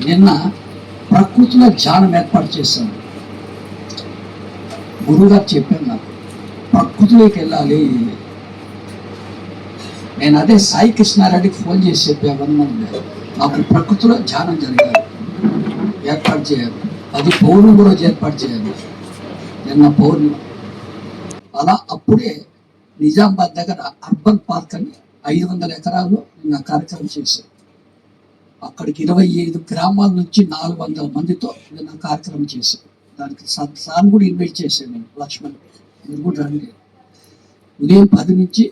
నిన్న ప్రకృతిలో ధ్యానం ఏర్పాటు చేశాను. గురువుగారు చెప్పారు నాకు ప్రకృతిలోకి వెళ్ళాలి. నేను అదే సాయి కృష్ణారెడ్డికి ఫోన్ చేసి చెప్పాను, నాకు ప్రకృతిలో ధ్యానం జరగాలి, ఏర్పాటు చేయాలి. అది పౌర్ణమి రోజు ఏర్పాటు చేయాలి. నిన్న పౌర్ణమి అలా అప్పుడే నిజామాబాద్ దగ్గర అర్బన్ పార్క్ అని 500 ఎకరాల్లో నిన్న కార్యక్రమం చేశాను. అక్కడికి 25 గ్రామాల నుంచి 400 మందితో నిన్న కార్యక్రమం చేశాను. దానికి సార్ కూడా ఇన్వైట్ చేశాను నేను, లక్ష్మణ్ మీరు కూడా రండి. ఉదయం 10 నుంచి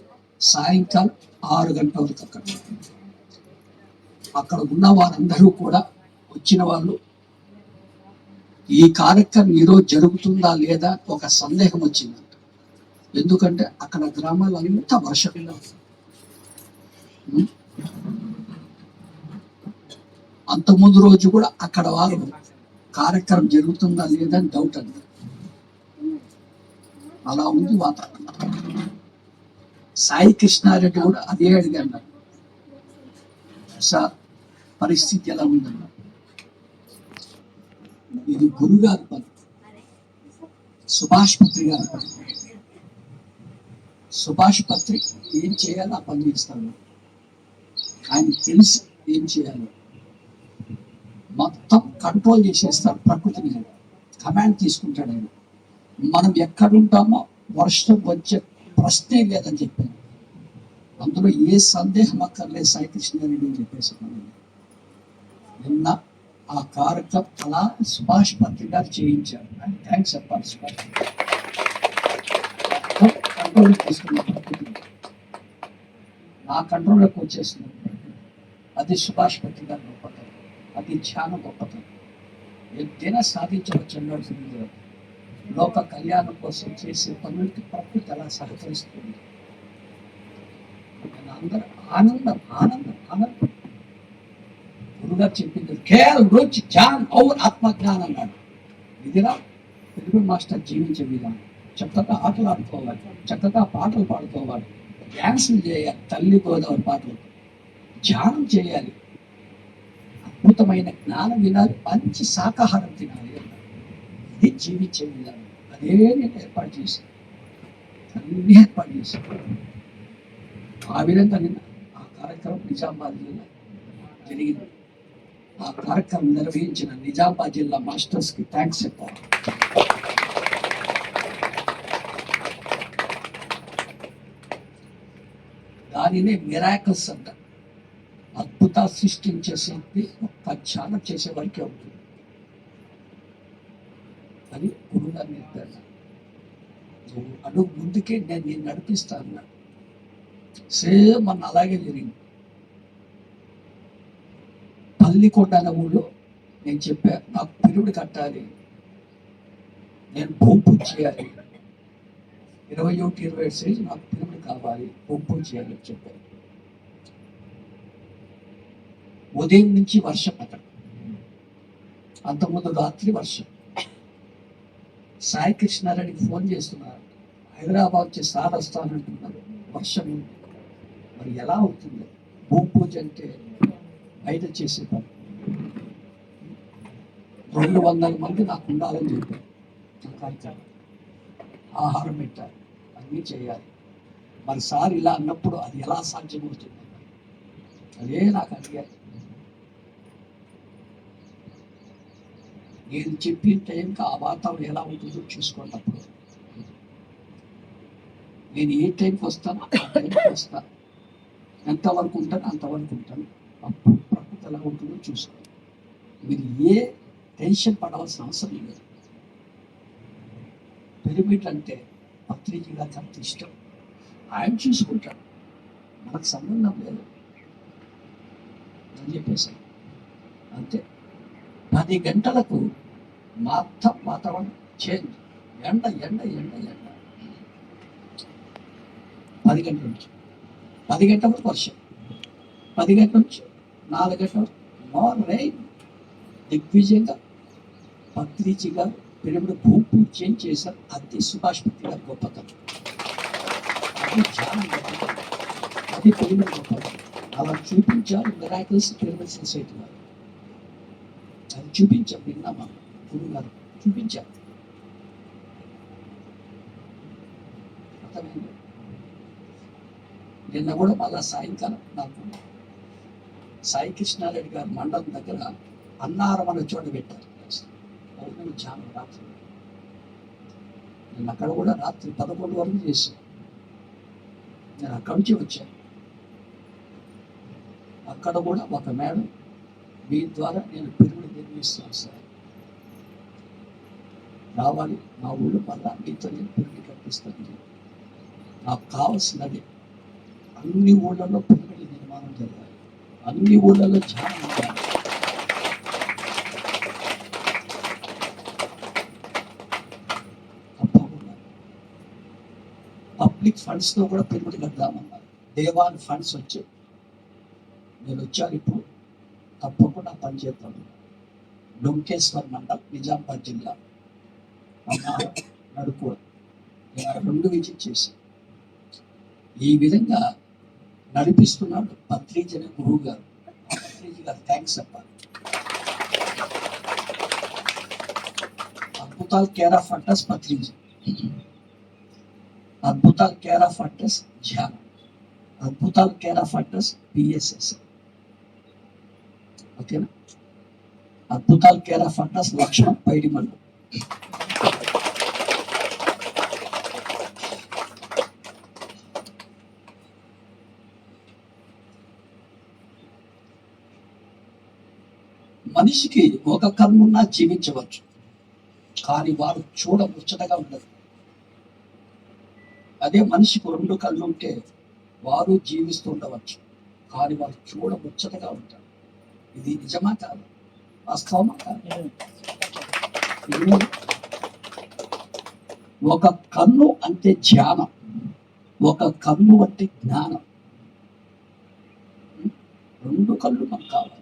సాయంకాలం 6 గంటల వరకు అక్కడ ఉన్న వారందరూ కూడా వచ్చిన వాళ్ళు ఈ కార్యక్రమం ఈరోజు జరుగుతుందా లేదా ఒక సందేహం వచ్చిందంట. ఎందుకంటే అక్కడ గ్రామాలు అంతా వర్షంలో, అంతకుముందు రోజు కూడా అక్కడ వాళ్ళు కార్యక్రమం జరుగుతుందా లేదా అని డౌట్ అండి. అలా ఉంది వాతావరణం. సాయి కృష్ణారెడ్డి కూడా అదే అడిగాడు, సార్ పరిస్థితి ఎలా ఉందన్నా. ఇది గురుగారి పని, సుభాష్ పత్రి గారి పని. సుభాష్ పత్రి ఏం చేయాలో ఆ పని చేస్తాడు. ఆయన తెలిసి ఏం చేయాలో మొత్తం కంట్రోల్ చేసేస్తారు. ప్రకృతిని కమాండ్ తీసుకుంటాడు ఆయన. మనం ఎక్కడుంటామో వర్షం వచ్చే ప్రశ్నే లేదని చెప్పాను. అందులో ఏ సందేహం అక్కర్లేదు సాయి కృష్ణారెడ్డి అని చెప్పేసి నిన్న ఆ కార్యక్రమం అలా సుభాష్ పత్రి గారు చేయించారు. ఆయన థ్యాంక్స్ చెప్పాలి. సుభాష్ కంట్రోల్ తీసుకున్న ప్రకృతి నా కంట్రోల్లోకి వచ్చేస్తుంది. అది సుభాష్ పత్రి గారి గొప్పతనం, అది చాలా గొప్పతనం. ఏదైనా సాధించవచ్చు అన్నాడు. లోక కళ్యాణం కోసం చేసే పనులకి ప్రకృతి అలా సహకరిస్తుంది. అందరూ ఆనందం ఆనందం ఆనందం. గురుగారు చెప్పింది కేవలం రుచి జ్ఞానం ఔర్ ఆత్మజ్ఞానం అన్నాడు. ఇదిరా తెలుగు మాస్టర్ జీవించే విధానం. చక్కగా ఆటలు ఆడుకోవాలి, చక్కగా పాటలు పాడుకోవాలి, డ్యాన్సులు చేయాలి, తల్లి గోదావరి పాటలు, ధ్యానం చేయాలి, అద్భుతమైన జ్ఞానం వినాలి, మంచి శాకాహారం తినాలి. ఇది జీవించే విధానం. అదే నేను ఏర్పాటు చేశాను, అన్నీ ఏర్పాటు చేశాను. ఆ విధంగా నిన్న ఆ కార్యక్రమం నిజామాబాద్ జిల్లా జరిగింది. ఆ కార్యక్రమం నిర్వహించిన నిజామాబాద్ జిల్లా మాస్టర్స్కి థ్యాంక్స్ చెప్పాలి. దానినే మిరాకిల్స్ అంట. అద్భుతాలు సృష్టించే శక్తి ఒక్క ధ్యానం చేసే వరకే ఉంటుంది అని గురువుగారు చెప్పారు. నువ్వు అడుగు ముందుకే నేను నేను నడిపిస్తాను. సేమ్ అన్న అలాగే జరిగింది. పల్లికొండ అనే ఊళ్ళో నేను చెప్పాను, నాకు పిరుడు కట్టాలి, నేను భూమి పూజ చేయాలి, 21-22 సైజు నాకు పిరుడు కావాలి, భూమి పూజ చేయాలి అని చెప్పాను. ఉదయం నుంచి వర్షం అక్కడ, అంతకుముందు రాత్రి వర్షం. సాయి కృష్ణారెడ్డికి ఫోన్ చేస్తున్నారు, హైదరాబాద్ వచ్చి సార్ వస్తానంటున్నారు, వర్షం ఉంది, మరి ఎలా అవుతుంది? భూమి పూజ అంటే బయట చేసే పని. 200 మంది నాకు ఉండాలని చెప్పారు. కార్యక్రమం ఆహారం పెట్టాలి, అన్నీ చేయాలి. మరి సార్ ఇలా అన్నప్పుడు అది ఎలా సాధ్యమవుతుంది? అదే నాకు అడిగారు. నేను చెప్పిన టైంకి ఆ వాతావరణం ఎలా ఉంటుందో చూసుకున్నప్పుడు నేను ఏ టైంకి వస్తాను ఆ టైంకి వస్తాను, ఎంతవరకు ఉంటాను అంతవరకు ఉంటాను. అప్పుడు ప్రకృతి ఎలా ఉంటుందో చూసుకోండి. మీరు ఏ టెన్షన్ పడవలసిన అవసరం లేదు. పిరమిడ్ అంటే పత్రిజీ గారికి అంత ఇష్టం, ఆయన చూసుకుంటాడు, మనకు సంబంధం లేదు అని చెప్పేసి అంతే. 10 గంటలకు మొత్తం వాతావరణం చేంజ్, ఎండ ఎండ ఎండ ఎండ. 10 గంటల నుంచి 10 గంటల వరకు వర్షం, 10 గంటల నుంచి 4 గంటల వరకు మార్నింగ్ దిగ్విజయంగా పత్రిజీ గారు పిరమిడ్ భూమి పూజ చేశారు. అది సుభాష్ పత్రి గారు గొప్పతనం, అది చాలా గొప్పతనం, అది పిరమిడ్ గొప్పతనం. అలా చూపించారు మిరాకిల్స్ పిరమిడ్ సొసైటీ వారు. అది చూపించాం, విన్నామా గురువు గారు చూపించారు. అర్థమైంది. నిన్న కూడా మళ్ళా సాయంకాలం నాకు సాయి కృష్ణారెడ్డి గారి మండలం దగ్గర అన్నారం అనే చోట పెట్టారు చాలా రాత్రి. నేను అక్కడ కూడా రాత్రి 11 వరకు చేశాను. నేను అక్కడి నుంచి వచ్చాను. అక్కడ కూడా ఒక మేడం, మీ ద్వారా నేను పిల్లలు నిర్మిస్తాను సార్, రావాలి మా ఊళ్ళో మళ్ళా మీతో నేను పిల్లలు కట్టిస్తాను. నాకు కావాల్సినది అన్ని ఊళ్ళలో పిల్లలు నిర్మాణం జరగాలి, అన్ని ఊళ్ళలో ధ్యానం ఉండాలి. తప్పకుండా పబ్లిక్ ఫండ్స్తో కూడా పిల్లలు కడదామన్నారు. దేవాన్ ఫండ్స్ వచ్చాయి, నేను వచ్చాను. ఇప్పుడు తప్పకుండా పనిచేస్తాను. డొంకేశ్వర్ మండల్, నిజామాబాద్ జిల్లా, నడుకో 2 విజిట్ చేసి ఈ విధంగా నడిపిస్తున్నాడు పత్రిజీ అనే గురువు గారు. పత్రిజీ గారు థ్యాంక్స్ చెప్పాలి. అద్భుతాలు కేర్ ఆఫ్ అడ్రస్ పత్రిజీ, అద్భుతాలు కేర్ ఆఫ్ అడ్రస్ ధ్యానం, అద్భుతాలు కేర్ ఆఫ్ అడ్రస్ పిఎస్ఎస్. ఓకేనా? అద్భుతాలు కేర్ ఆఫ్ అడ్రస్ లక్ష్మణ్ పైడిమల్లు. మనిషికి ఒక కన్నున్నా జీవించవచ్చు, కానీ వారు చూడముచ్చటగా ఉండదు. అదే మనిషికి 2 కళ్ళు ఉంటే వారు జీవిస్తూ ఉండవచ్చు, కానీ వారు చూడముచ్చటగా ఉంటారు. ఇది నిజమా కాదు? వాస్తవమా కాదు? ఒక కన్ను అంటే ధ్యానం, ఒక కన్ను అంటే జ్ఞానం. 2 కళ్ళు మనకు కావాలి.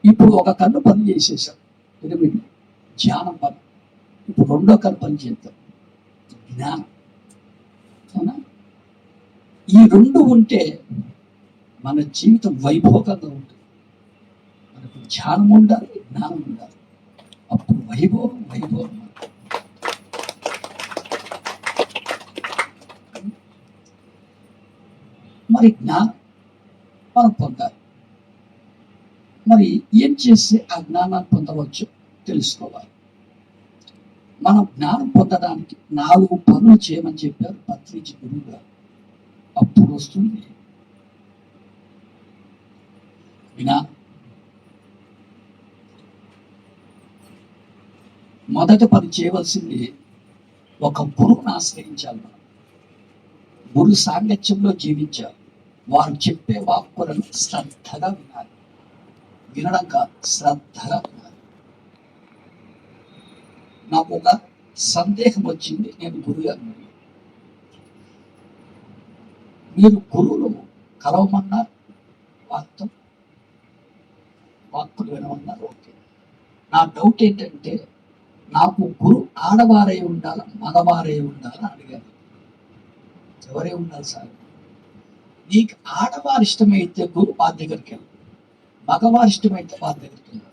ఇప్పుడు ఒక కన్ను పని చేసేసాం, పిరమిడ్ ధ్యానం పని. ఇప్పుడు 2వ కన్ను పని చేద్దాం, జ్ఞానం. అవునా? ఈ 2 ఉంటే మన జీవితం వైభోగంగా ఉంటుంది. మనకు ధ్యానం ఉండాలి, జ్ఞానం ఉండాలి, అప్పుడు వైభోగం. మరి జ్ఞానం మనం పొందాలి. మరి ఏం చేస్తే ఆ జ్ఞానాన్ని పొందవచ్చు తెలుసుకోవాలి. మనం జ్ఞానం పొందడానికి 4 పనులు చేయమని చెప్పారు పత్రిజీ గురువు గారు. అప్పుడు వస్తుంది జ్ఞానం. మొదట పని చేయవలసింది ఒక గురువుని ఆశ్రయించాలి. మనం గురు సాంగత్యంలో జీవించాలి. వారు చెప్పే వాక్కులను శ్రద్ధగా వినాలి. వినడం కాదు, శ్రద్ధగా వినాలి. నాకు ఒక సందేహం వచ్చింది, నేను గురుగారు, మీరు గురువులు కలవమన్నారు, వాక్కులు వినమన్నారు. ఓకే. నా డౌట్ ఏంటంటే, నాకు గురు ఆడవారై ఉండాలా మగవారై ఉండాలా అని అడిగాను. ఎవరే ఉండాలి సార్? నీకు ఆడవారి ఇష్టమైతే గురు వారి దగ్గరికి వెళ్ళి, మగవారి ఇష్టమైతే వారి దగ్గరికి వెళ్ళి.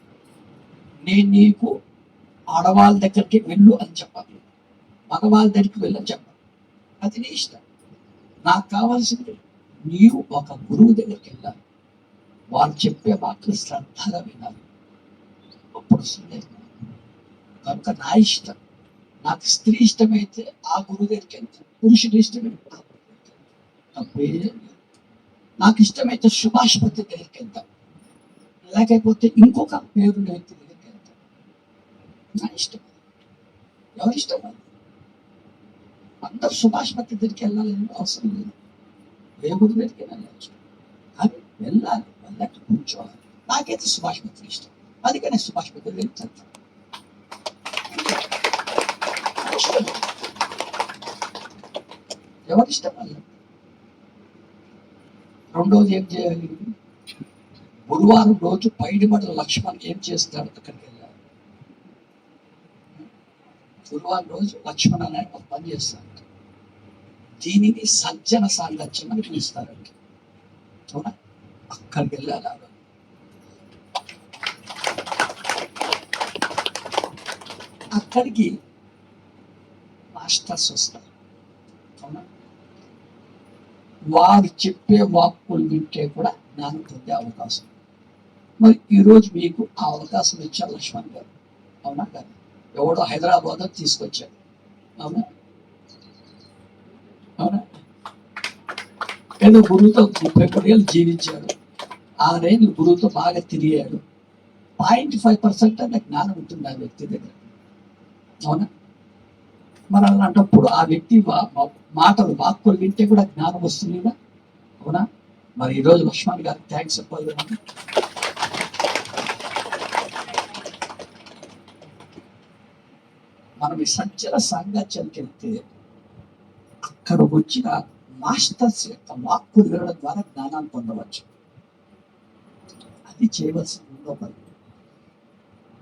నేను నీకు ఆడవాళ్ళ దగ్గరికి వెళ్ళు అని చెప్పాలి, మగవాళ్ళ దగ్గరికి వెళ్ళని చెప్పాలి. అది నీ ఇష్టం. నాకు కావాల్సింది నీవు ఒక గురువు దగ్గరికి వెళ్ళాలి, వారు చెప్పే మాటలు శ్రద్ధగా వినాలి. అప్పుడు కనుక నా ఇష్టం. నాకు స్త్రీ ఇష్టమైతే ఆ గురువు దగ్గరికి వెళ్తాను, పురుషుడి ఇష్టమైతే తప్పే. నాకు ఇష్టమైతే సుభాష్పతి దగ్గరికి వెళ్తాం, లేకపోతే ఇంకొక పేరు వ్యక్తి దగ్గరికి వెళ్తాం. నా ఇష్టం. ఎవరి ఇష్టం? అందరు సుభాష్పతి దగ్గరికి వెళ్ళాలని అవసరం లేదు, ఏ గురువు దగ్గరికి వెళ్ళచ్చు. కానీ వెళ్ళాలి, వెళ్ళట్టు కూర్చోవాలి. నాకైతే సుభాష్పతి ఇష్టం, అందుకనే సుభాష్పతి దగ్గరికి వెళ్తాను. ఎవరిష్టం వల్ల. రెండోది ఏం చేయాలి? గురువారం రోజు పైడిమడ లక్ష్మణ్ ఏం చేస్తాడు? అక్కడికి వెళ్ళాలి. గురువారం రోజు లక్ష్మణ్ అనే ఒక పని చేస్తాడు. దీనిని సజ్జన సాంగత్యం అని పిలుస్తారండి. అవునా? అక్కడికి వెళ్ళాలి. అక్కడికి మాస్టర్స్ వస్తారు. అవునా? వారు చెప్పే వాక్కులు వింటే కూడా జ్ఞానం పొందే అవకాశం. మరి ఈరోజు మీకు ఆ అవకాశం ఇచ్చారు లక్ష్మణ్ గారు. అవునా కాదు? ఎవడో హైదరాబాద్ తీసుకొచ్చారు. అవునా? అవునా? ఏదో గురువుతో 33 ఏళ్ళు జీవించాడు, 6 ఏళ్ళు గురువుతో బాగా తిరిగాడు. 0.5% అనే జ్ఞానం ఉంటుంది ఆ వ్యక్తి దగ్గర. అవునా? మరి అలాంటప్పుడు ఆ వ్యక్తి మాటలు వాక్కులు వింటే కూడా జ్ఞానం వస్తుంది కదా. అవునా? మరి ఈరోజు లక్ష్మణ్ గారు థ్యాంక్స్ చెప్పాలి కదా. మనం ఈ సంచల సాంగత్యానికి వెళ్తే అక్కడ వచ్చిన మాస్టర్స్ యొక్క వాక్కులు వినడం ద్వారా జ్ఞానాన్ని పొందవచ్చు. అది చేయవలసిన రెండో పని.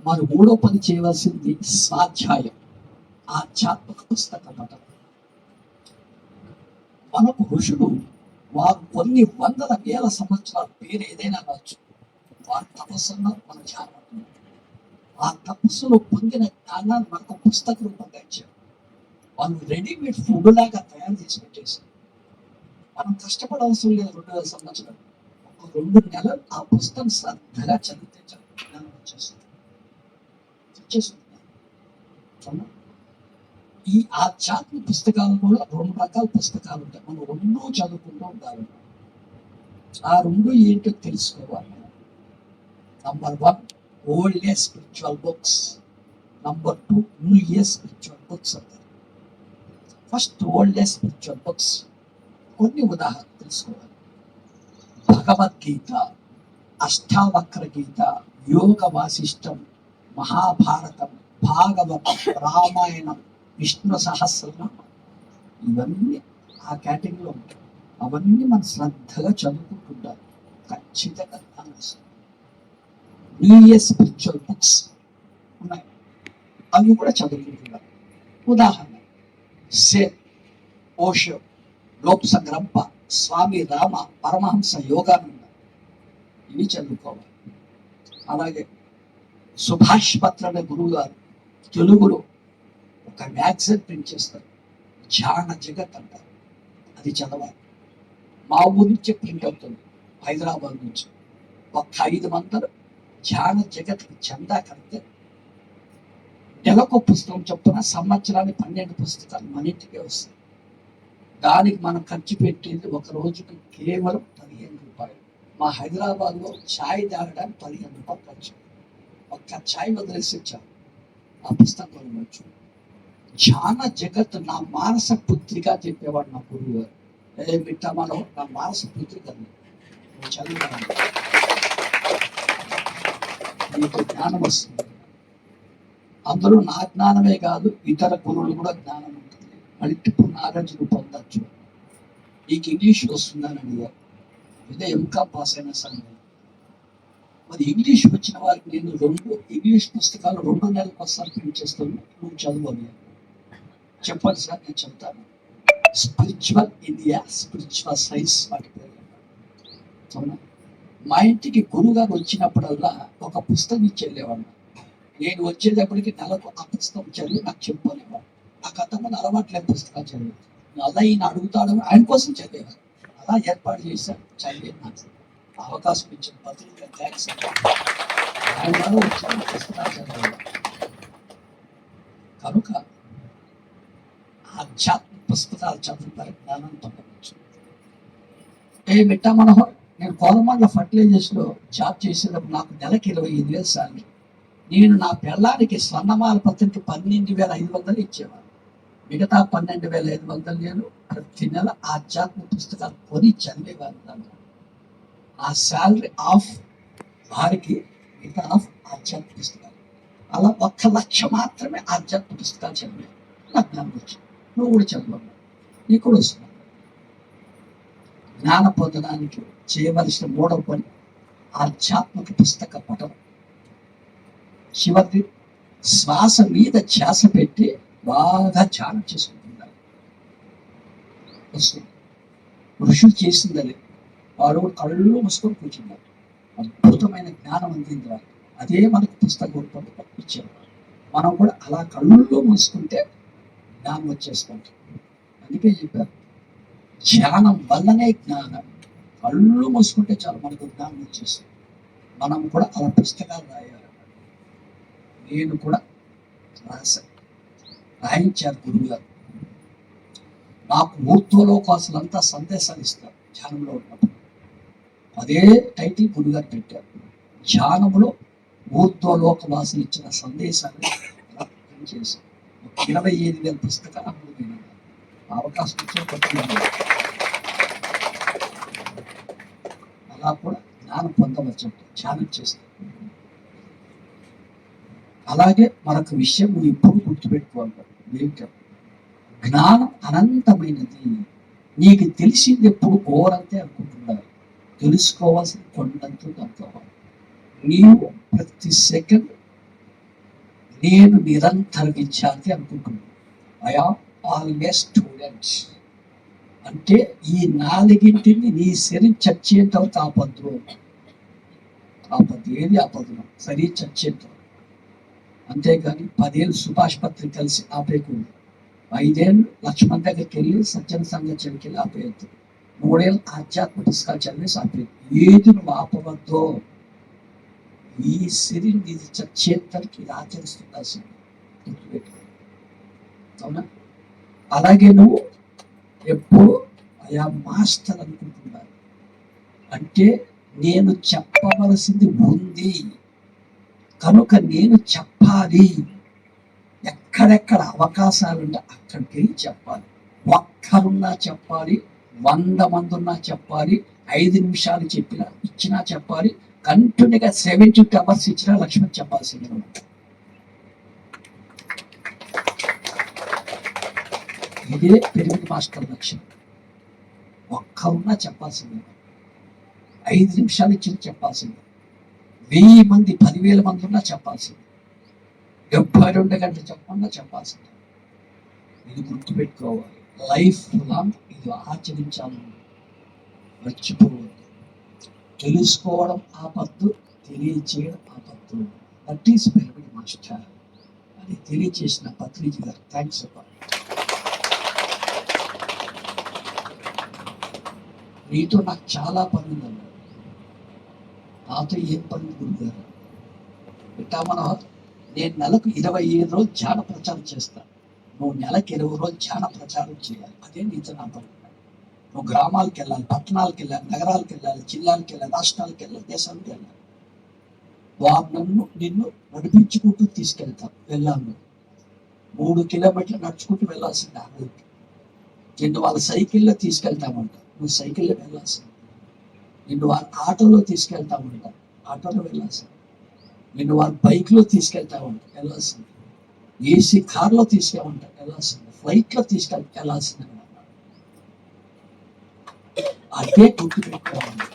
మరి మూడో పని చేయవలసింది స్వాధ్యాయం, ఆధ్యాత్మిక పుస్తక పఠనం. మనకు ఋషులు వారు కొన్ని వందల వేల సంవత్సరాల పేరు ఏదైనా కావచ్చు, వారు తపస్సులో మన ధ్యానం. ఆ తపస్సులో పొందిన జ్ఞానాన్ని మనకు పుస్తక రూపంగా ఇచ్చారు. వాళ్ళు రెడీమేడ్ ఫుడ్ లాగా తయారు చేసి పెట్టేశారు. మనం కష్టపడవలసిన లేదు. 2000 సంవత్సరాలు, ఒక 2 నెలలు ఆ పుస్తకం శ్రద్ధగా చదివితే జ్ఞానం వచ్చేస్తుంది. ఈ ఆధ్యాత్మిక పుస్తకాలు కూడా 2 రకాల పుస్తకాలు ఉంటాయి. మనం 2 చదువుకుంటూ ఉండాలి. ఆ 2 ఏంటో తెలుసుకోవాలి. Number 1 old age spiritual books, number 2 new age spiritual books అంటారు. First old age spiritual books. కొన్ని ఉదాహరణలు తెలుసుకోవాలి. భగవద్గీత, అష్టావక్ర గీత, యోగ వాసిష్టం, మహాభారతం, భాగవతం, రామాయణం, విష్ణు సహస్రనామం, ఇవన్నీ ఆ కేటగిరీలో ఉంటాయి. అవన్నీ మనం శ్రద్ధగా చదువుకుంటుంటారు. ఖచ్చితంగా న్యూ ఇయర్ స్పిరిచువల్ బుక్స్ ఉన్నాయి, అవి కూడా చదువుకుంటున్నారు. ఉదాహరణ సేన్, ఓషో, లోప్స గ్రంప, స్వామి రామ, పరమహంస యోగానంద, ఇవి చదువుకోవాలి. అలాగే సుభాష్ పత్ర అనే గురువు గారు తెలుగులో ఒక మ్యాగజైన్ ప్రింట్ చేస్తారు, ధ్యాన జగత్ అంటారు. అది చదవాలి. మా ఊరి నుంచి ప్రింట్ అవుతుంది, హైదరాబాద్ నుంచి. ఒక 5 మంది ధ్యాన జగత్కి చందా కడితే నెలకు పుస్తకం చొప్పున సంవత్సరానికి 12 పుస్తకాలు మన ఇంటికే వస్తాయి. దానికి మనం ఖర్చు పెట్టేది ఒక రోజుకి కేవలం 15 రూపాయలు. మా హైదరాబాద్లో ఛాయ్ తాగడానికి 15 రూపాయలు ఖర్చు. ఒక్క ఛాయ్ వదిలేసి వచ్చాను, ఆ పుస్తకం కొనవచ్చు. ధ్యాన జగత్ నా మానస పుత్రిక చెప్పేవాడు నా గురువు గారు. బిడ్డ మనం నా మానస పుత్రిక చదివాను, నీకు జ్ఞానం వస్తుంది. అందులో నా జ్ఞానమే కాదు, ఇతర గురువులు కూడా జ్ఞానం ఉంటుంది. మల్టిపుల్ నాలెడ్జ్ నువ్వు పొందొచ్చు. నీకు ఇంగ్లీష్ వస్తుందని అడిగారు. ఇదే ఎంకామ్ పాస్ అయిన సంగతి. మరి ఇంగ్లీష్ వచ్చిన వారికి నేను 2 ఇంగ్లీష్ పుస్తకాలు 2 నెలలకు ఒకసారి ప్రింట్ చేస్తాను, నువ్వు చదువు. చెప్పండి సార్, నేను చెప్తాను. స్పిరిచువల్ ఇండియా, స్పిరిచువల్ సైన్స్, వాటి పేరు. అవునా? మా ఇంటికి గురువుగారు వచ్చినప్పుడల్లా ఒక పుస్తకం ఇచ్చి వెళ్ళేవాడు. నేను వచ్చేటప్పటికి నెలకు ఆ పుస్తకం చదివి నాకు చెప్పలేవాడు. నాకు అంతమంది అలవాట్లేదు పుస్తకాలు చదివి. అలా ఈయన అడుగుతాడు, ఆయన కోసం చదివేవాడు. అలా ఏర్పాటు చేశాను, చదివేది. నాకు అవకాశం ఇచ్చిన పత్రిక థ్యాంక్స్. ఆయన వచ్చిన పుస్తకాలు చదివేవాడు. కనుక ఆధ్యాత్మిక పుస్తకాలు చదువుతారు, జ్ఞానం పొందవచ్చు. బిట్టా మనోహర్, నేను కోరమండల ఫర్టిలైజర్స్లో జాబ్ చేసేటప్పుడు నాకు నెలకి 25,000 సాలరీ. నేను నా పిల్లానికి స్వర్ణమాల పత్రిక 12,500 ఇచ్చేవాడు. మిగతా 12,500 నేను ప్రతి నెల ఆధ్యాత్మిక పుస్తకాలు కొని చదివేవాడిని. ఆ శాలరీ ఆఫ్ వారికి, మిగతా ఆఫ్ ఆధ్యాత్మిక పుస్తకాలు. అలా 1,00,000 మాత్రమే ఆధ్యాత్మిక పుస్తకాలు చదివే నాకు జ్ఞానం వచ్చింది. నువ్వు కూడా చదవాలి, నీకు కూడా వస్తుంది. జ్ఞాన పొందడానికి చేయవలసిన 3వ పని ఆధ్యాత్మిక పుస్తక పఠనం. చివరి శ్వాస మీద ధ్యాస పెట్టి బాగా ధ్యానం చేసుకుంటున్నారు. వస్తుంది. ఋషులు చేసిందని వారు కళ్ళు మూసుకొని కూర్చున్నారు. అద్భుతమైన జ్ఞానం అందింది. అదే మనకు పుస్తక రూపంలో ఇచ్చేవారు. మనం కూడా అలా కళ్ళుల్లో మూసుకుంటే జ్ఞానం వచ్చేసుకుంటాం. అందుకే చెప్పారు, ధ్యానం వల్లనే జ్ఞానం. కళ్ళు మూసుకుంటే చాలు మనకు జ్ఞానం వచ్చేస్తుంది. మనం కూడా అలా పుస్తకాలు రాయాలి. నేను కూడా రాయించారు గురువు గారు. నాకు ఊర్ధ్వలోకాసులంతా సందేశాలు ఇస్తారు ధ్యానంలో ఉన్నప్పుడు. అదే టైటిల్ గురుగారు పెట్టారు, ధ్యానంలో ఊర్ధ్వలోకవాసులు ఇచ్చిన సందేశాన్ని చేశారు. 25,000 పుస్తకాలు అప్పుడు అవకాశం ఇచ్చే అలా కూడా జ్ఞానం పొందవచ్చు, ధ్యానం చేస్తాం. అలాగే మరొక విషయం నువ్వు ఎప్పుడు గుర్తుపెట్టుకోవాలి, జ్ఞానం అనంతమైనది. నీకు తెలిసింది ఎప్పుడు ఓరంతే అనుకుంటున్నారు, తెలుసుకోవాల్సిన కొండంతో అనుకోవాలి. నీవు ప్రతి సెకండ్ నేను నిరంతర విద్యార్థి అనుకుంటున్నాను. ఐ ఆమ్ ఆల్వేస్ స్టూడెంట్స్ అంటే ఈ 4గింటిని నీ శరీరం చచ్చేంత వరకు ఆపద్దు. ఏది ఆపద్దు, శరీరం చచ్చేంత. అంతేగాని 10 ఏళ్ళు సుభాష్ పత్రిక కలిసి ఆపేయకూడదు. 5 ఏళ్ళు లక్ష్మణ్ దగ్గరికి వెళ్ళి సజ్జన సంఘం చెవికి వెళ్ళి ఆపేయద్దు. 3 ఏళ్ళు ఆధ్యాత్మ పుస్తకాలు చదివేసి ఆపేయద్దు. ఏది నువ్వు ఆపవద్దో, ఈ శరీరం ఇది చచ్చేంతకి ఇది ఆచరిస్తుండాల్సింది. అవునా? అలాగే నువ్వు ఎప్పుడు అయా మాస్టర్ అనుకుంటున్నారు అంటే నేను చెప్పవలసింది ఉంది కనుక నేను చెప్పాలి. ఎక్కడెక్కడ అవకాశాలుంటే అక్కడికి వెళ్ళి చెప్పాలి. ఒక్కరున్నా చెప్పాలి, 100 మంది ఉన్నా చెప్పాలి, 5 నిమిషాలు ఇచ్చినా చెప్పాలి, కంటిన్యూగా 72 hours ఇచ్చినా లక్ష్మణ్ చెప్పాల్సింది. ఇదే పెరిగిన మాస్టర్ లక్ష్యం. ఒక్కరున్నా చెప్పాల్సిందే, 5 నిమిషాలు ఇచ్చిన చెప్పాల్సిందే, 1000 మంది 10,000 మంది ఉన్నా చెప్పాల్సిందే, 72 గంటలు చెప్పకుండా చెప్పాల్సిందే. ఇది గుర్తుపెట్టుకోవాలి. లైఫ్ లాంగ్ ఇది ఆచరించాలి, మర్చిపోవద్దు. తెలుసుకోవడం ఆపద్దు, తెలియచేయడం ఆపద్దు. దట్ ఈస్ పిరమిడ్ మాస్టర్ అని తెలియచేసిన పత్రిజీ గారు. థ్యాంక్స్ అబ్బా. నీతో నాకు చాలా పని ఉందన్నాడు. నాతో ఏం పని గురుగారు పెట్టా మనోహర్, నేను నెలకు 25 రోజులు ధ్యాన ప్రచారం చేస్తాను, నువ్వు నెలకు 20 రోజులు ధ్యాన ప్రచారం చేయాలి. అదే నీతో నా పని. నువ్వు గ్రామాలకు వెళ్ళాలి, పట్టణాలకు వెళ్ళాలి, నగరాలకు వెళ్ళాలి, జిల్లాలకు వెళ్ళాలి, రాష్ట్రాలకు వెళ్ళాలి, దేశానికి వెళ్ళాలి. వారు నిన్ను నడిపించుకుంటూ తీసుకెళ్తారు. వెళ్ళాను 3 కిలోమీటర్లు నడుచుకుంటూ వెళ్ళాల్సింది. నిన్ను వాళ్ళ సైకిల్లో తీసుకెళ్తామంట, నువ్వు సైకిల్లో వెళ్ళాల్సింది. నిన్ను వారు ఆటోలో తీసుకెళ్తామంట, ఆటోలో వెళ్ళాల్సింది. నిన్ను వారు బైక్లో తీసుకెళ్తామంట, వెళ్ళాల్సింది. ఏసీ కార్లో తీసుకెళ్ళమంట, వెళ్ళాల్సింది. ఫ్లైట్లో వెళ్ళాల్సింది. అదే గుర్తు పెట్టుకోవాలి.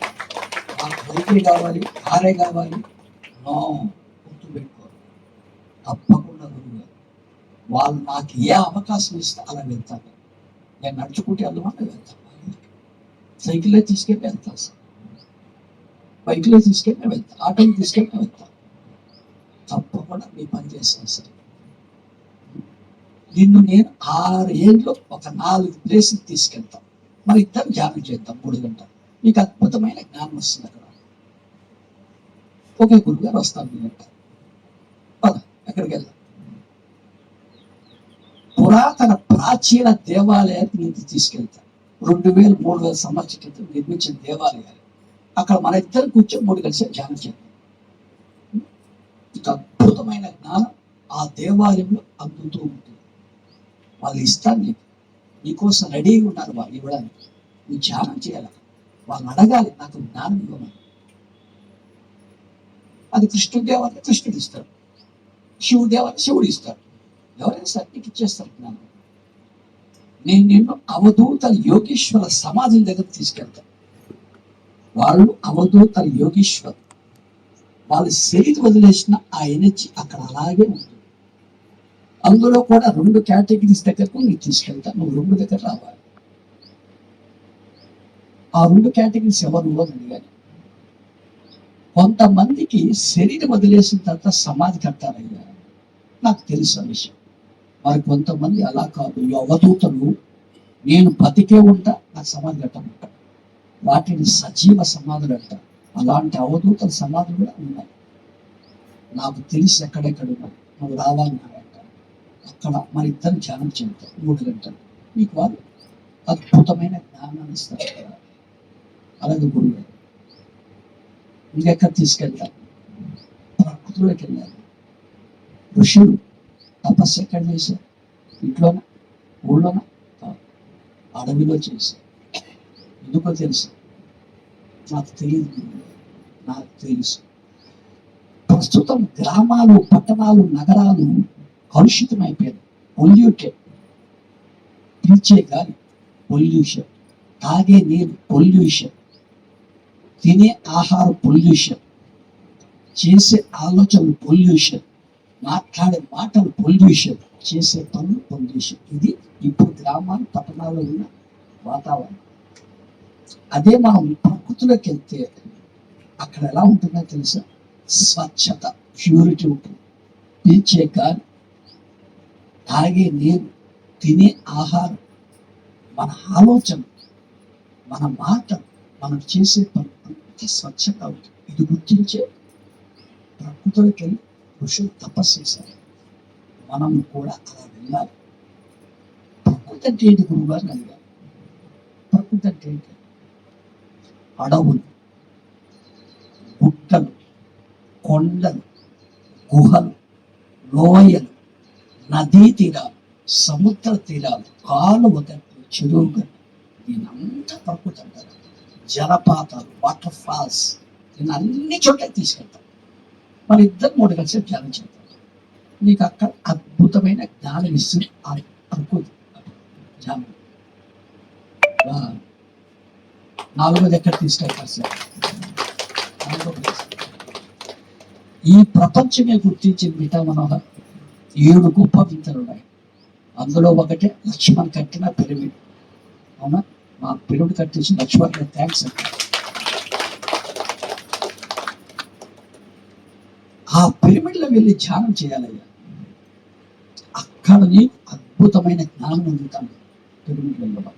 నాకు బైకే కావాలి, కారే కావాలి, నో, గుర్తు పెట్టుకోవాలి. తప్పకుండా గురువు వాళ్ళు నాకు ఏ అవకాశం ఇస్తే అలా వెళ్తాను. నేను నడుచుకుంటే వెళ్ళమని వెళ్తాను, సైకిల్లో తీసుకెళ్ళి వెళ్తాను, బైక్లో తీసుకెళ్ళి వెళ్తాను, ఆటోలో తీసుకెళ్ళి వెళ్తాను. తప్పకుండా మీ పని చేస్తాను సార్. నిన్ను నేను 6 ఏళ్ళు ఒక 4 ప్లేసులు తీసుకెళ్తాను. మరి ఇద్దరు ధ్యానం చేద్దాం 3 గంటలు. నీకు అద్భుతమైన జ్ఞానం వస్తుంది. అక్కడ ఓకే గురుగారు వస్తాను, మీ గంట పద, ఎక్కడికి వెళ్దాం. పురాతన ప్రాచీన దేవాలయానికి నేను తీసుకెళ్తాను. 2000-3000 సంవత్సరాల క్రితం నిర్మించిన దేవాలయాలు. అక్కడ మన ఇద్దరు కూర్చొని 3 కలిసి ధ్యానం చేద్దాం. ఇక అద్భుతమైన జ్ఞానం ఆ దేవాలయంలో అందుతూ ఉంటుంది. వాళ్ళు ఇస్తారు నీకు, నీకోసం రెడీగా ఉన్నారు వాళ్ళు ఇవ్వడానికి. నువ్వు ధ్యానం చేయాలి, వాళ్ళని అడగాలి, నాకు జ్ఞానం ఇవ్వమని. అది కృష్ణుడి దేవాన్ని కృష్ణుడు ఇస్తాడు, శివుడి దేవాన్ని శివుడు ఇస్తాడు. ఎవరైనా సరే నీకు ఇచ్చేస్తారు జ్ఞానం. నేను నిన్ను అవధూతల యోగీశ్వర సమాధుల దగ్గర తీసుకెళ్తాను. వాళ్ళు అవధూతల యోగీశ్వరు, వాళ్ళు శరీరం వదిలేసిన ఆ ఎనర్జీ అక్కడ అలాగే ఉంటుంది. అందులో కూడా 2 కేటగిరీస్ దగ్గరకు నీకు తీసుకెళ్తాను. నువ్వు 2 దగ్గర రావాలి. ఆ 2 కేటగిరీస్ ఎవరు అడిగారు. కొంతమందికి శరీరం వదిలేసిన తర్వాత సమాధి కట్టారయ్యా, నాకు తెలిసిన విషయం. మరి కొంతమంది అలా కాదు, ఈ అవధూతలు నేను బతికే ఉంటా, నాకు సమాధి కట్టమంట, వాటిని సజీవ సమాధులు అంట. అలాంటి అవధూతల సమాధులు కూడా ఉన్నాయి. నాకు తెలిసి ఎక్కడెక్కడ ఉన్నాయి, నువ్వు రావాలి అంట. అక్కడ మరి ఇద్దరు ధ్యానం చెబుతారు 3 గంటలు. మీకు వాళ్ళు అద్భుతమైన జ్ఞానాన్ని ఇస్తారు. అలాగే గురువు ఇంకెక్కడ తీసుకెళ్తారు, ప్రకృతిలోకి వెళ్ళారు. ఋషులు తపస్సు ఎక్కడ చేశారు? ఇంట్లోనా, ఊళ్ళోనా? అడవిలో చేశారు. ఎందుకో తెలుసు? నాకు తెలియదు, నాకు తెలుసు. ప్రస్తుతం గ్రామాలు, పట్టణాలు, నగరాలు కలుషితమైపోయాయి. పొల్యూటెడ్. పీల్చే గాలి పొల్యూషన్, తాగే నీరు పొల్యూషన్, తినే ఆహారం పొల్యూషన్, చేసే ఆలోచనలు పొల్యూషన్, మాట్లాడే మాటలు పొల్యూషన్, చేసే పనులు పొల్యూషన్. ఇది ఇప్పుడు గ్రామాలు, పట్టణాల్లో ఉన్న వాతావరణం. అదే మనం ప్రకృతిలోకి వెళ్తే అక్కడ ఎలా ఉంటుందో తెలుసా? స్వచ్ఛత, ప్యూరిటీ ఉంటుంది. పీల్చే గాలి, తాగే నీరు, తినే ఆహారం, మన ఆలోచన, మన మాట, మనం చేసే పని అంత స్వచ్ఛంగా ఉంటుంది. ఇది గుర్తించే ప్రకృతిలోకి వెళ్ళి ఋషులు తపస్సు చేశారు. మనం కూడా అలా వెళ్ళాలి. ప్రకృతి అంటే ఏంటి గురువుగారు అడిగారు. ప్రకృతి అంటే ఏంటి? అడవులు, గుట్టలు, కొండలు, గుహలు, లోయలు, నదీ తీరాలు, సముద్ర తీరాలు, కాలువలు, చెరువులు, దీనంతా ప్రకృతి అంటారు. జలపాతాలు, వాటర్ ఫాల్స్, దీన్ని అన్ని చోట్ల తీసుకెళ్తాం. మన 2-3 కలిసి ధ్యానం చేద్దాం. నీకు అక్కడ అద్భుతమైన జ్ఞానం ఇస్తుంది ఆ ప్రకృతి ధ్యానం. 4వది ఎక్కడ తీసుకెళ్తారు సార్? ఈ ప్రపంచమే గుర్తించిన మిఠా మనోహర్ 7 గొప్ప వింతలు ఉన్నాయి. అందులో ఒకటే లక్ష్మణ్ కట్టిన పిరమిడ్. అవునా? మా పిరమిడ్ కట్టించిన లక్ష్మణ్ గారు థ్యాంక్స్ అండి. ఆ పిరమిడ్లో వెళ్ళి ధ్యానం చేయాలయ్యా. అక్కడ నీకు అద్భుతమైన జ్ఞానం అందుతాను. పిరమిడ్ వెళ్ళడం.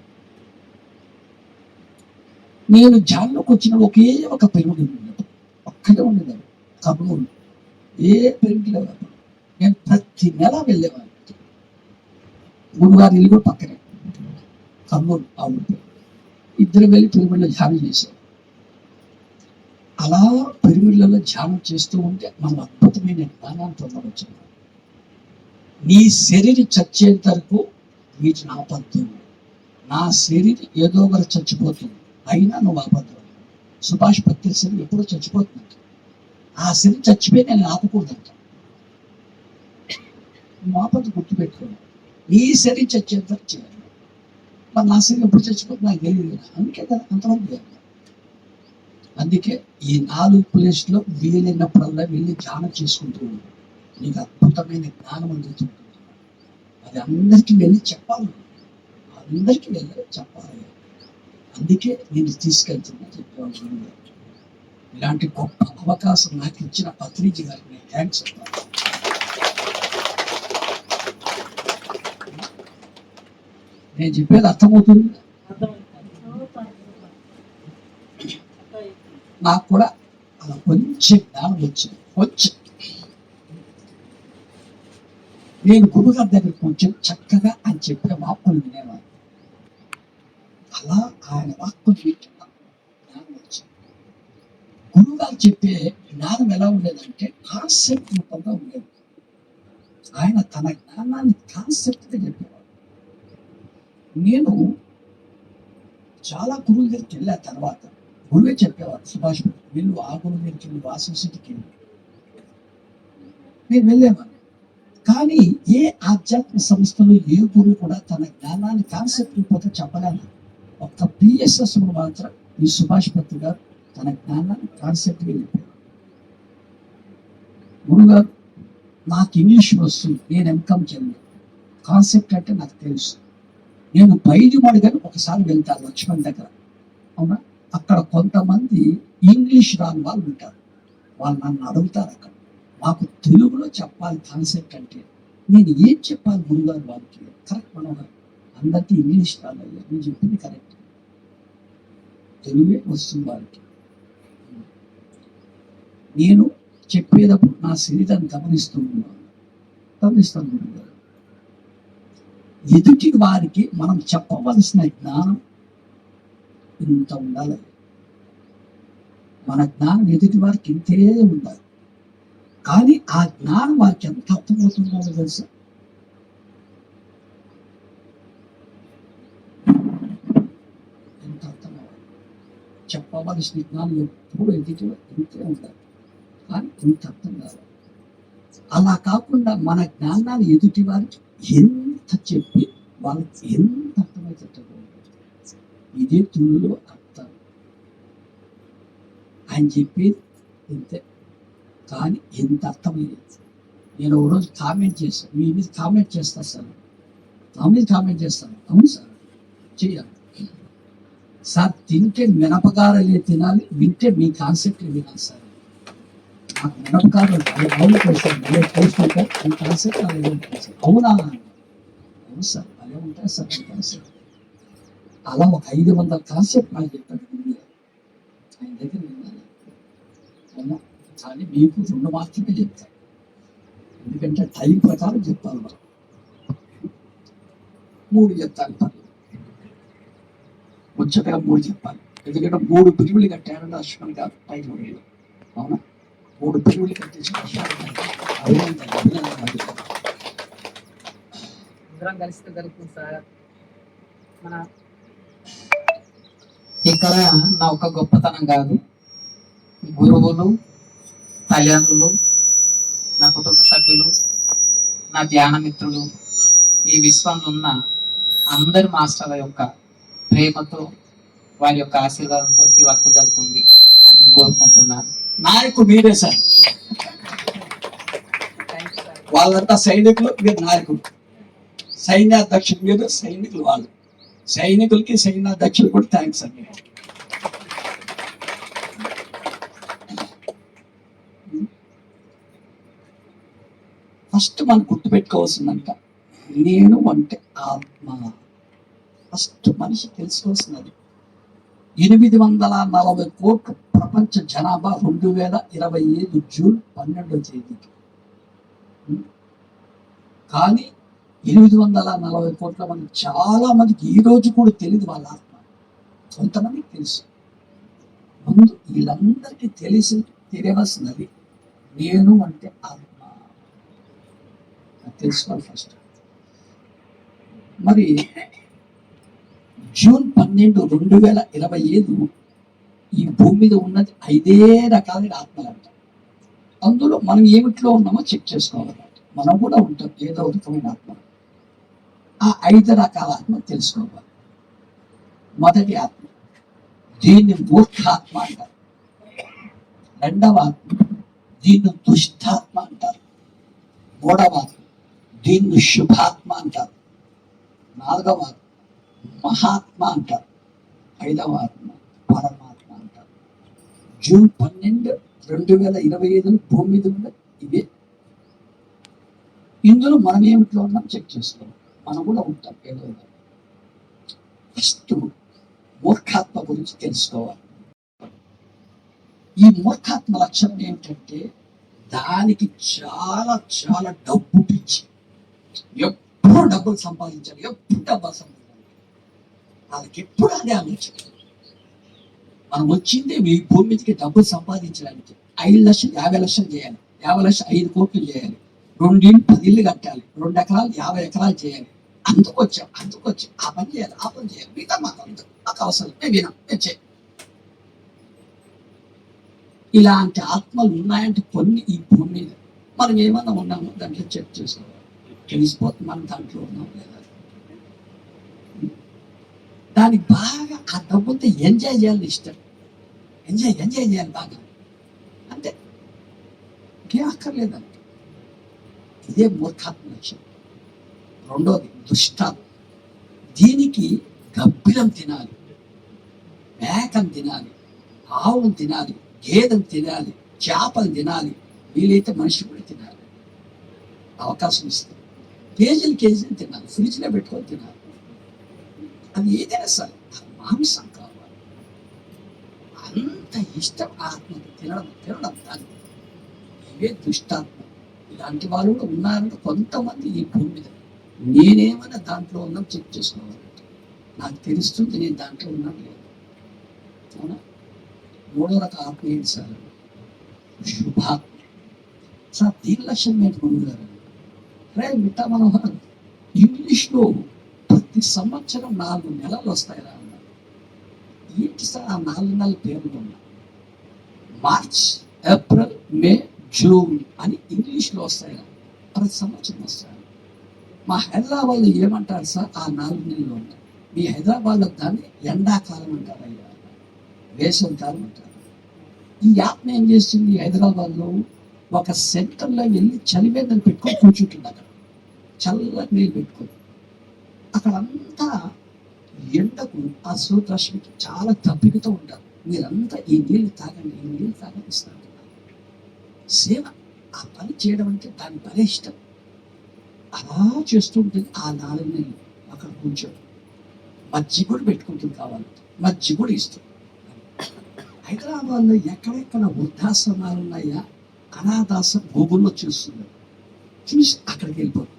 నేను ధ్యానంలోకి వచ్చిన ఒకే ఒక పిరమిడ్ ఉండదు, ఒక్కటే ఉండేది, కర్నూలు. ఏ పిరమిడ్లో నేను ప్రతి నెల వెళ్ళేవాడిని. గురుగారు ఇల్లు కూడా పక్కనే, కర్నూలు. ఆ ఊరి ఇద్దరు వెళ్ళి పిరమిడ్లో ధ్యానం చేశారు. అలా పిరమిడ్లలో ధ్యానం చేస్తూ ఉంటే మనం అద్భుతమైన జ్ఞానాన్ని పొందవచ్చు. నీ శరీరం చచ్చేంత వరకు వీటిని ఆపద్దు. నా శరీరం ఏదో ఒకరు చచ్చిపోతుంది, అయినా నువ్వు ఆపద్దు. సుభాష్ పత్రి శరీరం ఎప్పుడో చచ్చిపోతుందంట. ఆ శరీరం చచ్చిపోయి నేను ఆపకూడదంట. నువ్వు ఆపద్దు, గుర్తుపెట్టుకోవాలి. నీ శరీరం చచ్చేంత వరకు చేయాలి. మరి నా శరీరం ఎప్పుడు చచ్చిపోతుంది నాకు తెలియదు. అందుకే కదా అంతమంది. అందుకే ఈ 4 ప్లేస్లో వీలైనప్పుడల్లా వెళ్ళి ధ్యానం చేసుకుంటూ ఉన్నాను. నీకు అద్భుతమైన జ్ఞానం అందుతుంది. అది అందరికీ వెళ్ళి చెప్పాలి, అందరికీ వెళ్ళి చెప్పాలి. అందుకే నేను తీసుకెళ్తున్నా చెప్పేవాళ్ళు. ఇలాంటి గొప్ప అవకాశం నాకు ఇచ్చిన పత్రిజీ గారికి నేను థ్యాంక్స్ చెప్తాను. నేను చెప్పేది అర్థమవుతుంది. నాకు కూడా అలా కొంచెం జ్ఞానం వచ్చింది. కొంచెం నేను గురుగారి దగ్గర కొంచెం చక్కగా ఆయన చెప్పే వాక్కులు వినేవాడు. అలా ఆయన వాక్కులు వింటున్నా జ్ఞానం వచ్చింది. గురుగారు చెప్పే జ్ఞానం ఎలా ఉండేదంటే కాన్సెప్ట్ రూపంగా ఉండేది. ఆయన తన జ్ఞానాన్ని కాన్సెప్ట్గా చెప్పేవాడు. నేను చాలా గురువుల దగ్గరికి వెళ్ళా. తర్వాత గురువే చెప్పేవాడు, సుభాష్ వీళ్ళు ఆ గురువు దగ్గరికి వెళ్ళి వాసించికి నేను వెళ్ళేవాడిని. కానీ ఏ ఆధ్యాత్మిక సంస్థలు ఏ గురువు కూడా తన జ్ఞానాన్ని కాన్సెప్ట్ రూపంగా చెప్పలేదు. ఒక్క పిఎస్ఎస్ మాత్రం ఈ సుభాష్ పత్రి గారు తన జ్ఞానాన్ని కాన్సెప్ట్గా చెప్పారు. గురుగారు నాకు ఇంగ్లీష్ వస్తుంది, నేను ఎంకామ్ చదివాను, కాన్సెప్ట్ అంటే నాకు తెలుసు. నేను బయలుమడిగాను ఒకసారి వెళ్తాను లక్ష్మణ్ దగ్గర. అవునా? అక్కడ కొంతమంది ఇంగ్లీష్ రాని వాళ్ళు ఉంటారు. వాళ్ళు నన్ను అడుగుతారు అక్కడ, మాకు తెలుగులో చెప్పాలి కాన్సెప్ట్ అంటే నేను ఏం చెప్పాలి గురుగారు వాళ్ళకి కరెక్ట్ మనోహర్ అందరికీ ఇంగ్లీష్ రాదయ్యా నేను చెప్పింది కరెక్ట్ తెలుగే వస్తుంది వారికి. నేను చెప్పేటప్పుడు నా శరీరాన్ని గమనిస్తాను గురుగారు. ఎదుటి వారికి మనం చెప్పవలసిన జ్ఞానం ఇంత ఉండాలి. మన జ్ఞానం ఎదుటి వారికి ఇంతే ఉండాలి. కానీ ఆ జ్ఞానం వారికి ఎంత అర్థమవుతుందో తెలుసా? ఎంత అర్థమవ్వాలి. చెప్పవలసిన జ్ఞానం ఎప్పుడు ఎదుటి ఇంతే ఉండాలి. కానీ ఇంత అర్థం కావాలి. అలా కాకుండా మన జ్ఞానాన్ని ఎదుటి వారికి ఎంత చెప్పి వాళ్ళకి ఎంత అర్థమైతే ఇదే తెలుగులో అర్థం. ఆయన చెప్పేది ఇంతే కానీ ఎంత అర్థమైంది. నేను ఒక రోజు కామెంట్ చేస్తాను, మీ మీద కామెంట్ చేస్తాను సార్, నా మీద కామెంట్ చేస్తాను. అవును సార్ చేయాలి సార్, తింటే మినపగారలే తినాలి, వింటే మీ కాన్సెప్ట్ వినాలి సార్. నాకు మినపగారలు అవును చేస్తాను, అదే పోస్తుంటే మీ కాన్సెప్ట్ అదే ఉంటుంది సార్. అవునా? అవును సార్ అదే ఉంటాయి సార్ మీ కాన్సెప్ట్. అలా ఒక 500 కాన్సెప్ట్ నాకు చెప్పాడు ఆయన దగ్గర విన్నాను. అవునా? కానీ మీకు 2 మాత్రమే చెప్తాను, ఎందుకంటే టైం ప్రకారం చెప్తాను. మనం 3 చెప్తాను, ముచ్చటగా 3 చెప్పాలి. ఎందుకంటే 3 పిలువులు కట్టారని లక్ష్మణ్ గారు టైం ఉండేది. అవునా? 3 పిలువులు కట్టేసి ఇక్కడ నా ఒక గొప్పతనం కాదు, గురువులు, తల్లిదండ్రులు, నా కుటుంబ సభ్యులు, నా ధ్యాన మిత్రులు, ఈ విశ్వంలో ఉన్న అందరి మాస్టర్ల యొక్క ప్రేమతో, వారి యొక్క ఆశీర్వాదంతో ఈ వర్క్ జరుగుతుంది అని కోరుకుంటున్నాను. నాయకుడు మీరే సార్, వాళ్ళంతా సైనికులు, మీరు నాయకుడు. సైన్యాధ్యక్షుడు మీరు, సైనికులు వాళ్ళు. సైనికులకి సైన్యాధ్యక్షులు కూడా థ్యాంక్స్ అండి. ఫస్ట్ మనం గుర్తుపెట్టుకోవాల్సిందంట, నేను అంటే ఆత్మ. ఫస్ట్ మనిషి తెలుసుకోవాల్సినది. 840 కోట్ల ప్రపంచ జనాభా 2025 జూన్ 12వ తేదీకి. కానీ 840 కోట్ల మంది చాలా మందికి ఈ రోజు కూడా తెలియదు వాళ్ళ ఆత్మ. కొంతమందికి తెలుసు. ముందు వీళ్ళందరికీ తెలియవలసినది నేను అంటే ఆత్మ తెలుసుకోవాలి ఫస్ట్. మరి జూన్ 12, 2025 ఈ భూమి మీద ఉన్నది 5 రకాలైన ఆత్మలంట. అందులో మనం ఏమిట్లో ఉన్నామో చెక్ చేసుకోవాలన్నమాట. మనం కూడా ఉంటాం ఏదో రకమైన ఆత్మ. ఆ 5 రకాల ఆత్మ తెలుసుకోవాలి. మొదటి ఆత్మ, దీన్ని మూర్ఖాత్మ అంటారు. రెండవ ఆత్మ, దీన్ని దుష్టాత్మ అంటారు. మూడవ ఆత్మ, దీన్ని శుభాత్మ అంటారు. నాలుగవ ఆత్మ మహాత్మ అంటారు. 5వ ఆత్మ పరమాత్మ అంటారు. జూన్ 12, 2025 భూమి మీద ఉన్న ఇవే. ఇందులో మనం ఏమిట్లో ఉన్నాం చెక్ చేసుకోవాలి. మనం కూడా ఉంటాం ఏదో. ఫస్ట్ మూర్ఖాత్మ గురించి తెలుసుకోవాలి. ఈ మూర్ఖాత్మ లక్షణం ఏమిటంటే దానికి చాలా చాలా డబ్బు పిచ్చి. ఎప్పుడు డబ్బులు సంపాదించాలి, ఎప్పుడు డబ్బులు సంపాదించాలి, వాళ్ళకి ఎప్పుడు అదే ఆలోచన. మనం వచ్చింది ఈ భూమి మీదకి డబ్బులు సంపాదించడానికి. 5 లక్షలు 50 లక్షలు చేయాలి, 50 లక్షలు 5 కోట్లు చేయాలి, 2 ఇళ్ళు 10 ఇళ్ళు కట్టాలి, 2 ఎకరాలు 50 ఎకరాలు చేయాలి. అందుకొచ్చాం ఆ పని చేయాలి, ఆ పని చేయాలి. మిగతా మాకు అవసరం, మేము చేయాలి. ఇలాంటి ఆత్మలు ఉన్నాయంటే కొన్ని ఈ భూమి మీద. మనం ఏమన్నా ఉన్నామో దాంట్లో చెక్ చేసుకోవాలి, తెలిసిపోతుంది మనం దాంట్లో ఉన్నాం లేదా. దానికి బాగా ఆ డబ్బుతో ఎంజాయ్ చేయాలని ఇష్టం. ఎంజాయ్ చేయాలి బాగా, అంతే, ఇంకేం అక్కర్లేదంట. ఇదే మూర్ఖాత్మ లక్షణం. రెండోది దుష్టాత్మ. దీనికి గబ్బిలం తినాలి, మేకం తినాలి, ఆవును తినాలి, గేదెను తినాలి, చేపలు తినాలి, వీలైతే మనిషి కూడా తినాలి, అవకాశం ఇస్తే కేజీలు తినాలి, ఫ్రిడ్జ్లో పెట్టుకొని తినాలి. అది ఏదైనా సరే మాంసం కావాలి, అంత ఇష్టం ఆత్మకి తినడం దాన్ని. ఇవే దుష్టాత్మ. ఇలాంటి వాళ్ళు కూడా ఉన్నారంటే కొంతమంది ఈ భూమి మీద. నేనేమైనా దాంట్లో ఉన్నా చెక్ చేసుకోవాలంటే నాకు తెలుస్తుంది నేను దాంట్లో ఉన్నాను లేదు. అవునా? మూడో రకం ఆత్మ ఏంటి సార్? శుభాత్మ. సార్ దీని లక్ష్యం ఏంటి గురువు గారు? రే మిట్టా మనోహర్, ఇంగ్లీష్లో ప్రతి సంవత్సరం 4 నెలలు వస్తాయిరా అన్నారు. ఏంటి సార్ ఆ 4 నెలల పేర్లు ఉన్నాయి? మార్చ్, ఏప్రిల్, మే, జూన్ అని ఇంగ్లీష్లో వస్తాయిరా, ప్రతి సంవత్సరం వస్తాయి. మా హైదరాబాద్లో ఏమంటారు సార్ ఆ 4 నెలలు ఉంటాయి? మీ హైదరాబాద్లో దాన్ని ఎండాకాలం అంటారు, అయ్యా వేసవి కాలం అంటారు. ఈ ఆత్మ ఏం చేస్తుంది? హైదరాబాద్లో ఒక సెంటర్లో వెళ్ళి చలివేదలు పెట్టుకొని కూర్చుంటుంది. అక్కడ చల్లటి నీళ్ళు పెట్టుకొని అక్కడంతా ఎండకు ఆ సూర్యరశ్మికి చాలా తప్పికతో ఉంటారు. మీరంతా ఈ నీళ్ళు తాగండి, ఈ నీళ్ళు తాగండి ఇస్తారు. సేవ, ఆ పని చేయడం అంటే దాని పని ఇష్టం. అలా చేస్తూ ఉంటుంది ఆ 4 నెలలు. అక్కడ కూర్చోడు, మజ్జి కూడా పెట్టుకుంటుంది, కావాలంటే మజ్జి కూడా ఇస్తుంది. హైదరాబాద్లో ఎక్కడెక్కడ వృద్ధాశ్రమాలు ఉన్నాయా, అనాథాశ్రమం గూగుల్లో చూస్తున్నారు, చూసి అక్కడికి వెళ్ళిపోతుంది.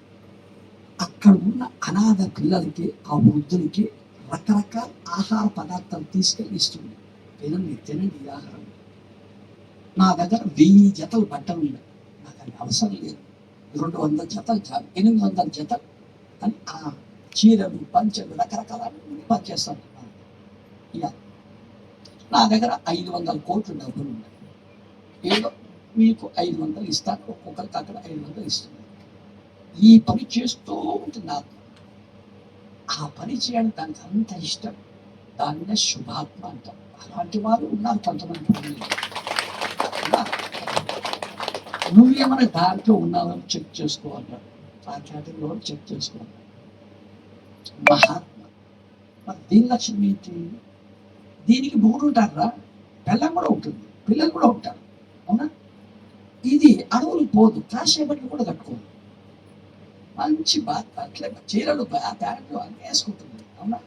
అక్కడ ఉన్న అనాథ పిల్లలకి, ఆ వృద్ధులకి రకరకాల ఆహార పదార్థాలు తీసుకెళ్ళి ఇస్తుంది. తినండి ఈ ఆహారం. నా దగ్గర 1000 జతలు బట్టలు ఉన్నాయి, నాకు అది అవసరం లేదు, 200 జతలు చాలు, 800 జతలు అని ఆ చీరలు, పంచలు రకరకాల పనిచేస్తాను. ఇక నా దగ్గర 500 కోట్లు డబ్బులు ఉన్నాయి, ఏదో మీకు 500 ఇస్తాను, ఒక్కొక్కరికి అక్కడ 500 ఇస్తున్నాను. ఈ పని చేస్తూ ఉంటుంది ఆత్మ. ఆ పని చేయడం దానికి అంత ఇష్టం. దానినే శుభాత్మ అంటాం. అలాంటి వారు ఉన్నారు కొంతమంది. నువ్వేమైనా దాంట్లో ఉన్నావని చెక్ చేసుకోవాలన్నాడు. ఆ కేటగిరీలో చెక్ చేసుకోవాలి. మహాత్మ. మరి దీని లక్ష్యం ఏంటి? దీనికి 3 ఉంటారా, పిల్లలు కూడా ఉంటుంది, పిల్లలు కూడా ఉంటారు. అవునా? ఇది అడవులు పోదు, కాసేపట్లు కూడా కట్టుకోదు, మంచి అట్లా చీరలు, ప్యాంట్లు అన్నీ వేసుకుంటుంది. అవునా?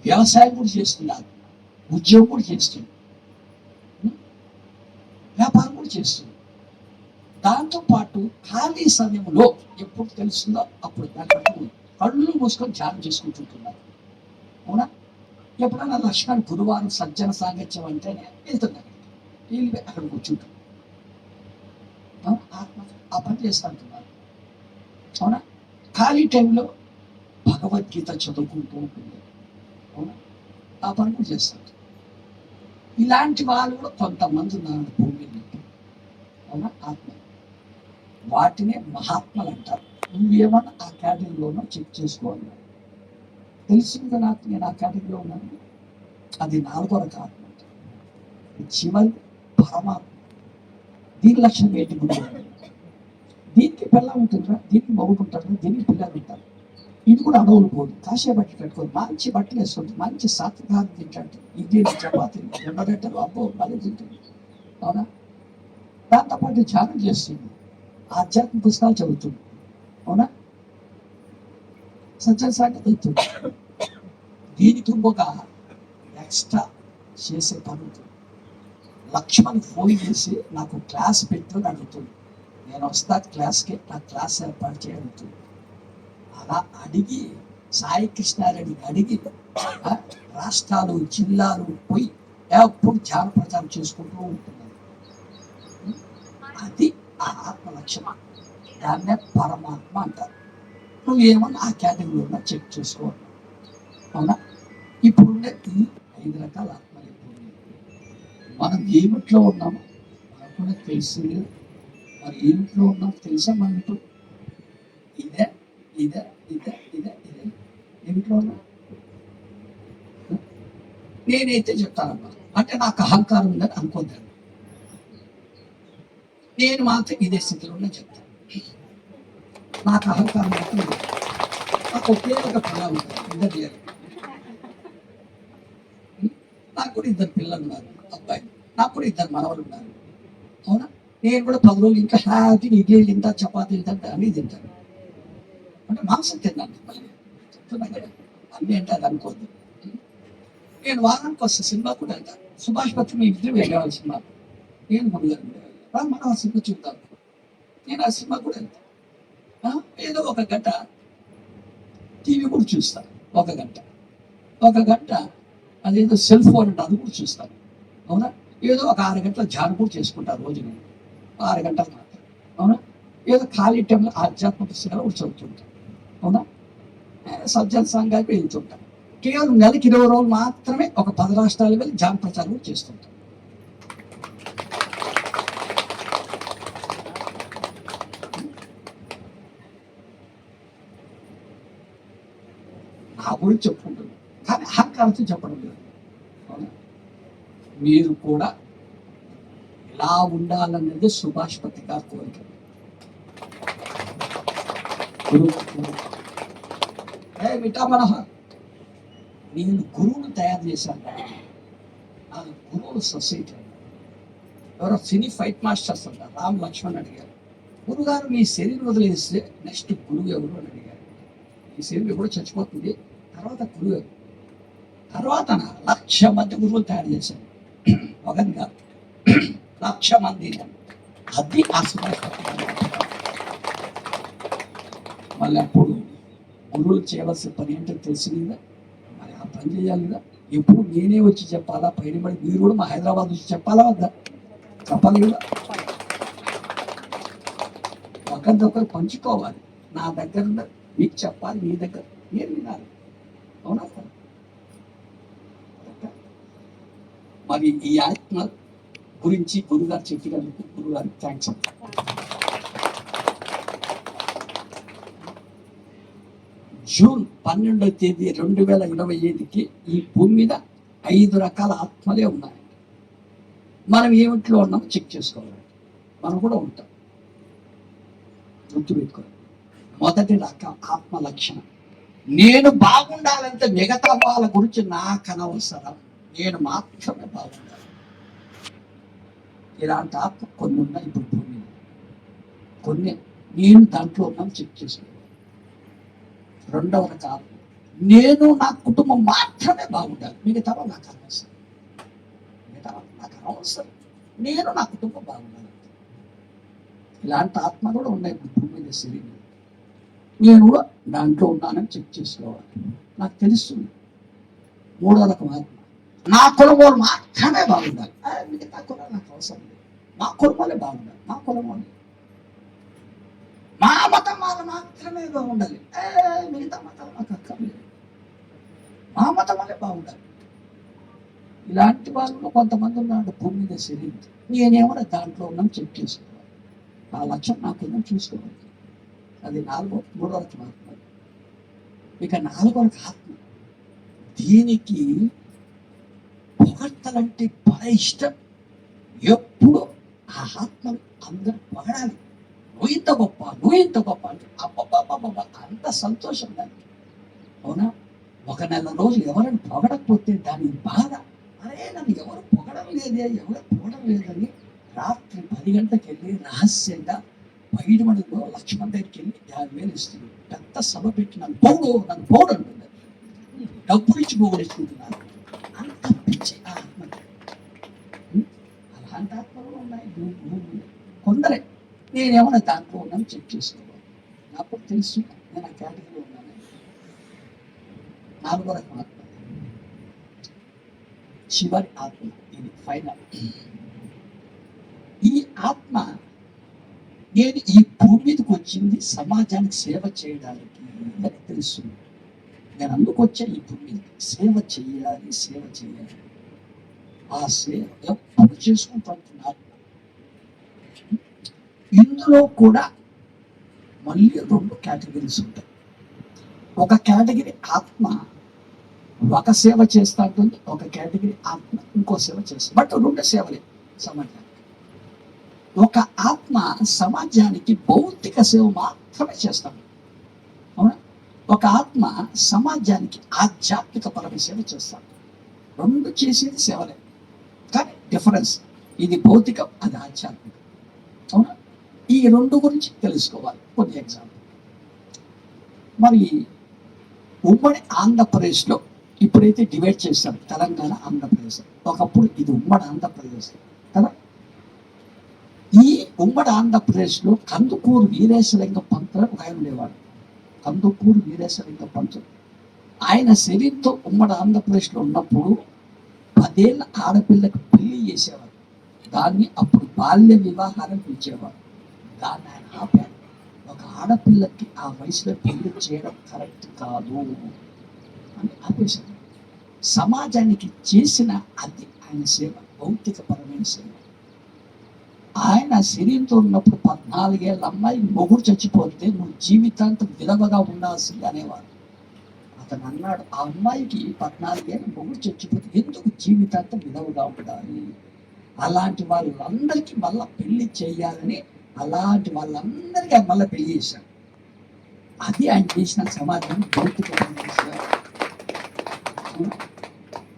వ్యవసాయం కూడా చేస్తుంది, ఉద్యోగం కూడా చేస్తుంది, వ్యాపారం కూడా చేస్తుంది. దాంతోపాటు ఖాళీ సమయంలో ఎప్పుడు తెలుస్తుందో అప్పుడు కళ్ళు మూసుకొని ధ్యానం చేసుకుంటుంటున్నారు. అవునా? ఎప్పుడైనా లక్ష్మణ్ గురువారం సజ్జన సాంగత్యం అంటేనే వెళ్తున్నారు, వీళ్ళు అక్కడ కూర్చుంటారు. ఆత్మ ఆ పని చేస్తూ ఉంటున్నారు. అవునా? ఖాళీ టైంలో భగవద్గీత చదువుకుంటూ ఉంటుంది. అవునా? ఆ పని కూడా చేస్తారు. ఇలాంటి వాళ్ళు కూడా కొంతమంది ఉన్నారు భూమి మీద. అవునా? ఆత్మ. వాటినే మహాత్మలు అంటారు. నువ్వేమన్నా ఆ కేటగిరీలోనో చెక్ చేసుకోవాలి. తెలిసింది కదా నేను ఆ కేటగిరీలో ఉన్నాను. అది 4వ రకం ఆత్మ. చివరి పరమాత్మ. దీని లక్ష్యం ఏంటి? దీనికి పిల్ల ఉంటుందా, దీనికి మగుకుంటారు, దీనికి పిల్లలు ఉంటారు. ఇది కూడా అడవులు పోదు, కాసే బట్టలు కట్టుకోదు, మంచి బట్టలు వేసుకుంటుంది, మంచి సాత్వికారం తింటాడు, ఇడ్లీలు, చపాతీలు, ఎండగడ్డలు, అబ్బో మళ్ళీ తింటుంది. అవునా? దాంతోపాటు ధ్యానం చేస్తుంది, ఆధ్యాత్మిక పుస్తకాలు చదువుతుంది. అవునా? సజ్జన సాంగత్యం వెళ్తుంది. దీనికి ఇంకొక ఎక్స్ట్రా చేసే పని ఉంటుంది. లక్ష్మణ్ ఫోన్ చేసి నాకు క్లాస్ పెట్టని అడుగుతుంది. నేను వస్తా క్లాస్కి, నా క్లాస్ ఏర్పాటు చేయడుతుంది. అలా అడిగి సాయి కృష్ణారెడ్డిని అడిగి రాష్ట్రాలు, జిల్లాలు పోయి ఎప్పుడు ధ్యాన ప్రచారం చేసుకుంటూ ఉంటున్నాను. అది ఆ ఆత్మ లక్ష్యం. దాన్నే పరమాత్మ అంటారు. నువ్వేమన్నా ఆ కేటగిరీలో చెక్ చేసుకోవాలి. అవునా? ఇప్పుడున్న ఈ 5 రకాల ఆత్మలు మనం ఏమిట్లో ఉన్నామో మనకు కూడా తెలిసింది. మరి ఏమిట్లో ఉన్నామో తెలుసా? మనం ఇప్పుడు ఇదే ఇదే ఇదే ఇదే ఇదే ఏమిట్లో ఉన్నా. నేనైతే చెప్తానమ్మా, అంటే నాకు అహంకారం ఉందని అనుకోద్దాను. నేను మాత్రం ఇదే స్థితిలో ఉన్నా చెప్తాను. నాకు అహంకారం మాత్రం నాకు ఒకే ఒక పిల్ల ఉంటారు, 2 లేరు. నాకు కూడా 2 పిల్లలు ఉన్నారు, అబ్బాయి. నాకు కూడా 2 మనవలు ఉన్నారు. నేను కూడా 10 రోజులు ఇంకా హ్యాపీగా ఇడ్లీ తింటా, చపాతీలు తింటా, అన్నీ తింటాను. అంటే మాంసం తిన్నాను మళ్ళీ చెప్తున్నాను కదా, అన్నీ అంటే అది అనుకోద్దు. నేను వారానికి వస్తే సినిమా కూడా వెళ్తాను. సుభాష్ పత్రి మీ ఇద్దరు వెళ్ళేవాళ్ళు సినిమా, నేను ముందుగారు మనం ఆ సినిమా చూద్దాం. నేను ఆ సినిమా కూడా వెళ్తాను. ఏదో ఒక గంట టీవీ కూడా చూస్తాను, ఒక గంట అదేదో సెల్ ఫోన్ అంటే అది కూడా చూస్తాను. అవునా? ఏదో ఒక 6 గంటల ధ్యానం కూడా చేసుకుంటాను రోజు నేను, 6 గంటలు మాత్రం. అవునా? ఏదో ఖాళీ టైంలో ఆధ్యాత్మిక పుస్తకాలు కూడా చదువుతుంటాను. అవునా? సజ్జన సంఘానికి వెళ్తుంటాను. కేవలం నెలకి 20 రోజులు మాత్రమే ఒక 10 రాష్ట్రాలు వెళ్ళి ధ్యాన ప్రచారం కూడా చేస్తుంటాను. నా గురించి చెప్పుకుంటున్నాను, కానీ అహంకారంతో చెప్పడం లేదు. అవునా? మీరు కూడా ఇలా ఉండాలనేది సుభాష్ పత్రి గారి కోరిక. నేను గురువును తయారు చేశాను. ఆ గురువుల సొసైటీ ఎవరో సినీ ఫైట్ మాస్టర్స్ అంటారు, రామ్ లక్ష్మణ్ అడిగారు, గురుగారు మీ శరీరం వదిలేస్తే నెక్స్ట్ గురువు ఎవరు అని అడిగారు. ఈ శరీరం ఎప్పుడో చచ్చిపోతుంది, తర్వాత గురువు ఎవరు? తర్వాత 1,00,000 మంది గురువులు తయారు చేశాను. ఒకటి కాదు, 1,00,000 మంది. అది ఆ సుభాష్ మళ్ళీ అప్పుడు గురువులు చేయవలసిన పని ఏంటో తెలిసిందా, మరి ఆ పని చేయాలి కదా. ఎప్పుడు నేనే వచ్చి చెప్పాలా, పైన పడి మీరు కూడా మా హైదరాబాద్ వచ్చి చెప్పాలా వద్దా? చెప్పాలి కదా. ఒకరిదొకరు పంచుకోవాలి. నా దగ్గర మీకు చెప్పాలి, మీ దగ్గర నేను వినాలి. అవునా? మరి ఈ ఆత్మ గురించి గురుగారు చెప్పినందుకు గురుగారికి థ్యాంక్స్. జూన్ 12వ తేదీ 2025కి ఈ భూమి మీద 5 రకాల ఆత్మలే ఉన్నాయి. మనం ఏమిట్లో ఉన్నామో చెక్ చేసుకోవాలి. మనం కూడా ఉంటాం, గుర్తుపెట్టుకోవాలి. మొదటి రకం ఆత్మ లక్షణం, నేను బాగుండాలంటే మిగతా వాళ్ళ గురించి నాకు అనవసరం, నేను మాత్రమే బాగుండాలి. ఇలాంటి ఆత్మ కొన్ని ఉన్నాయి ఇప్పుడు భూమి మీద, కొన్ని నేను దాంట్లో ఉన్నాను చెక్ చేసుకోవాలి. రెండవ రకం, నేను నా కుటుంబం మాత్రమే బాగుండాలి, మిగతా నాకు అనవసరం, నేను నా కుటుంబం బాగుండాలి. ఇలాంటి ఆత్మ కూడా ఉన్నాయి భూమి మీద శరీరం. నేను కూడా దాంట్లో ఉన్నానని చెక్ చేసుకోవాలి, నాకు తెలుస్తుంది. మూడో రకం ఆత్మ, నా కులం వాళ్ళు మాత్రమే బాగుండాలి, మిగతా కులాలు నాకు అవసరం లేదు, మా కులం వాళ్ళే బాగుండాలి, మా కులం వాళ్ళు, మా మతం వాళ్ళు మాత్రమే బాగుండాలి, మిగతా మతాలు నాకు అక్కర్లేదు, మా మతం వాళ్ళే బాగుండాలి. ఇలాంటి వాళ్ళు కొంతమంది ఉన్నాడు భూమి మీద శరీరం. నేనేమన్నా దాంట్లో ఉన్నాను చెక్ చేసుకోవాలి, ఆ లక్ష్యం నాకేమో చూసుకోవాలి. అది మూడో రకం ఆత్మ. ఇక 4వ రకం ఆత్మ, దీనికి పొగడ్తలంటే బాగా ఇష్టం. ఎప్పుడు ఆ ఆత్మను అందరూ పొగడాలి, నువ్వు ఇంత గొప్ప అంటే అబ్బబ్బబ్బబ్బ అంత సంతోషం దానికి. అవునా? ఒక నెల రోజులు ఎవరైనా పొగడకపోతే దానికి బాధ, అరే నన్ను ఎవరు పొగడం లేదని రాత్రి 10 గంటలకు వెళ్ళి రహస్యంగా పైడిమడిలో లక్ష్మణ్ దగ్గరికి వెళ్ళి 50,000 ఇస్తుంది. పెద్ద సభ పెట్టి నన్ను పోడు అంటుంది, డబ్బులు ఇచ్చి పోగొడుచుకుంటున్నారు. అంత పిచ్చి ఆ ఆత్మ. అలాంటి ఆత్మలు ఉన్నాయి కొందరే. నేనేమన్నా దాంట్లో ఉన్నాను చెక్ చేసుకోవాలి, నాకు తెలుసు నేను ఆ కేటగిరీలో ఉన్నాను. 4వ రకం ఆత్మ, చివరి ఆత్మ, ఇది ఫైనల్. ఈ ఆత్మ, నేను ఈ భూమి మీదకి వచ్చింది సమాజానికి సేవ చేయడానికి అని తెలుస్తుంది. నేను అందుకు వచ్చా ఈ భూమి మీదకి, సేవ చేయాలి. ఆ సేవ ఎప్పుడు చేసుకుంటున్నారు. ఇందులో కూడా మళ్ళీ 2 కేటగిరీస్ ఉంటాయి. ఒక కేటగిరీ ఆత్మ ఒక సేవ చేస్తా ఉంటుంది, ఒక కేటగిరీ ఆత్మ ఇంకో సేవ చేస్తుంది. బట్ 2 సేవలే సమాజానికి. ఒక ఆత్మ సమాజానికి భౌతిక సేవ మాత్రమే చేస్తాడు. అవునా? ఒక ఆత్మ సమాజానికి ఆధ్యాత్మిక పరమైన సేవ చేస్తాడు. 2 చేసేది సేవలే, కానీ డిఫరెన్స్, ఇది భౌతికం, అది ఆధ్యాత్మికం. ఈ రెండు గురించి తెలుసుకోవాలి. కొన్ని ఎగ్జాంపుల్. మరి ఉమ్మడి ఆంధ్రప్రదేశ్లో ఇప్పుడైతే డివైడ్ చేశారు తెలంగాణ, ఆంధ్రప్రదేశ్. ఒకప్పుడు ఇది ఉమ్మడి ఆంధ్రప్రదేశ్ కదా. ఈ ఉమ్మడి ఆంధ్రప్రదేశ్లో కందుకూరు వీరేశలింగ పంతులు ఒక ఆయన ఉండేవాడు. కందుకూరు వీరేశలింగ పంతులు ఆయన శరీరంతో ఉమ్మడి ఆంధ్రప్రదేశ్లో ఉన్నప్పుడు 10 ఏళ్ళ ఆడపిల్లకి పెళ్లి చేసేవారు. దాన్ని అప్పుడు బాల్య వివాహాన్ని పిలిచేవారు. దాన్ని ఆయన ఆపారు. ఒక ఆడపిల్లకి ఆ వయసులో పెళ్లి చేయడం కరెక్ట్ కాదు అని ఆపేశారు. సమాజానికి చేసిన అది ఆయన సేవ, భౌతికపరమైన సేవ. ఆయన శరీరంతో ఉన్నప్పుడు 14 ఏళ్ళ అమ్మాయి మొగుడు చచ్చిపోతే నువ్వు జీవితాంతం విధవగా ఉండాల్సింది అనేవారు. అతను అన్నాడు, ఆ అమ్మాయికి 14 ఏళ్ళ మొగుడు చచ్చిపోతే ఎందుకు జీవితాంతం విధవగా ఉండాలి? అలాంటి వాళ్ళందరికీ మళ్ళా పెళ్లి చేయాలని, అలాంటి వాళ్ళందరికీ ఆయన మళ్ళీ పెళ్లి చేశాడు. అది ఆయన చేసిన సమాజాన్ని భౌతికపరమైన సేవ.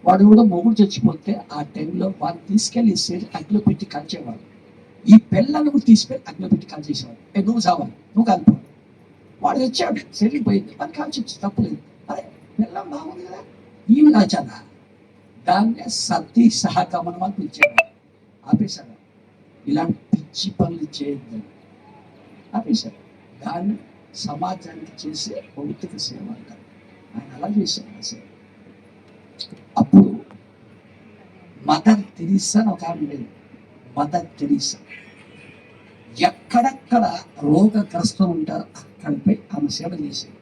వాడు కూడా మొగుడు చచ్చిపోతే ఆ టైంలో వాడు తీసుకెళ్లి అగ్నిలో పెట్టి కాల్చేవాడు. ఈ పిల్లలను కూడా తీసుకెళ్ళి అగ్నిలో పెట్టి కాల్చేసేవాడు. నువ్వు చావాలి, నువ్వు కాలిపోవాలి. వాడు వచ్చాడు, శరీరం పోయింది, వాడు కాల్చొచ్చు, తప్పులేదు. అరే పిల్లం బాగుంది కదా, ఈమె కాల్చాలా? దాన్నే సతీ సహగమనం అని పిలిచాడు. ఆపేశాడు. ఇలాంటి పిచ్చి పనులు చేయొద్దు ఆపేశాడు. దాన్ని సమాజానికి చేసే భౌతిక సేవ అంటారు. ఆయన అలా చేశాడు ఆ సేవ. అప్పుడు మదర్ తెరీసా అని ఒక ఆమె ఉండేది. మదర్ తెరీసా ఎక్కడెక్కడ రోగగ్రస్తులు ఉంటారో అక్కడిపై ఆమె సేవ చేసేది.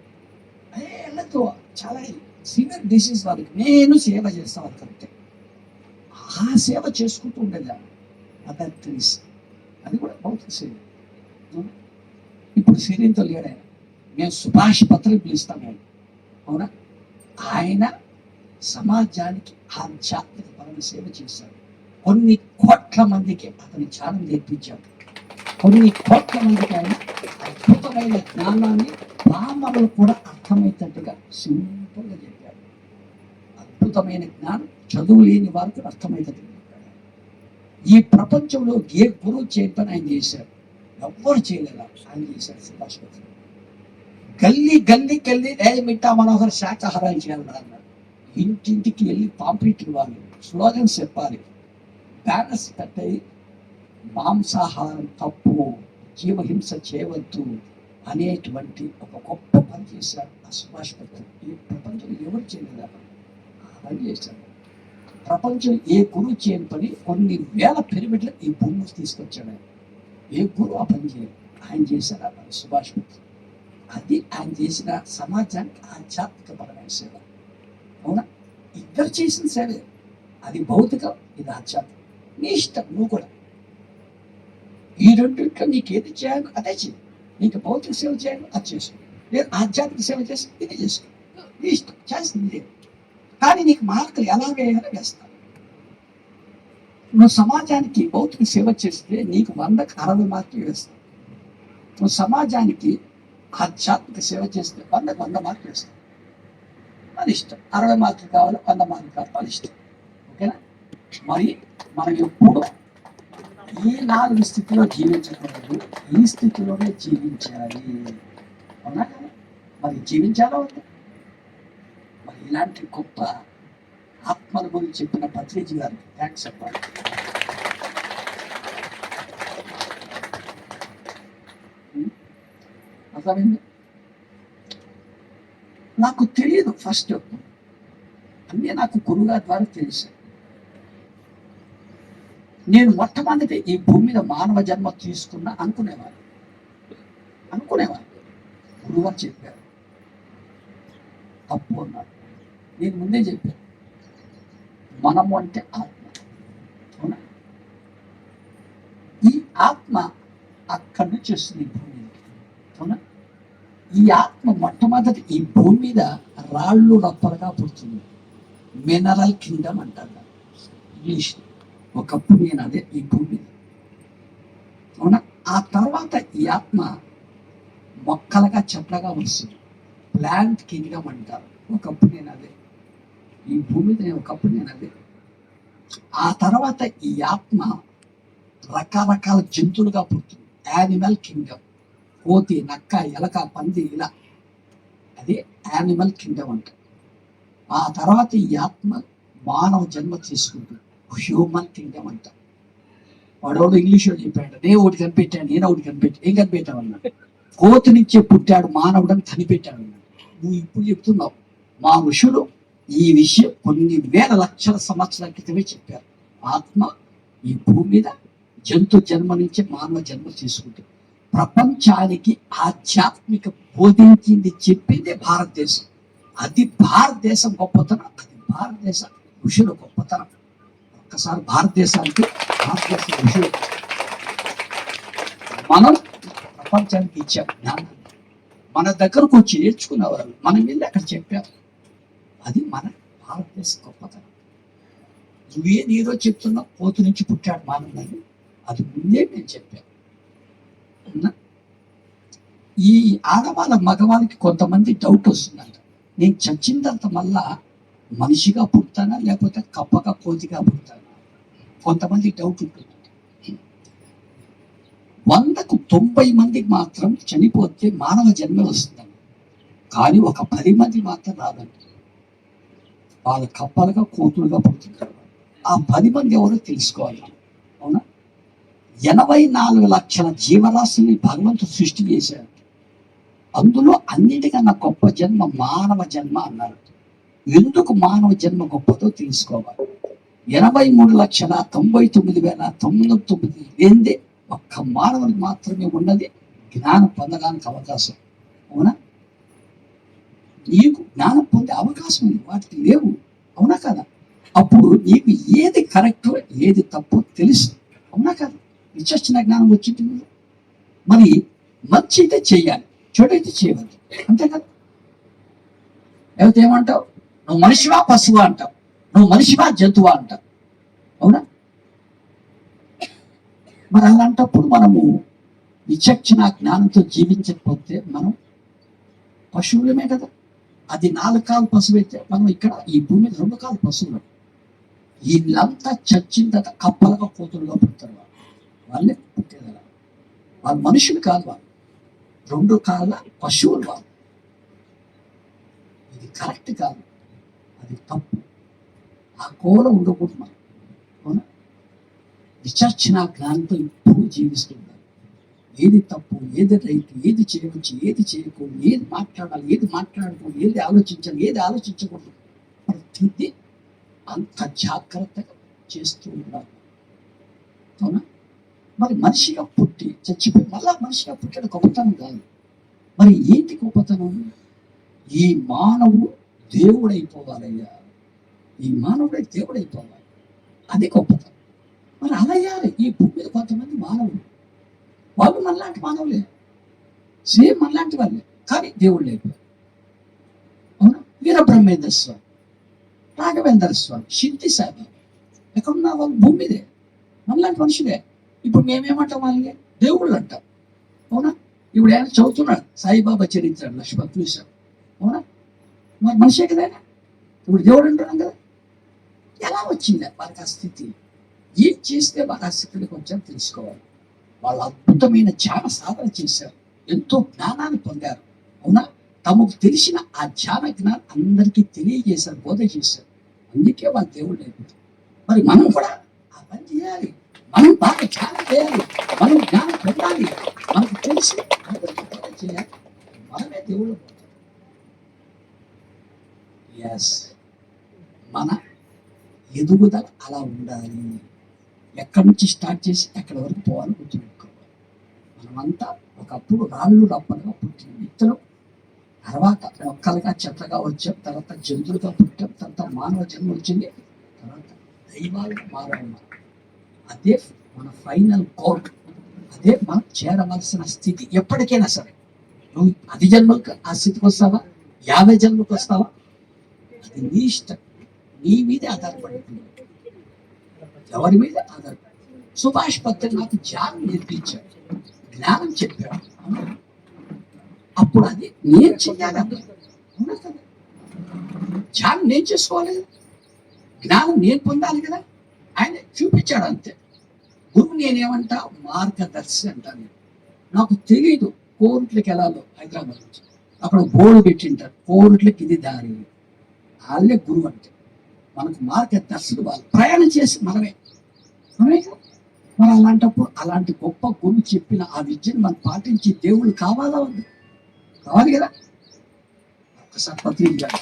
వెళ్ళతో చాలా సీనియర్ డిసీజ్ వాళ్ళకి నేను సేవ చేస్తాను వాళ్ళకంటే. ఆ సేవ చేసుకుంటూ ఉండేది మదర్ తెరీసా. అది కూడా భౌతిక సేవ. ఇప్పుడు సిరియంతో లేడు ఆయన. మేము సుభాష్ పత్రిక పిలుస్తాము. అవునా? ఆయన సమాజానికి ఆధ్యాత్మిక పరమ సేవ చేశాడు. కొన్ని కోట్ల మందికి అతని ధ్యానం నేర్పించాడు. కొన్ని కోట్ల మందికి ఆయన అద్భుతమైన జ్ఞానాన్ని పామరులు కూడా అర్థమయ్యేటట్టుగా సింపుల్గా చెప్పాడు. అద్భుతమైన జ్ఞానం చదువు లేని వారికి అర్థమయ్యేటట్టుగా చెప్పాడు. ఈ ప్రపంచంలో ఏ గురువు చేయని ఆయన చేశాడు. ఎవ్వరు చేయలేదా ఆయన చేశాడు. సుభాష్ పత్రిక గల్లీకి వెళ్ళి మిట్టా మనోహర్ శాకాహారాలు చేయాలన్నారు. ఇంటింటికి వెళ్ళి పాంప్లెట్ ఇవ్వాలి, స్లోగన్స్ చెప్పాలి, బ్యానర్స్ కట్టాయి. మాంసాహారం తప్పు, జీవహింస చేయవద్దు అనేటువంటి ఒక గొప్ప పని చేశాడు ఆ సుభాష్ పత్రిక. ఈ ప్రపంచంలో ఎవరు చేయలేదా పని చేశాడు. ప్రపంచం ఏ గురువు చేయని పని కొన్ని వేల పిరమిడ్లు ఈ భూమిని తీసుకొచ్చాడు. ఏ గురువు ఆ పని చేయలేదు, ఆయన చేశాడు ఆ పని సుభాష్ పత్రిక. అది ఆయన చేసిన సమాజానికి ఆధ్యాత్మికపరమైన సేవ. అవునా? ఇద్దరు చేసిన సేవే. అది భౌతికం, ఇది ఆధ్యాత్మికం. నీ ఇష్టం, నువ్వు కూడా ఈ రెండింటిలో నీకు ఏది చేయాలో అదే చేయి. నీకు భౌతిక సేవ చేయాలో అది చేసుకో, లేదు ఆధ్యాత్మిక సేవ చేసి ఇది చేసుకో. నీ ఇష్టం, చేస్తుంది లేదు. కానీ నీకు మార్కులు ఎలా వేయాలో వేస్తావు. నువ్వు సమాజానికి భౌతిక సేవ చేస్తే నీకు 100కి 60 మార్కులు వేస్తావు. నువ్వు సమాజానికి ఆధ్యాత్మిక సేవ చేస్తే 100కి 100 మార్కులు వేస్తావు. అది ఇష్టం. 60 మార్కులు కావాలి, 100 మార్కులు కావాలి, అది ఇష్టం. ఓకేనా? మరి మనం ఎప్పుడు ఈ 4 స్థితిలో జీవించకూడదు, ఈ స్థితిలోనే జీవించాలి. అవునా? మరి జీవించాలో ఉంది. మరి ఇలాంటి గొప్ప ఆత్మల గురించి చెప్పిన పత్రిజీ గారికి థ్యాంక్స్ చెప్పాలి. అర్థమైంది? నాకు తెలియదు ఫస్ట్, అన్నీ నాకు గురువుగారి ద్వారా తెలుసు. నేను మొట్టమొదటి ఈ భూమి మీద మానవ జన్మ తీసుకున్నా అనుకునేవాడు. గురువుగారు చెప్పారు, తప్పు అన్నాడు. నేను ముందే చెప్పాను, మనము అంటే ఆత్మ. అవునా? ఈ ఆత్మ అక్కడి నుంచి వస్తుంది భూమి మీదకి. అవునా? ఈ ఆత్మ మొట్టమొదటి ఈ భూమి మీద రాళ్ళు రప్పలుగా పుడుతుంది. మినరల్ కింగ్డమ్ అంటారు ఇంగ్లీష్. ఒకప్పుడు నేను అదే ఈ భూమి మీద. అవునా? ఆ తర్వాత ఈ ఆత్మ మొక్కలుగా చెట్లగా వస్తుంది. ప్లాంట్ కింగ్డమ్ అంటారు. ఒకప్పుడు నేను అదే ఈ భూమి మీద, ఒకప్పుడు నేను అదే. ఆ తర్వాత ఈ ఆత్మ రకరకాల జంతువులుగా పుడుతుంది. Animal Kingdom. కోతి, నక్క, ఎలక, పంది, ఇలా అది యానిమల్ కింగ్డమ్ అంట. ఆ తర్వాత ఈ ఆత్మ మానవ జన్మ తీసుకుంటుంది, హ్యూమన్ కింగ్డమ్ అంట. వాడోడు ఇంగ్లీష్లో చెప్పాడు, నేను ఒకటి కనిపెట్టాను, నేను ఒకటి కనిపెట్టాను. ఏం కనిపెట్టావు అన్నాడు. కోతి నుంచే పుట్టాడు మానవుడని కనిపెట్టాడు అన్నాడు. నువ్వు ఇప్పుడు చెప్తున్నావు. మా ఋషులు ఈ విషయం కొన్ని వేల లక్షల సంవత్సరాల క్రితమే చెప్పారు. ఆత్మ ఈ భూమి మీద జంతు జన్మ నుంచి మానవ జన్మ తీసుకుంటుంది. ప్రపంచానికి ఆధ్యాత్మిక బోధించింది చెప్పింది భారతదేశం. అది భారతదేశం గొప్పతనం, అది భారతదేశ ఋషుల గొప్పతనం. ఒక్కసారి భారతదేశ ఋషులు మనం ప్రపంచానికి ఇచ్చే జ్ఞానాన్ని మన దగ్గరకు వచ్చి నేర్చుకునేవారు, మనం వెళ్ళి అక్కడ చెప్పారు. అది మన భారతదేశ గొప్పతనం. నువ్వేది ఏదో చెప్తున్నావు, కోతి నుంచి పుట్టాడు మానవుని, అది ముందే నేను చెప్పాను. ఈ ఆడవాళ్ళ మగవాళ్ళకి కొంతమంది డౌట్ వస్తుందంట, నేను చచ్చిన తర్వాత మళ్ళా మనిషిగా పుడతానా లేకపోతే కప్పగా కోతిగా పుడతానా? కొంతమంది డౌట్ ఉంటుంది. 100కు 90 మందికి మాత్రం చనిపోతే మానవ జన్మ వస్తుందండి, కానీ ఒక 10 మంది మాత్రం రాదండి. వాళ్ళు కప్పలుగా కోతులుగా పుడుతుంటారు. ఆ 10 మంది ఎవరో తెలుసుకోవాలి. అవునా? 84 లక్షల జీవరాశిని భగవంతుడు సృష్టి చేశాడు. అందులో అన్నిటికన్నా గొప్ప జన్మ మానవ జన్మ అన్నారు. ఎందుకు మానవ జన్మ గొప్పదో తెలుసుకోవాలి. 83,99,999 ఏంది ఒక్క మానవునికి మాత్రమే ఉన్నది జ్ఞానం పొందడానికి అవకాశం. అవునా? నీకు జ్ఞానం పొందే అవకాశం ఉంది, వాటికి లేవు. అవునా కదా? అప్పుడు నీకు ఏది కరెక్ట్ ఏది తప్పు తెలుసు. అవునా కదా? విచక్షణ జ్ఞానం వచ్చింది. మరి మంచి అయితే చేయాలి, చెడు అయితే చేయవద్దు, అంతే కదా? లేకపోతే ఏమంటావు, నువ్వు మనిషివా పశువా అంటావు, నువ్వు మనిషివా జంతువా అంటావు. అవునా? మరి అలాంటప్పుడు మనము విచక్షణ జ్ఞానంతో జీవించకపోతే మనం పశువులమే కదా. అది 4 కాలు పశువు అయితే మనం ఇక్కడ ఈ భూమి 2 కాలు పశువులు. వీళ్ళంతా చచ్చిన తర్వాత కప్పలుగా కోతులుగా పుడతారు. వాళ్ళే పుట్టేదా? వాళ్ళు మనుషులు కాదు, వాళ్ళు 2 కాళ్ళ పశువులు. వాళ్ళు ఇది కరెక్ట్ కాదు, అది తప్పు. ఆ కోల ఉండకూడదు మనం. అవునా? విచక్షణ జ్ఞానంతో ఇప్పుడు జీవిస్తున్నారు. ఏది తప్పు, ఏది రైట్, ఏది చేయవచ్చు, ఏది చేయకూడదు, ఏది మాట్లాడాలి, ఏది మాట్లాడకూడదు, ఏది ఆలోచించాలి, ఏది ఆలోచించకూడదు, ప్రతిదీ అంత జాగ్రత్తగా చేస్తూ ఉన్నారు. అవునా? మరి మనిషిగా పుట్టి చచ్చిపోయి మళ్ళా మనిషిగా పుట్టడం గొప్పతనం కాదు. మరి ఏంటి గొప్పతనం? ఈ మానవుడు దేవుడైపోవాలయ్యా, ఈ మానవుడే దేవుడైపోవాలి, అది గొప్పతనం. మరి అలా అయ్యాలి. ఈ భూమి మీద కొంతమంది మానవులు, వాళ్ళు మనలాంటి మానవులే, సేమ్ మనలాంటి వాళ్ళే, కానీ దేవుళ్ళు అయిపోయారు. అవునా? వీరబ్రహ్మేంద్ర స్వామి, రాఘవేంద్ర స్వామి, సిద్ధి సాయిబాబా ఎక్కడున్నా వాళ్ళు భూమి మీదే మనలాంటి మనుషులే. ఇప్పుడు మేమేమంటాం, వాళ్ళని దేవుళ్ళు అంటాం. అవునా? ఇప్పుడు ఆయన చదువుతున్నాడు సాయిబాబా చరిత్ర లక్ష్మణ్ చూశాం. అవునా? మరి మనిషే కదా, ఇప్పుడు దేవుడు అంటున్నాం కదా. ఎలా వచ్చింది వాళ్ళకి ఆ స్థితి? ఏం చేస్తే వాళ్ళ ఆ స్థితిలోకి వచ్చారో తెలుసుకోవాలి. వాళ్ళు అద్భుతమైన ధ్యాన సాధన చేశారు, ఎంతో జ్ఞానాన్ని పొందారు. అవునా? తమకు తెలిసిన ఆ ధ్యాన జ్ఞానం అందరికీ తెలియజేశారు, బోధ చేశారు. అందుకే వాళ్ళు దేవుళ్ళు అయిపోతారు. మరి మనం కూడా ఆ పని చేయాలి. మనం బాగా ధ్యానం చేయాలి, మనం జ్ఞానం పొందాలి, మనకు తెలిసి అందరికీ బోధ చేయాలి. మనమే దేవుళ్ళు. ఎస్, మన ఎదుగుదల అలా ఉండాలి. ఎక్కడి నుంచి స్టార్ట్ చేసి ఎక్కడి వరకు పోవాలని గుర్తుపెట్టుకోవాలి. మనమంతా ఒకప్పుడు రాళ్ళు రప్పలుగా పుట్టిన వ్యక్తులు, తర్వాత మొక్కలుగా చెట్లుగా వచ్చాం, తర్వాత జంతువులుగా పుట్టాం, తర్వాత మానవ జన్మ వచ్చింది, తర్వాత దైవాలుగా మారాము. అదే మన ఫైనల్ కోర్ట్, అదే మనం చేరవలసిన స్థితి. ఎప్పటికైనా సరే నువ్వు 10 జన్మలకు ఆ స్థితికి వస్తావా, 50 జన్మలకు వస్తావా, అది నీ ఇష్టం, నీ మీదే ఆధారపడి ఉంటుంది. ఎవరి మీద ఆధారపడి. సుభాష్ పత్రి నాకు ధ్యానం నేర్పించాడు, జ్ఞానం చెప్పాడు. అప్పుడు అది నేను చెయ్యాలి. అవునా కదా? ధ్యానం నేను చేసుకోవాలి, జ్ఞానం నేను పొందాలి కదా. ఆయన చూపించాడు అంతే. గురువు నేనేమంటా, మార్గదర్శి అంటాను. నాకు తెలియదు కోరుట్లకి వెళ్ళాలో హైదరాబాద్ నుంచి. అక్కడ బోర్డు పెట్టింటారు కోరుట్లకి ఇది దారి, వాళ్ళే గురువు అంటే. మనకు మార్గదర్శకులు వాళ్ళు, ప్రయాణం చేసి మనమే కదా. మరి అలాంటప్పుడు అలాంటి గొప్ప గురువు చెప్పిన ఆ విద్యను మనం పాటించి దేవుళ్ళు కావాలా ఉంది, కావాలి కదా. ఒక్కసారి ప్రతినిధించాలి.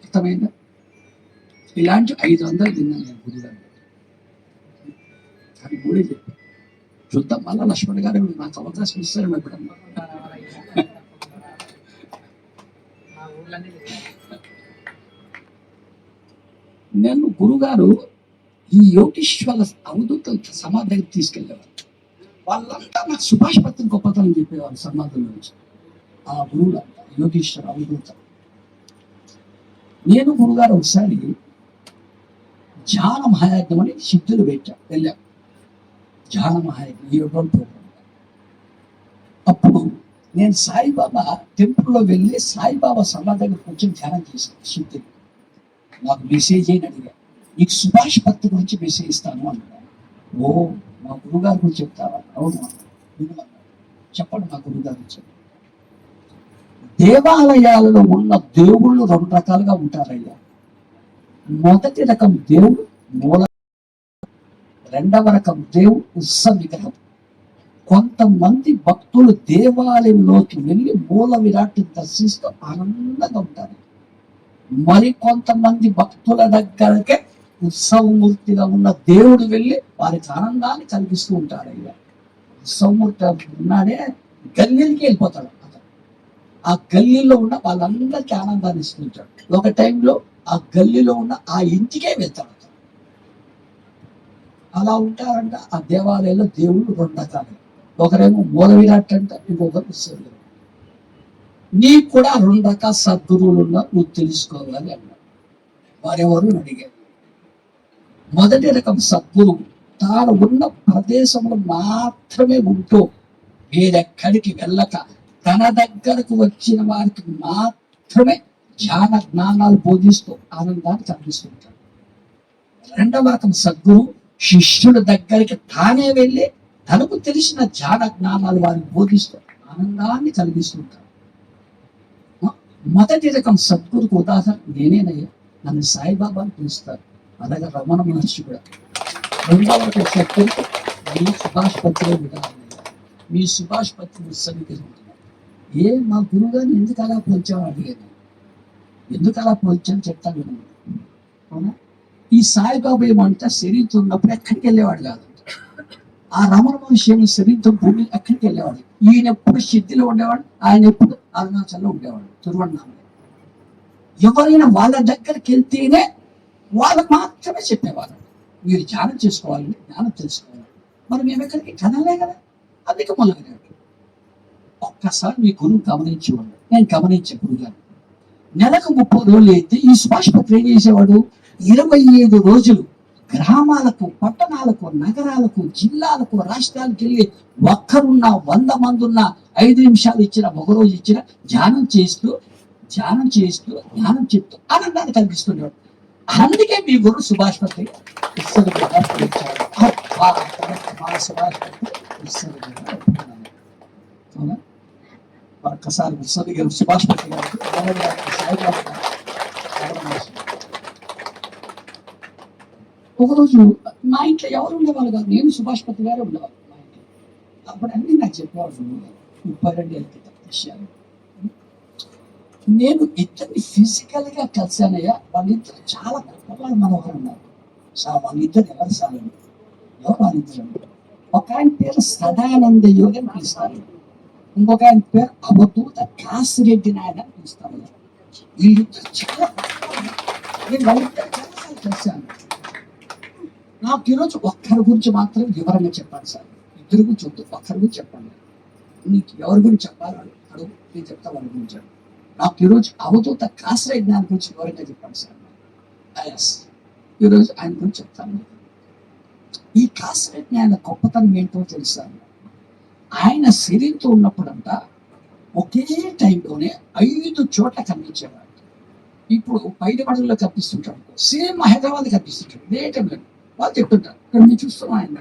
అర్థమైందా? ఇలాంటి 500 తిన్నాను నేను గురుగారు, కానీ మూడే చెప్పాను. చూద్దాం మళ్ళా లక్ష్మణ్ గారు నాకు అవకాశం ఇస్తారేమో ఎప్పుడన్నా. నేను గురుగారు ఈ యోగీశ్వర అవధూత సమాధి దగ్గర తీసుకెళ్ళేవారు. వాళ్ళంతా నాకు సుభాష్ పత్రి గొప్పతనం చెప్పేవారు సమాధుల నుంచి. ఆ గురువులంతా యోగీశ్వర అవధూత. నేను గురుగారు ఒకసారి ధ్యాన మహాయజ్ఞం అని సిద్ధులు వెళ్ళాం. ధ్యాన మహాయజ్ఞం 7 రోజుల ప్రోగ్రాం. అప్పుడు నేను సాయిబాబా టెంపుల్లో వెళ్ళి సాయిబాబా సమాధి దగ్గర కూర్చొని ధ్యానం చేశాను. సిద్ధులు నాకు మెసేజ్ అయిన అడిగా, నీకు సుభాష్ పత్రి గురించి మెసేజ్ ఇస్తాను అన్నాడు. ఓ మా గురుగారి గురించి చెప్తావా? అవును చెప్పండి మా గురుగారి గురించి. దేవాలయాలలో ఉన్న దేవుళ్ళు 2 రకాలుగా ఉంటారయ్యా. మొదటి రకం దేవుడు మూల, రెండవ రకం దేవుడు ఉత్సవ విగ్రహం. కొంతమంది భక్తులు దేవాలయంలోకి వెళ్ళి మూల విరాట్ని దర్శిస్తూ ఆనందంగా ఉంటారు. మరి కొంతమంది భక్తుల దగ్గరకే ఉత్సవమూర్తిగా ఉన్న దేవుడు వెళ్ళి వారికి ఆనందాన్ని కలిగిస్తూ ఉంటాడు. అయ్యా ఉత్సవమూర్తి ఉన్నాడే గల్లీలకి వెళ్ళిపోతాడు. ఆ గల్లీలో ఉన్న వాళ్ళందరికీ ఆనందాన్ని ఇస్తుంటాడు. ఒక టైంలో ఆ గల్లీలో ఉన్న ఆ ఇంటికే వెళ్తాడు. అలా ఉంటారంట ఆ దేవాలయంలో దేవుడు 2 రకాలు. ఒకరేమో మూల విరాట్ అంట, ఇంకొకరు ఉత్సవం. నీకు కూడా 2 రకాల సద్గురువులు ఉన్నా నువ్వు తెలుసుకోవాలి అన్నాడు. వారెవరు అడిగారు. మొదటి రకం సద్గురువు తాను ఉన్న ప్రదేశంలో మాత్రమే ఉంటూ వేరెక్కడికి వెళ్ళక తన దగ్గరకు వచ్చిన వారికి మాత్రమే ధ్యాన జ్ఞానాలు బోధిస్తూ ఆనందాన్ని కలిగిస్తుంటాడు. రెండవ రకం సద్గురు శిష్యుల దగ్గరికి తానే వెళ్ళి తనకు తెలిసిన ధ్యాన జ్ఞానాలు వారికి బోధిస్తూ ఆనందాన్ని కలిగిస్తుంటాడు. మొదటి రకం సద్గురుకు ఉదాహరణ నేనేనయ్యా. నన్ను సాయిబాబా అని పిలుస్తారు, అలాగే రమణ మహర్షి కూడా. రెండవ రకం సద్గురు మీ సుభాష్ పత్రి ఉదాహరణ. మీ సుభాష్ పత్రి ఉత్సవించుకుంటున్నారు. మా గురువుగారిని ఎందుకు అలా పోల్చావు అడిగాను. ఎందుకు అలా పోల్చాను చెప్తాను. అవునా? ఈ సాయిబాబా ఏమంటే శరీరంతో ఉన్నప్పుడు ఎక్కడికి వెళ్ళేవాడు కాదు. ఆ రమణ మహర్షి ఏమో శరీరంతో భూమి ఎక్కడికి వెళ్ళేవాడు. ఈయన ఎప్పుడు సిద్ధిలో ఉండేవాడు, ఆయన ఎప్పుడు అరుణాచల్లో ఉండేవాడు, తిరువన్నామలో. ఎవరైనా వాళ్ళ దగ్గరికి వెళ్తేనే వాళ్ళకు మాత్రమే చెప్పేవారు, మీరు ధ్యానం చేసుకోవాలి, జ్ఞానం తెలుసుకోవాలి. మరి మేము ఎక్కడికి కదలే కదా, అందుకే మొదలైనట్టు. ఒక్కసారి మీ గురువు గమనించేవాడు. నేను గమనించే గురుగారు నెలకు 30 రోజులు అయితే ఈ సుభాష్ పత్రి ఏం చేసేవాడు, 25 రోజులు గ్రామాలకు, పట్టణాలకు, నగరాలకు, జిల్లాలకు, రాష్ట్రాలకు వెళ్ళి ఒక్కరున్నా 100 మంది ఉన్నా 5 నిమిషాలు ఇచ్చిన, ఒక రోజు ఇచ్చిన ధ్యానం చేస్తూ చెప్తూ ఆనందాన్ని కలిగిస్తుండేవాడు. అందుకే మీ గురువు సుభాష్ పత్రి ఒక్కసారి ఉత్సవి గారు సుభాష్ పత్రి గారికి ఒకరోజు మా ఇంట్లో ఎవరు ఉండేవాళ్ళు కాదు, నేను సుభాష్ పత్రి గారే ఉండేవాళ్ళు మా ఇంట్లో. అప్పుడు అన్నీ నాకు చెప్పేవాళ్ళు 32 ఏళ్ళ క్రితం విషయాలు. నేను ఇద్దరిని ఫిజికల్గా కలిసానయ్యా. వాళ్ళిద్దరు చాలా గొప్పవాళ్ళు, మనోహరం ఉన్నారు. వాళ్ళిద్దరు ఎవరు సాలేదు, ఎవరు వాళ్ళిద్దరు. ఒక ఆయన పేరు సదానంద యోగి అని పిలుస్తారు, ఇంకొక ఆయన పేరు అవధూత కాసిరెడ్డి నాయన అని పిలుస్తారు. వీళ్ళిద్దరు చాలా నేను వాళ్ళిద్దరు చాలాసార్లు కలిశాను. నాకు ఈరోజు ఒక్కరి గురించి మాత్రం వివరంగా చెప్పాలి సార్. ఇద్దరు గురించి వద్దు, ఒక్కరి గురించి చెప్పండి. నీకు ఎవరి గురించి చెప్పాలని అడుగు, నేను చెప్తా వాళ్ళ గురించి. నాకు ఈరోజు అవధూత కాసిరెడ్డి నాయన గురించి వివరంగా చెప్పండి సార్. ఈరోజు ఆయన గురించి చెప్తాను. ఈ కాసిరెడ్డి నాయన గొప్పతనం ఏంటో తెలుసా? ఆయన శరీరంతో ఉన్నప్పుడంట ఒకే టైంలోనే 5 చోట్ల కనిపించేవాడు. ఇప్పుడు 5 పడవల్లో కనిపిస్తుంటాడు, సేమ్ హైదరాబాద్ కనిపిస్తుంటాడు. ఇదే టైంలో వాళ్ళు చెప్తుంటారు. ఇక్కడ మీరు చూస్తున్నాం ఆయన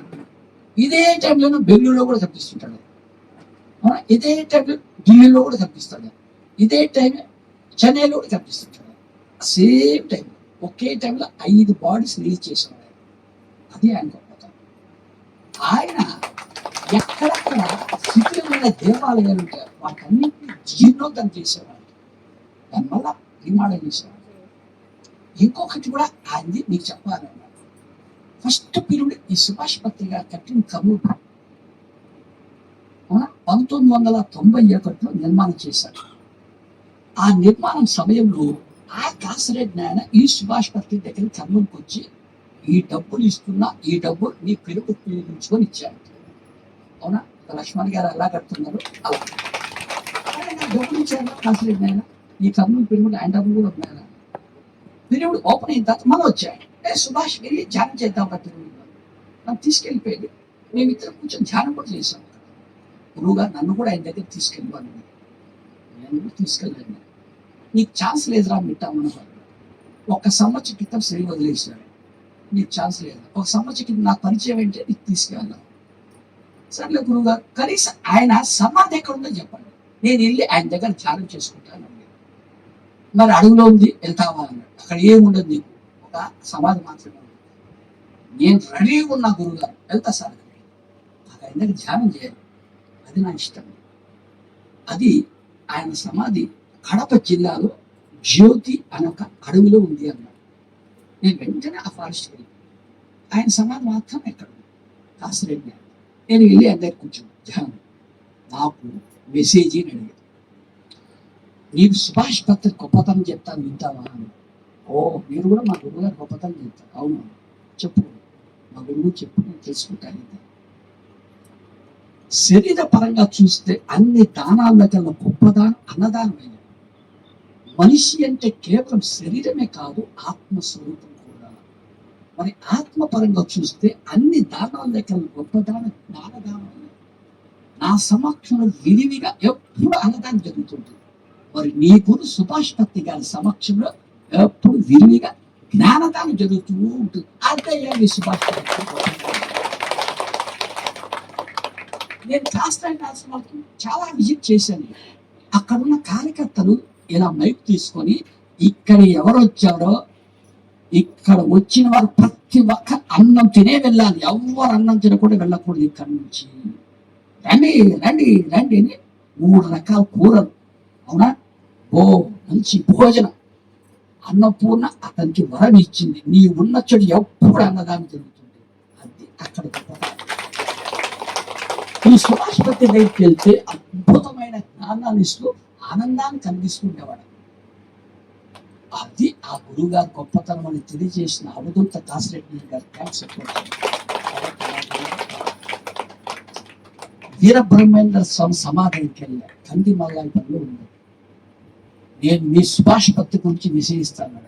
ఇదే టైంలో బెంగళూరులో కూడా కనిపిస్తుంటాడు, ఇదే టైంలో ఢిల్లీలో కూడా కనిపిస్తాడు, ఇదే టైం చెన్నైలో కూడా కనిపిస్తుంటాడు. సేమ్ టైం ఒకే టైంలో 5 బాడీస్ రిలీజ్ చేసినాడు. అది ఆయన గొప్పతనం. ఆయన ఎక్కడెక్కడ శిథిలమైన దేవాలయాలు ఉంటాయి వాటన్నింటినీ జీర్ణోద్ధం చేసేవాడు, దానివల్ల నిర్మాణం చేసేవాడు. ఇంకొకటి కూడా ఆయనది మీకు చెప్పాలన్నమాట. ఫస్ట్ పీరియడ్ ఈ సుభాష్ పత్రి గారు కట్టిన కర్నూలు 1991లో నిర్మాణం చేశారు. ఆ నిర్మాణం సమయంలో ఆ కాసిరెడ్డి నాయన ఈ సుభాష్ పత్రి దగ్గర కర్నూలుకి వచ్చి ఈ డబ్బులు ఇస్తున్నా, ఈ డబ్బులు నీ పెరుగు ఉపయోగించుకొని ఇచ్చాడు. అవునా? లక్ష్మణ్ గారు ఎలా కడుతున్నారు అలా డబ్బులు ఇచ్చారు కాసిరెడ్డి నాయన. ఈ కర్నూలు పెరుగుడు ఆయన డబ్బులు కూడా ఉన్నాయన. పెరుగుడు ఓపెన్ అయిన తర్వాత మనం వచ్చాడు. సుభాష్ వెళ్ళి ధ్యానం చేద్దాం పెరుగుడు నన్ను తీసుకెళ్ళిపోయింది. మేమిద్దరం కొంచెం ధ్యానం కూడా చేశాం. గురువుగారు నన్ను కూడా ఆయన దగ్గర తీసుకెళ్ళిపోను. నేను కూడా తీసుకెళ్ళాను. నీకు ఛాన్స్ లేదురా మిట్టామన్న ఒక సంవత్సరం క్రితం సరి వదిలేసాడు. నీకు ఛాన్స్ లేదు. ఒక సంవత్సరం క్రితం నాకు పరిచయం ఏంటంటే నీకు తీసుకెళ్ళాను. సర్లే గురువుగారు, కనీసం ఆయన సమాధి ఎక్కడ ఉందో చెప్పండి, నేను వెళ్ళి ఆయన దగ్గర ధ్యానం చేసుకుంటాను. మరి అడుగులో ఉంది వెళ్తావా అన్నాడు. అక్కడ ఏముండదు, నీకు ఒక సమాధి మాత్రమే ఉంది. నేను రెడీగా ఉన్నా గురువుగారు, వెళ్తా సార్. ఆయన దగ్గర ధ్యానం చేయాలి, అది నా ఇష్టం. అది ఆయన సమాధి కడప జిల్లాలో జ్యోతి అనే ఒక అడవిలో ఉంది అన్నాడు. నేను వెంటనే ఆ ఫారెస్ట్కి వెళ్ళి ఆయన సమాధి మాత్రం ఎక్కడ ఉంది కాసిరెడ్డి. నేను వెళ్ళి ఆయన దగ్గర కూర్చున్నాను ధ్యానం. నాకు మెసేజ్ అని అడిగాను, నీకు సుభాష్ పత్రి గొప్పతనం చెప్తాను వింటావా అని. ఓ మీరు కూడా మా గురువు గారు గొప్పతనం చెప్తారు. అవును చెప్పు, మా గురువు చెప్పు, నేను తెలుసుకుంటాను. శరీర పరంగా చూస్తే అన్ని దానాల కన్నా గొప్పదానం అన్నదానమైన. మనిషి అంటే కేవలం శరీరమే కాదు, ఆత్మస్వరూపం కూడా. మరి ఆత్మ పరంగా చూస్తే అన్ని దానాల కన్నా గొప్పదానం జ్ఞానదానం. నా సమక్షంలో విరివిగా ఎప్పుడు అన్నదానం జరుగుతుంది. మరి నీ గురు సుభాష్ పత్రి గారి సమక్షంలో ఎప్పుడు విరివిగా జ్ఞానదానం జరుగుతూ ఉంటుంది. అదయ్యా మీ సుభాష్ పత్రి. నేను కాస్ట్రైన్ ఆశ్రమాలకు చాలా విజిట్ చేశాను. అక్కడున్న కార్యకర్తలు ఇలా మైక్ తీసుకొని ఇక్కడ ఎవరు వచ్చారో ఇక్కడ వచ్చిన వారు ప్రతి ఒక్క అన్నం తినే వెళ్ళాలి, ఎవరు అన్నం తినకుండా వెళ్ళకూడదు. ఇక్కడి నుంచి రండి రండి రండి అని 3 రకాల కూరలు. అవునా? ఓ మంచి భోజనం. అన్నపూర్ణ అతనికి వరం ఇచ్చింది, నీ ఉన్న చెడు ఎప్పుడు అన్నదానం జరుగుతుంది. అది అక్కడ ఈ సుభాష్ పత్రి దగ్గరికి వెళ్తే అద్భుతమైన జ్ఞానాన్ని ఇస్తూ ఆనందాన్ని కలిగిస్తుండేవాడు. అది ఆ గురువు గారు గొప్పతనం అని తెలియజేసిన అవధూత కాసిరెడ్డి గారు థ్యాంక్స్. వీరబ్రహ్మేంద్ర స్వామి సమాధికి వెళ్ళా, కంది మల్లాయిపల్లిలో ఉంది. నేను మీ సుభాష్ పత్రి గురించి విషయిస్తాను.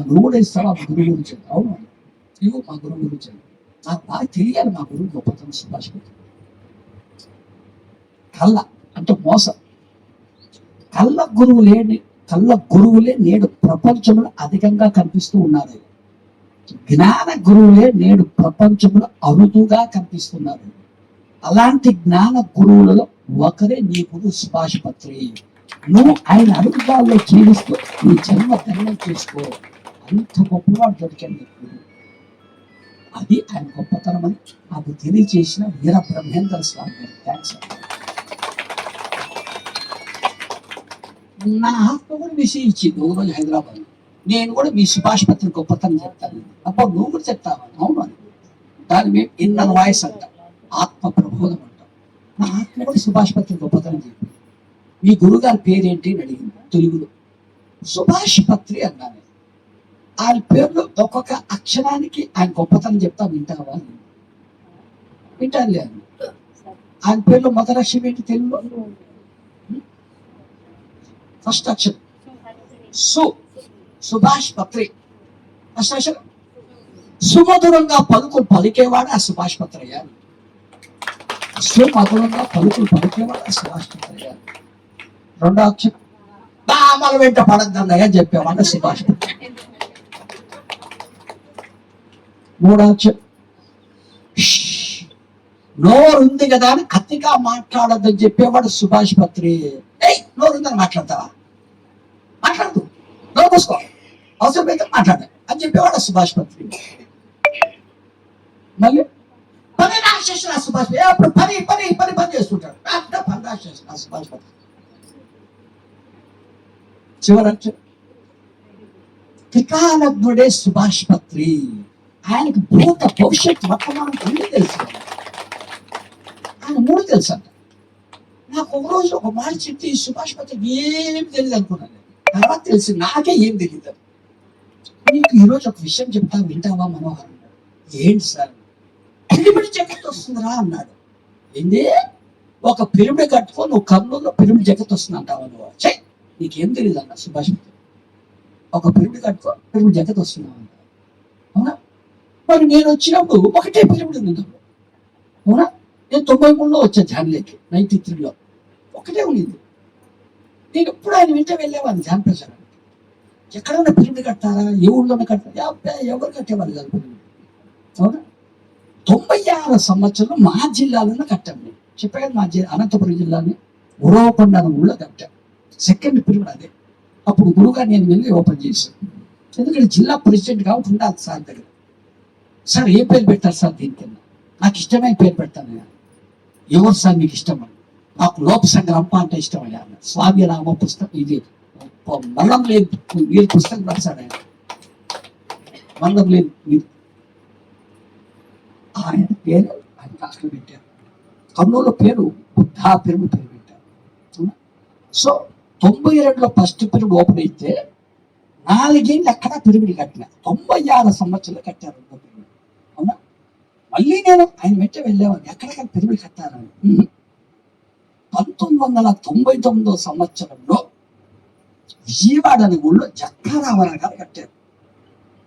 నువ్వు కూడా ఇస్తావా మా గురువు గురించి? అవును ఇవ్వు మా గురువు గురించి. నాకు బాగా తెలియాలి మా గురువు గొప్పతనం. సుభాష్ పత్రి కళ్ళ అంటే మోసం. కళ్ళ గురువులే నేడు ప్రపంచంలో అధికంగా కనిపిస్తూ ఉన్నారు. జ్ఞాన గురువులే నేడు ప్రపంచంలో అరుదుగా కనిపిస్తున్నారు. అలాంటి జ్ఞాన గురువులలో ఒకరే నీ గురువు సుభాష్ పత్రి. నువ్వు ఆయన అడుగుదాల్లో జీవిస్తూ నీ జన్మ ధన్యం చేసుకో. అంత గొప్పవాడు దొరికండి గురువు. అది ఆయన గొప్పతనం అని నాకు తెలియజేసిన వీరబ్రహ్మేంద్ర స్వామి గారు థ్యాంక్స్. నా ఆత్మ కూడా మెసేజ్ ఇచ్చింది ఒక రోజు హైదరాబాద్. నేను కూడా మీ సుభాష్ పత్రి గొప్పతనం చెప్తాను. అబ్బా నువ్వు కూడా చెప్తావా? అవును అని. దాన్ని మేము ఇన్నర్ వాయిస్ అంటాం, ఆత్మ ప్రబోధం అంటాం. నా ఆత్మ కూడా సుభాష్ పత్రి గొప్పతనం చెప్పింది. మీ గురుగారి పేరేంటి అని అడిగింది తెలుగులో. సుభాష్ పత్రి అన్నాను. ఆయన పేరులో ఒక్కొక్క అక్షరానికి ఆయన గొప్పతనం చెప్తా, వింటావా? వింటాను లేదు. ఆయన పేరులో మొదటి అక్షరం ఏంటి తెలుగులో? ఫస్ట్ అక్షరం సుభాష్ పత్రి. ఫస్ట్ అక్షరం సుమధురంగా పలుకులు పలికేవాడు ఆ సుభాష్ పత్రయ్య. సుమధురంగా పలుకులు పలికేవాడు ఆ సుభాష్ పత్రయ్య. రెండో అక్షరం బామల వెంట పడద్దన్నయ్య చెప్పేవాడు సుభాష్ పత్రి. మూడో నోరు ఉంది కదా అని అతిగా మాట్లాడద్దని చెప్పేవాడు సుభాష్ పత్రి. నోరు ఉందని మాట్లాడతావా? మాట్లాడదు, నోరు మూసుకో, అవసరమైతే మాట్లాడదు అని చెప్పేవాడు సుభాష్ పత్రి. మళ్ళీ పని రాసేసిన సుభాష్ అప్పుడు పని పని పని పని చేస్తుంటాడు. పని రాసేసిన సుభాష్ పత్రి. చివరి త్రికాలజ్ఞుడే సుభాష్ పత్రి. ఆయనకు భూత భవిష్యత్ వర్తమానం అన్నీ తెలుసు. ఆయన మూడు తెలుసు అంట. నాకు ఒక రోజు ఒక మాట చెప్తే ఈ సుభాష్ పత్రికి ఏమి తెలియదు అనుకున్నాను. తర్వాత తెలిసి నాకే ఏం తెలియదు. నీకు ఈరోజు ఒక విషయం చెప్తా, వింటావా మనోహర్ అన్నాడు. ఏంటి సార్? పిరమిడ్ జగత్ వస్తుందిరా అన్నాడు. ఏంటి? ఒక పిరమిడ్ కట్టుకో, నువ్వు కర్నూలులో పిరమిడ్ జగత్ వస్తుంది అంటావా నువ్వు? చెయ్, నీకేం తెలియదు అన్న సుభాష్ పత్రి. ఒక పిరమిడ్ కట్టుకో, పిరమిడ్ జగత్ వస్తున్నావు అంట. అవునా? మరి నేను వచ్చినప్పుడు ఒకటే పిరమిడ్ ఉంది. అవునా? నేను 93లో వచ్చాను జాన్లేకి, 93లో ఒకటే ఉండింది. నేను ఎప్పుడు ఆయన వెంట వెళ్ళేవాడిని జాన్ ప్రచారానికి. ఎక్కడైనా పిరమిడ్ కట్టారా? ఏ ఊళ్ళోనే కట్టారా? ఎవరు కట్టేవాళ్ళు కాదు పిరమిడ్. అవునా? 96 సంవత్సరంలో మా జిల్లాలోనే కట్టాను. నేను చెప్పాను, మా అనంతపురం జిల్లాని ఉరవకొండ అనే ఊళ్ళో కట్టాను. సెకండ్ పిరమిడ్ అదే. అప్పుడు గురువుగా నేను వెళ్ళి ఓపెన్ చేశాను. ఎందుకంటే జిల్లా ప్రెసిడెంట్ కాబట్టి ఉండాలి సార్ దగ్గర. సార్ ఏ పేరు పెట్టారు సార్ దీని కింద? నాకు ఇష్టమైన పేరు పెడతాను. ఎవరు సార్ మీకు ఇష్టం? నాకు లోప సంగ్రహంప అంటే ఇష్టం అయ్యా. స్వామి రామ పుస్తకం, ఇది మల్లం లేదు వీరి పుస్తకం రాశాడు ఆయన. మల్లం లేదు వీరు, ఆయన పేరు ఆయన అక్కడ పెట్టారు. కర్నూలు పేరు బుద్ధా పిరమిడ్ పేరు పెట్టారు. సో 92లో ఫస్ట్ పిరమిడ్ ఓపెన్ అయితే 4 ఏళ్ళు అక్కడ పిరమిడ్ కట్టిన. 96 సంవత్సరాలు కట్టారు. అవునా? మళ్ళీ నేను ఆయన వెంట వెళ్ళేవాడిని, ఎక్కడికైనా పిరమిడ్ కట్టారని. 1999 సంవత్సరంలో విజయవాడ అనే ఊళ్ళో జక్కారావరం గారు కట్టారు.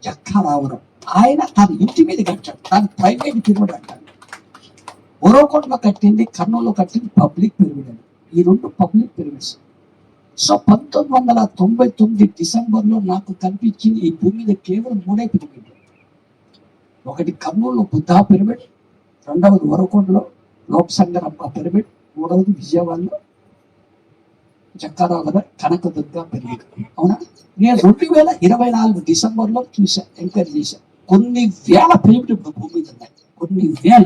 జక్కారావరం ఆయన తన ఇంటి మీద కట్టాడు. దాని ప్రైవేట్ పిరమిడ్ అంటారు. ఉరవకొండలో కట్టింది, కర్నూలులో కట్టింది పబ్లిక్ పిరమిడ్ అని. ఈ రెండు పబ్లిక్ పిరమిడ్స్. సో 1999 డిసెంబర్లో నాకు కనిపించింది ఈ భూమి మీద కేవలం 3 పిరమిడ్. ఒకటి కర్నూలులో బుద్ధా పిరమిడ్, రెండవది ఉరవకొండలో లోప సంగరప్ప పిరమిడ్, మూడవది విజయవాడలో జక్కారావు కనకదుర్గ పిరమిడ్. అవునా? నేను 2024 డిసెంబర్లో చూసా, ఎంక్వైరీ చేశా. కొన్ని వేల పిరమిడ్ ఇప్పుడు భూమి మీద ఉన్నాయి. కొన్ని వేల,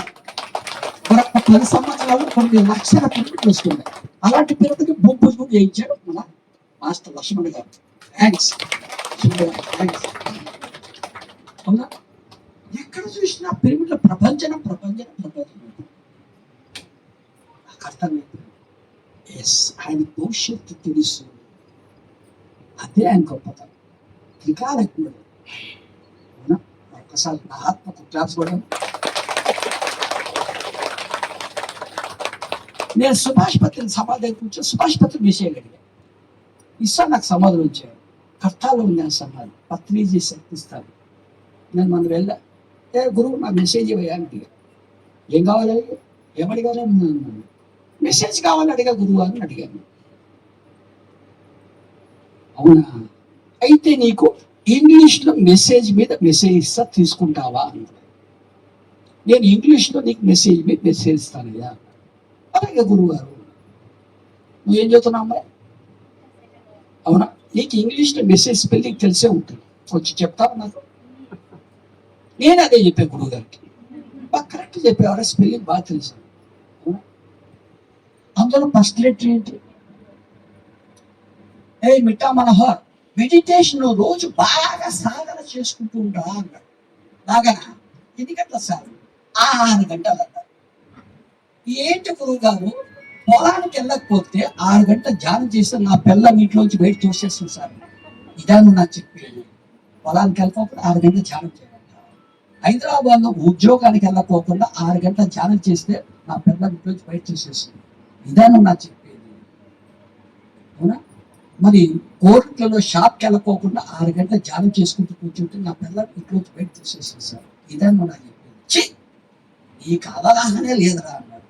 10 సంవత్సరాలు కొన్ని లక్షల పిరమిడ్లు వస్తున్నాయి. అలాంటి పిరమిడ్ భూమి పూజ చేయించాడు మన మాస్టర్ లక్ష్మణ్ గారు. థ్యాంక్స్. అవునా? ఎక్కడ చూసినా పిరమిడ్ల ప్రపంచం ప్రపంచం ప్రపంచం. నాకు అర్థమైంది. ఆయన భవిష్యత్తు తెలుసు. అదే ఆయన గొప్పతనం. త్రికాలజ్ఞుడు. అవునా? ఒక్కసారి నా ఆత్మకు క్లాస్ కూడా. నేను సుభాష్ పత్రిని సమాధానం కూర్చొని సుభాష్ పత్రి విషయం అడిగా. ఇస్తాను, నాకు సమాధానం వచ్చాడు. కర్తాలో ఉన్నాను సమాధానం, పత్రి చేసి ఇస్తాను. నేను మన వెళ్ళా, గురువు నా మెసేజ్ ఇవ్వయా అంటే, ఏం కావాలి? ఏమడిగారు? మెసేజ్ కావాలని అడిగా గురువు అని అడిగాను. అవునా? అయితే నీకు ఇంగ్లీష్లో మెసేజ్ మీద మెసేజ్ ఇస్తా, తీసుకుంటావా అన్నాడు. నేను ఇంగ్లీష్లో నీకు మెసేజ్ మీద మెసేజ్ ఇస్తానయ్యా. అలాగే గురువు గారు, నువ్వేం చెబుతున్నావు అమ్మాయి? అవునా? నీకు ఇంగ్లీష్లో మెసేజ్ స్పెల్లింగ్ తెలిసే ఉంటుంది, వచ్చి చెప్తావు నాకు. నేను అదే చెప్పే గురువు గారికి, బాగా కరెక్ట్ చెప్పేవారా, స్పెల్లింగ్ బాగా తెలుసు. అందులో ఫస్ట్ లెటర్ ఏంటి? మిఠా మనోహర్, మెడిటేషన్ రోజు బాగా సాధన చేసుకుంటూ ఉంటా అన్నాడు. బాగా ఎన్ని గంటలు సార్? 6 గంటలు అన్నాడు. ఏంటి గురువు గారు, పొలానికి వెళ్ళకపోతే 6 గంటలు ధ్యానం చేస్తే నా పిల్ల నీటిలోంచి బయట తోసేస్తుంది సార్. ఇదాను నాకు చెప్పేది. పొలానికి వెళ్ళకపోతే 6 గంటలు ధ్యానం చేయాలి. హైదరాబాద్లో ఉద్యోగానికి వెళ్ళకపోకుండా 6 గంటల ధ్యానం చేస్తే నా పిల్ల నీటిలోంచి బయట తోసేస్తుంది. ఇదాను నాకు చెప్పేది. అవునా? మరి కోర్టులలో షాప్కి వెళ్ళకోకుండా 6 గంటలు ధ్యానం చేసుకుంటూ కూర్చుంటే నా పిల్ల నీటిలోంచి బయట తోసేస్తుంది సార్. ఇదాను నాకు చెప్పేది. నీకు అవగాహనే లేదురా అన్నాడు.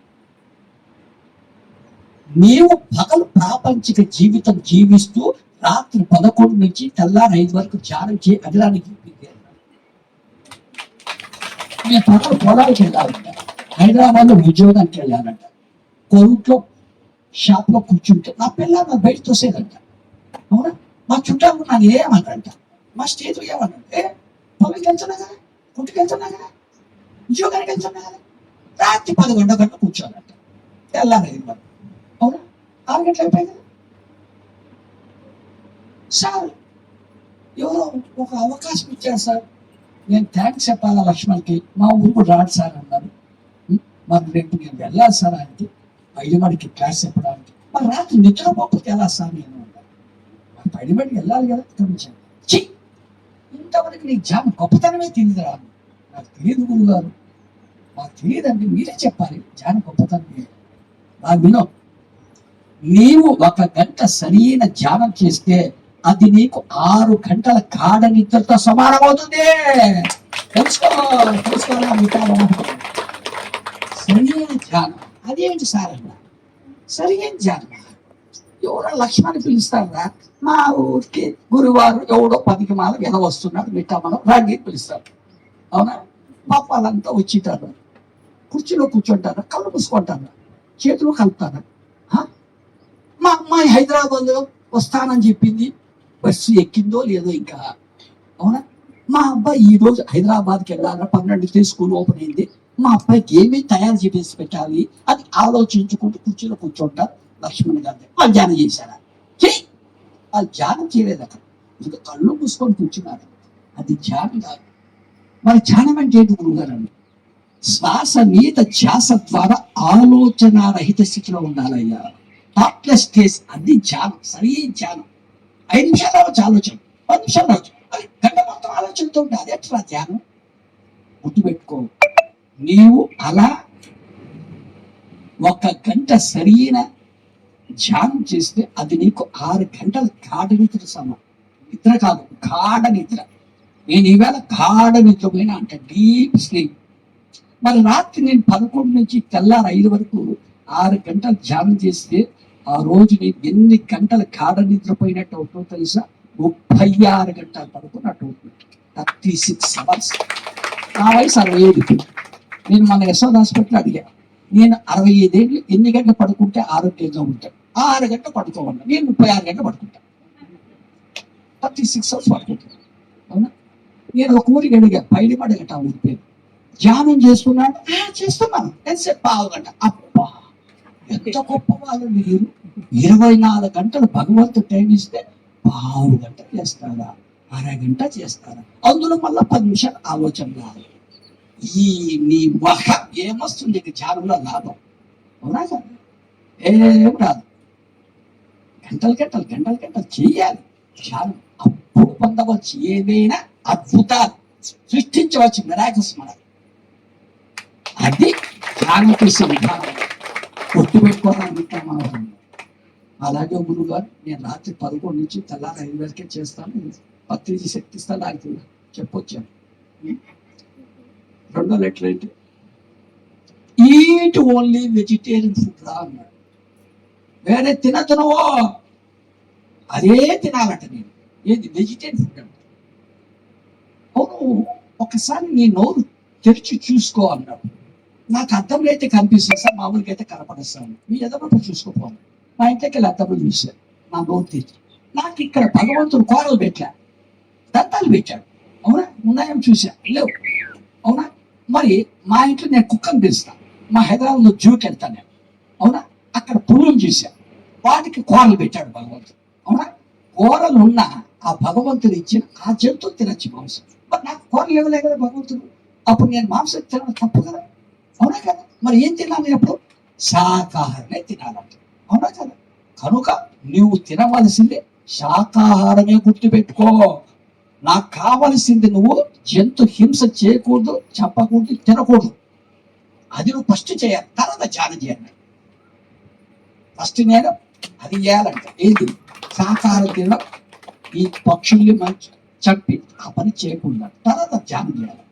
నీవు పగలు ప్రాపంచిక జీవితం జీవిస్తూ రాత్రి 11 నుంచి తెల్లారి 5 వరకు ధ్యానం చేయ అదిరానికి మీ తమ్ముడు పొలానికి వెళ్ళాలంట, హైదరాబాద్లో ఉద్యోగానికి వెళ్ళాలంట, కోర్టులో షాప్లో కూర్చుంటే నా పిల్ల నా బయట తోసేదంట. అవునా? మా చుట్టాలు నాకు ఏమన్నారంట, మా స్టేజ్ ఏమన్నారంటే పొలంకి వెళ్తున్నా కదా, కుట్టుకు వెళ్తున్నా కదా, ఉద్యోగానికి వెళ్తున్నా కదా, రాత్రి 11 గంటలు కూర్చోాలంట, తెల్లారి 5 గంటలు. అవునా? 6 గంటలు అయిపోయాయి కదా సార్. ఎవరో ఒక అవకాశం ఇచ్చారు సార్, నేను థ్యాంక్స్ చెప్పాలా లక్ష్మణ్కి, మా ఊరు రాడు సార్ అన్నారు. మరి రేపు నేను వెళ్ళాలి సార్ ఆయనకి 5 క్లాస్ చెప్పడానికి. మరి రాత్రి నిద్రపోకపోతే ఎలా సార్ నేను అన్నాను. మరి 10 వెళ్ళాలి కదా ఇక్కడ నుంచి. ఇంతవరకు నీకు జామ గొప్పతనమే తెలియదు రా, నాకు తెలియదు గురువు గారు, నాకు తెలియదండి, మీరే చెప్పాలి జాన గొప్పతనం. నాకు వినో, నీవు 1 గంట సరైన ధ్యానం చేస్తే అది నీకు 6 గంటల గాఢ నిద్రతో సమానమవుతుంది. తెలుసుకోవాలా సరైన ధ్యానం అదేంటి సార్ అన్న, సరైన ధ్యానం ఎవరో లక్ష్మణ్ పిలుస్తారా, మా ఊరికి గురువారు ఎవడో 10 మాల వెన వస్తున్నాడు మిఠామనం రాగి పిలుస్తారు. అవునా? పాపాలంతా వచ్చింటారు, కుర్చీలో కూర్చుంటారా, కళ్ళు మూసుకుంటారా, చేతులు కలుపుతారా. మా అమ్మాయి హైదరాబాద్లో వస్తానని చెప్పింది, బస్సు ఎక్కిందో లేదో ఇంకా. అవునా? మా అబ్బాయి ఈ రోజు హైదరాబాద్కి వెళ్ళాలా, 12కి స్కూల్ ఓపెన్ అయింది, మా అబ్బాయికి ఏమీ తయారు చేసి పెట్టాలి అని ఆలోచించుకుంటూ కుర్చీలో కూర్చుంటారు. లక్ష్మణ్ గారి వాళ్ళు ధ్యానం చేశారా? వాళ్ళు ధ్యానం చేయలేదు, అక్కడ ఇంకా కళ్ళు మూసుకొని కూర్చున్నారు. అది ధ్యానం కాదు. మరి ధ్యానం అంటే ఏంటి గురువుగారు? శ్వాస మీద ధ్యాస ద్వారా ఆలోచన రహిత స్థితిలో ఉండాలయ్యా, థాట్లెస్ స్టేజ్. అది ధ్యానం, సరైన ధ్యానం. 5 నిమిషాలు రావచ్చు ఆలోచన, 10 నిమిషాలు రావచ్చు, గంట మొత్తం ఆలోచనతో ఉంటే అది ఎట్లా ధ్యానం? గుర్తుపెట్టుకో, నీవు అలా 1 గంట సరైన ధ్యానం చేస్తే అది నీకు 6 గంటల గాఢ నిద్ర సమానం. నిద్ర కాదు, గాఢ నిద్ర. నేను ఈవేళ గాఢ నిద్రపోయినా అంటే డీప్ స్లీప్. మరి రాత్రి నేను 11 నుంచి తెల్లారి 5 వరకు 6 గంటలు ధ్యానం చేస్తే ఆ రోజు నేను ఎన్ని గంటల గాఢ నిద్రపోయినట్టు అవుతుందో తెలుసా? 36 గంటలు పడుకున్నట్టు అవుతుంది. 36 అవర్స్. నా వయసు 65. నేను మన యశోద హాస్పిటల్ అడిగా, నేను 65 ఏళ్ళు ఎన్ని గంటలు పడుకుంటే ఆరోగ్యంగా ఉంటాను? 6 గంటలు పడుకోవాలి, నేను 36 గంటలు పడుకుంటాను. 36 అవర్స్ పడుకుంటాను. అవునా? నేను ఒక ఊరికి అడిగా, పైడిమడ గంట ఊరి పేరు, ధ్యానం చేస్తున్నాను. చేస్తున్నాను ఎంతసేపు? 1/2 గంట. అబ్బా, ఎంత గొప్ప వాళ్ళు మీరు! 24 గంటలు భగవంతుడు టైం ఇస్తే 1/2 గంట చేస్తారా, 1/2 గంట చేస్తారా? అందులో మళ్ళీ 10 నిమిషాలు ఆలోచన రాదు. ఈ నీ మొహం ఏమొస్తుంది నీకు ధ్యానంలో లాభం? అవునా కదా? ఏం రాదు. గంటలు చెయ్యాలి ధ్యానం, అప్పుడు పొందవచ్చు ఏదైనా అద్భుతాలు, సృష్టించవచ్చు మిరాకిల్స్. మనం అది ధ్యానం చేసే విధానం. గుర్తుపెట్టుకోవడానికి మనం. అలాగే గురువు గారు, నేను రాత్రి 11 నుంచి తెల్లారి 5 వరకే చేస్తాను, పత్రిక శక్తిస్తాను నాకు చెప్పొచ్చాను. 2 లెటర్ ఏంటి? ఈట్ ఓన్లీ వెజిటేరియన్ ఫుడ్ రా అన్నాడు. వేరే తినతునవో అదే తినాలంట. నేను ఏది వెజిటేరియన్ ఫుడ్ అంట. అవును, ఒకసారి నీ నోరు తెరిచి చూసుకో అన్నాడు. నాకు అర్థంలో అయితే కనిపిస్తుంది సార్, మామూలుగా అయితే కనపడేస్తాను. మీ ఎదన్నప్పుడు చూసుకోపోను. మా ఇంట్లోకి వెళ్ళి అర్థంలో చూశాను, నా నోరు తెరిచి. నాకు ఇక్కడ భగవంతుడు కోరలు పెట్టా, దంతాలు పెట్టాడు. అవునా? ఉన్నాయని చూసా, లేవు. అవునా? మరి మా ఇంట్లో నేను కుక్కను పెంచుతాను, మా హైదరాబాద్లో జూకి వెళ్తాను నేను. అవునా? అక్కడ పురుగులు చూసా, వాటికి కూరలు పెట్టాడు భగవంతుడు. అవునా? కూరలు ఉన్న ఆ భగవంతుడు ఇచ్చిన ఆ జంతువు తినచ్చు మాంసం. మరి నాకు కూరలు ఇవ్వలే కదా భగవంతుడు, అప్పుడు నేను మాంసం తినడం తప్పు కదా? అవునా కదా? మరి ఏం తినాలి అప్పుడు? శాకాహారమే తినాలంట. అవునా కదా? కనుక నువ్వు తినవలసింది శాకాహారమే. గుర్తుపెట్టుకో, నాకు కావలసింది నువ్వు జంతు హింస చేయకూడదు, చెప్పకూడదు, తినకూడదు. అది నువ్వు ఫస్ట్ చేయాలి, తర్వాత ధ్యానం చేయాలి. ఫస్ట్ నేను అది చేయాలంట. ఏంటి? శాకాహారం తినడం, ఈ పక్షుల్ని మంచి చంపి ఆ పని చేయకుండా తర్వాత ధ్యానం చేయాలి.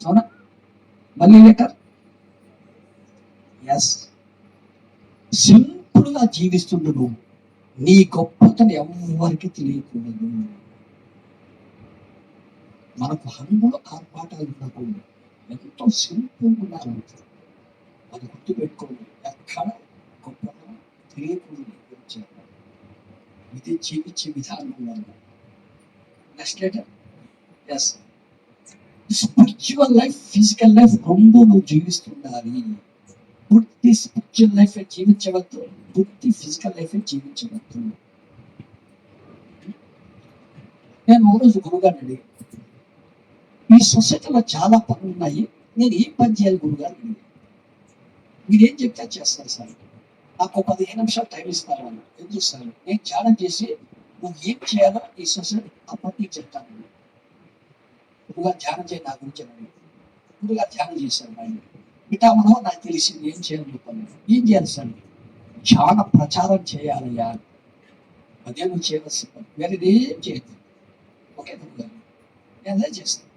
అవునా? మళ్ళీ లెటర్. ఎస్, సింపుల్గా జీవిస్తుండు నువ్వు, నీ గొప్పతను ఎవరికి తెలియకూడదు. మనకు హంగులు ఆర్పాటాలు ఉండకూడదు. ఎంతో సింపుల్గా ఉండాలంటే అది గుర్తుపెట్టుకోండి. ఎక్కడ గొప్పతనం తెలియకుండా వచ్చారు. ఇది జీవించే విధానం వల్ల. Next letter. Yes, spiritual life, physical life రెండు నువ్వు జీవిస్తుండాలి. పూర్తి స్పిరిచువల్ లైఫ్ జీవించవద్దు, పూర్తి ఫిజికల్ లైఫ్ జీవించవద్దు. నేను ఓ రోజు గురుగారిని అడిగాను, ఈ సొసైటీలో చాలా పనులు ఉన్నాయి, నేను ఏం పని చేయాలి గురుగారు అడిగాను. మీరేం చెప్తే చేస్తారు సార్, నాకు 15 నిమిషాలు టైం ఇస్తారు. ఎందుకు సార్, నేను ధ్యానం చేసి నువ్వు ఏం చేయాలో ఈ సొసైటీ అప్పటికి చెప్తాను. గురుగారు ధ్యానం చేయి నా గురించి అని. గురుగారు ధ్యానం చేశారు. ఆయన విటామనో నాకు తెలిసింది, ఏం చేయాలి చెప్పాను. ఏం చేయాలి సార్, ధ్యాన ప్రచారం చేయాలయ్యా, అదే నువ్వు చేయవలసి పని, వేరేదేం చేయదు. ఓకే గురుగారు, నేను అదే చేస్తాను.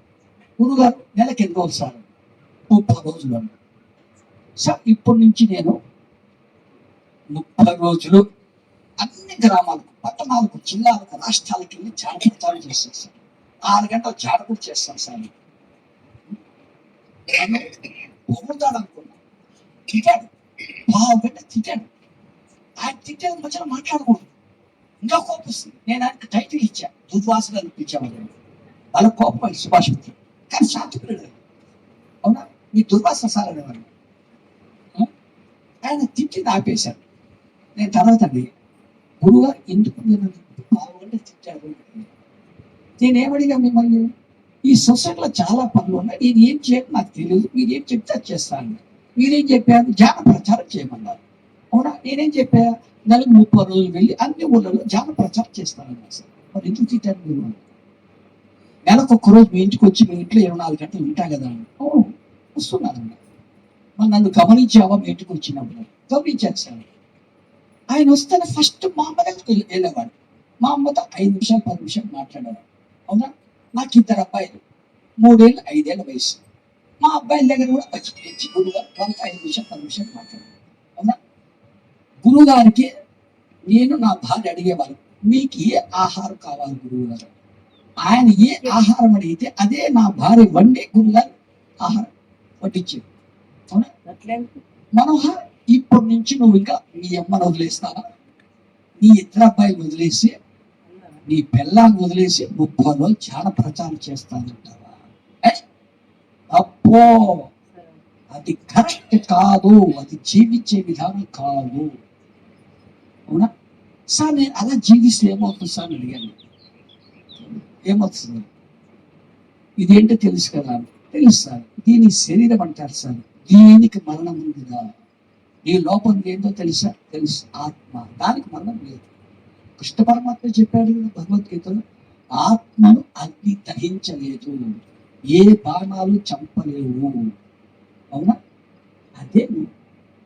గురుగారు నెలకి ఎన్ని రోజులు సార్, 30 రోజులు. సార్ ఇప్పటి నుంచి నేను 30 రోజులు అన్ని గ్రామాలకు, పట్టణాలకు, జిల్లాలకు, రాష్ట్రాలకు వెళ్ళి ధ్యాన ప్రచారం చేస్తాను సార్. 6 గంటలు ధ్యానం కూడా చేస్తాను సార్. పొగుతాడు అనుకున్నా, తిట్టాడు, 1/2 గంట తిట్టాడు. ఆయన తిట్టాడు మధ్యలో మాట్లాడకూడదు, ఇంకా కోపం వస్తుంది. నేను ఆయనకు టైటిల్ ఇచ్చా, దుర్వాసన అనిపించామని. వాళ్ళ కోపం అది సుభాష్ మిత్రుడు, కానీ శాంతిప్రియుడు. అవునా, మీ దుర్వాసన సార్ అనేవాడు. ఆయన తిట్టింది ఆపేశాడు. నేను తర్వాత అండి, గురువుగారు ఎందుకు నేను 1/2 గంట తిట్టాడు? నేనేమడిగా మిమ్మల్ని, ఈ సొసైటీలో చాలా పనులు ఉన్నాయి, నేను ఏం చేయడం నాకు తెలియదు, మీరు ఏం చెప్తే అది చేస్తాను. మీరేం చెప్పారు, ధ్యాన ప్రచారం చేయమన్నారు. అవునా, నేనేం చెప్పా, నెలకు 30 రోజులు వెళ్ళి అన్ని ఊళ్ళలో ధ్యాన ప్రచారం చేస్తానన్నా సార్. మరి ఎందుకు తిట్టారు మీరు? నెలకు 1 రోజు మీ ఇంటికి వచ్చి, మీ ఇంట్లో 24 గంటలు ఉంటా కదా. అవును వస్తున్నానన్న. మరి నన్ను గమనించావా మీ ఇంటికి వచ్చినప్పుడు? గమనించాను సార్. ఆయన వస్తేనే ఫస్ట్ మా అమ్మ దగ్గరికి వెళ్ళేవాడు. మా అమ్మతో 5 నిమిషాలు 10 నిమిషాలు మాట్లాడేవాడు. అవునా, నాకు 2 అబ్బాయిలు, 3 ఏళ్ళు 5 ఏళ్ళ వయసు. మా అబ్బాయిల దగ్గర కూడా వచ్చి గురువుగారు వాళ్ళకి 5 నిమిషాలు 10 నిమిషాలు మాట్లాడారు. అవునా, గురువుగారికి నేను నా భార్య అడిగేవాళ్ళు, మీకు ఏ ఆహారం కావాలి గురువుగారు? ఆయన ఏ ఆహారం అడిగితే అదే నా భార్య వండి గురువుగారు ఆహారం వడ్డించేది. అవునా, మనోహర్ ఇప్పటి నుంచి నువ్వు ఇంకా నీ అమ్మను వదిలేస్తావా? నీ 2 అబ్బాయిలు వదిలేసి, నీ పిల్లాన్ని వదిలేసి 30 రోజులు ధ్యాన ప్రచారం చేస్తానంటావా? అప్పో, అది కరెక్ట్ కాదు, అది జీవించే విధానం కాదు. అవునా సార్, నేను అలా జీవిస్తే ఏమవుతుంది సార్ అని అడిగాను. ఏమవుతుంది, ఇదేంటో తెలుసు కదా? తెలుసు సార్, దీని శరీరం అంటారు సార్, దీనికి మరణం ఉందిగా. ఈ లోపం ఏంటో తెలుసా? తెలుసు, ఆత్మ, దానికి మరణం లేదు. కృష్ణ పరమాత్మ చెప్పాడు కదా భగవద్గీతలో, ఆత్మను అగ్ని దహించలేదు, ఏ బాణాలు చంపలేవు. అవునా, అదే నువ్వు.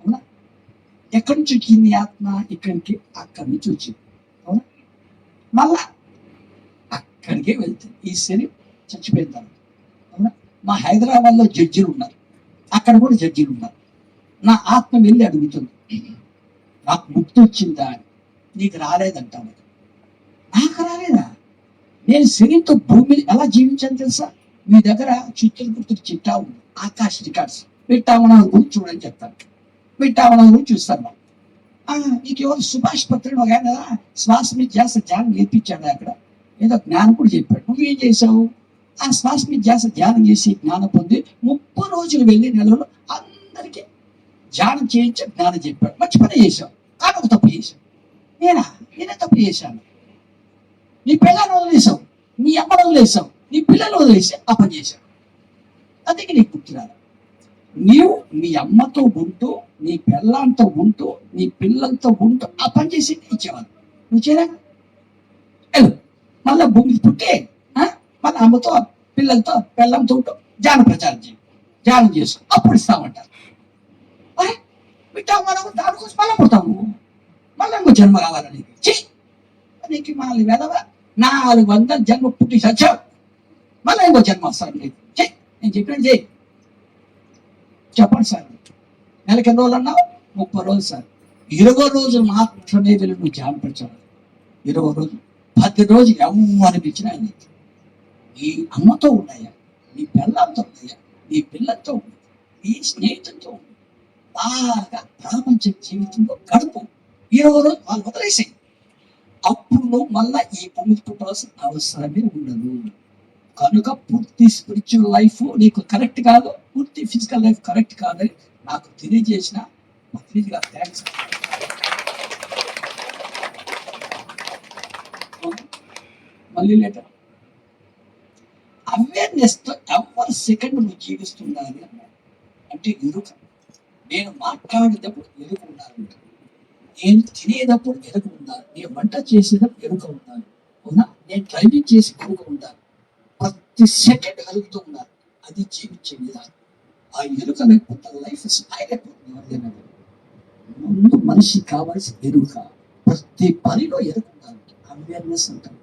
అవునా, ఎక్కడి నుంచి వచ్చింది ఆత్మ? ఇక్కడికి, అక్కడి నుంచి వచ్చింది. అవునా, మళ్ళా అక్కడికే వెళ్తుంది ఈ శరీరం చచ్చిపోయింది. అవునా, మా హైదరాబాద్లో జడ్జిలు ఉన్నారు, అక్కడ కూడా జడ్జిలు ఉన్నారు. నా ఆత్మ వెళ్ళి అడుగుతుంది, నాకు ముక్తి వచ్చిందా అని. నీకు రాలేదంటాను. నాకు రాలేదా? నేను శరీరంతో భూమి ఎలా జీవించాను తెలుసా? మీ దగ్గర చిత్రగుప్తుడి చిట్టా ఉంది, ఆకాశ్ రికార్డ్స్. పెట్టామన్న గురించి చూడని చెప్తాను, పెట్టామన్న గురించి చూస్తాను. నీకు ఎవరు సుభాష్ పత్రుడు ఒక ఆయన శ్వాస మీద ధ్యాస ధ్యానం నేర్పించాడు. అక్కడ ఏదో జ్ఞానం కూడా చెప్పాడు. నువ్వేం చేసావు? ఆ శ్వాస మీద ధ్యాస ధ్యానం చేసి జ్ఞానం పొంది 30 రోజులు వెళ్ళి నెలలో అందరికీ ధ్యానం చేయించి జ్ఞానం చెప్పాడు. మంచి పని చేశావు, కానీ ఒక తప్పు చేశావు. నేనే తప్పు చేశాను. నీ పిల్లలు వదిలేసావు, నీ అమ్మను వదిలేసావు, నీ పిల్లలు వదిలేసి ఆ పని చేశావు. అందుకే నీకు గుర్తురాదు. నీవు నీ అమ్మతో ఉంటూ, నీ పిల్లలతో ఉంటూ, నీ పిల్లలతో ఉంటూ ఆ పని చేసి ఇచ్చేవాళ్ళు. నువ్వు చేయరా? మళ్ళా భూమికి పుట్టి మళ్ళీ అమ్మతో, పిల్లలతో, పిల్లలతో ఉంటూ ధ్యాన ప్రచారం చేయి, ధ్యానం చేసుకో, అప్పుడు ఇస్తామంటారు. వింటావు, మనం దానికోసం మళ్ళీ పుడతాము, మళ్ళీ ఇంకో జన్మ కావాలని. నీకు మళ్ళీ వెదవ 400 జన్మ పుట్టి సచ్చావు, మళ్ళీ ఇంకో జన్మ వస్తాను నీకు. చెయ్యి, నేను చెప్పినట్టు చెయ్యి. చెప్పండి సార్, నెలకి ఎన్ని రోజులు అన్నావు? 30 రోజులు సార్. 20 రోజులు మాత్రమే వెళ్ళి నువ్వు ధ్యానం ప్రచారం. 20 రోజులు, 10 రోజులు ఎవరు అనిపించినా నీ అమ్మతో ఉన్నాయా, నీ పిల్లలతో ఉన్నాయా, నీ పిల్లలతో ఉండు, నీ స్నేహితులతో ఉండు, బాగా ప్రాపంచ జీవితంలో గడుపు. ఈరోజు వాళ్ళు వదిలేసాయి, అప్పుడు నువ్వు మళ్ళా ఈ భూమి పుట్టాల్సిన అవసరమే ఉండదు. కనుక పూర్తి స్పిరిచువల్ లైఫ్ నీకు కరెక్ట్ కాదు, పూర్తి ఫిజికల్ లైఫ్ కరెక్ట్ కాదని నాకు తెలియజేసిన పత్రికగా థ్యాంక్స్. మళ్ళీ లేటర్ అవేర్నెస్ తో ఎవరి సెకండ్ నువ్వు జీవిస్తుండాలి అన్నాడు. అంటే ఎరుక. నేను మాట్లాడేటప్పుడు ఎరుక ఉండాలి, నేను తినేటప్పుడు ఎరుక ఉండాలి, నేను వంట చేసేటప్పుడు ఎరుక ఉండాలి, అవునా, నేను డ్రైవింగ్ చేసి ఎరుక ఉండాలి, ప్రతి సెకండ్ ఎరుగుతూ ఉండాలి. అది జీవించే విధానం. ఆ ఎరుక లేకపోతే లైఫ్ స్పైల్ అయిపోతుంది. ఎవరిదైనా ముందు మనిషి కావాల్సిన ఎరుక, ప్రతి పనిలో ఎరుక ఉండాలి. అవేర్నెస్ అంటారు.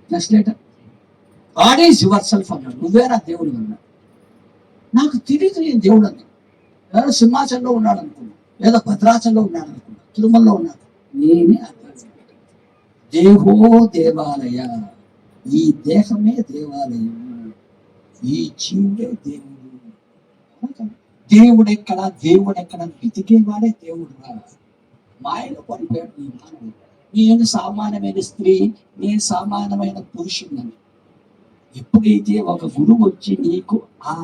Next later God is your self అన్నాడు. నువ్వేరా దేవుడు అన్నాడు. నాకు తెలియదు నేను దేవుడు అన్నాడు. ఏదో సింహాచలంలో ఉన్నాడు అనుకున్నా, లేదా భద్రాచలంలో ఉన్నాడు అనుకున్నా, తిరుమలలో ఉన్నాడు. నేనే అన్నాడు. దేవో దేవాలయ, ఈ దేహమే దేవాలయం, ఈ జీవుడే దేవుడు. దేవుడెక్కడ దేవుడెక్కడ వెతికేవాడే దేవుడు రా. మాయలో పడిపోయాడు నీ మానవుడు. నేను సామాన్యమైన స్త్రీ, నేను సామాన్యమైన పురుషుడిని. ఎప్పుడైతే ఒక గురువు వచ్చి నీకు ఆ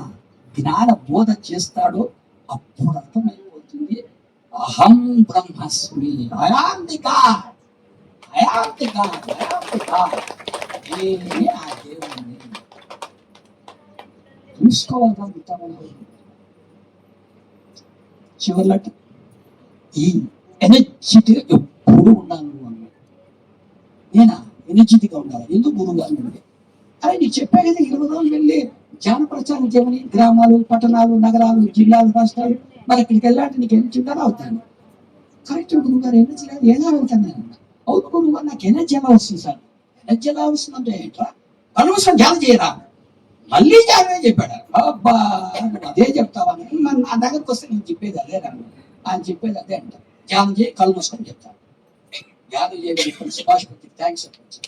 జ్ఞాన బోధ చేస్తాడో అప్పుడు అర్థమైపోతుంది, అహం బ్రహ్మస్మి, I'm the god, I'm the god, I'm the god. నేనే ఆ దేవుడిని చూసుకోవాలి. చివరిలో ఈ ఎనర్జెటిక్ ఎప్పుడు ఉన్నాను అన్నాడు. నేనా ఎనర్జెటిక్గా ఉండాలి, ఎందుకు గురువుగా ఉండే. అరే నీకు చెప్పా కదా, 20 రోజులు వెళ్ళి ధ్యాన ప్రచారం చేయమని, గ్రామాలు, పట్టణాలు, నగరాలు, జిల్లాలు, రాష్ట్రాలు. మరి అక్కడికి వెళ్ళాలంటే నీకు ఎనర్జీ ఉండాలి, అవుతాను. కరెక్ట్ గురువు గారు, ఎనర్జీ లేదు, ఎలా వెళ్తాను నేను. అవును గురువు గారు, నాకు ఎనర్జీ ఎలా వస్తుంది సార్. ఎనర్జీ ఎలా వస్తుందంటే ఏంట్రా, అనవసరం ధ్యానం చేయరా, మళ్ళీ ధ్యానమే చెప్పాడు. అబ్బా అదే చెప్తావా, మరి నా దగ్గరకు వస్తే నేను చెప్పేది అదే రాను, ఆయన చెప్పేది అదే అంట. ధ్యానం చేయి, కళ్ళు మూసుకొని చెప్తాను. ధ్యానం చేయబడి సుభాష్ పత్రి థ్యాంక్స్ చెప్పండి.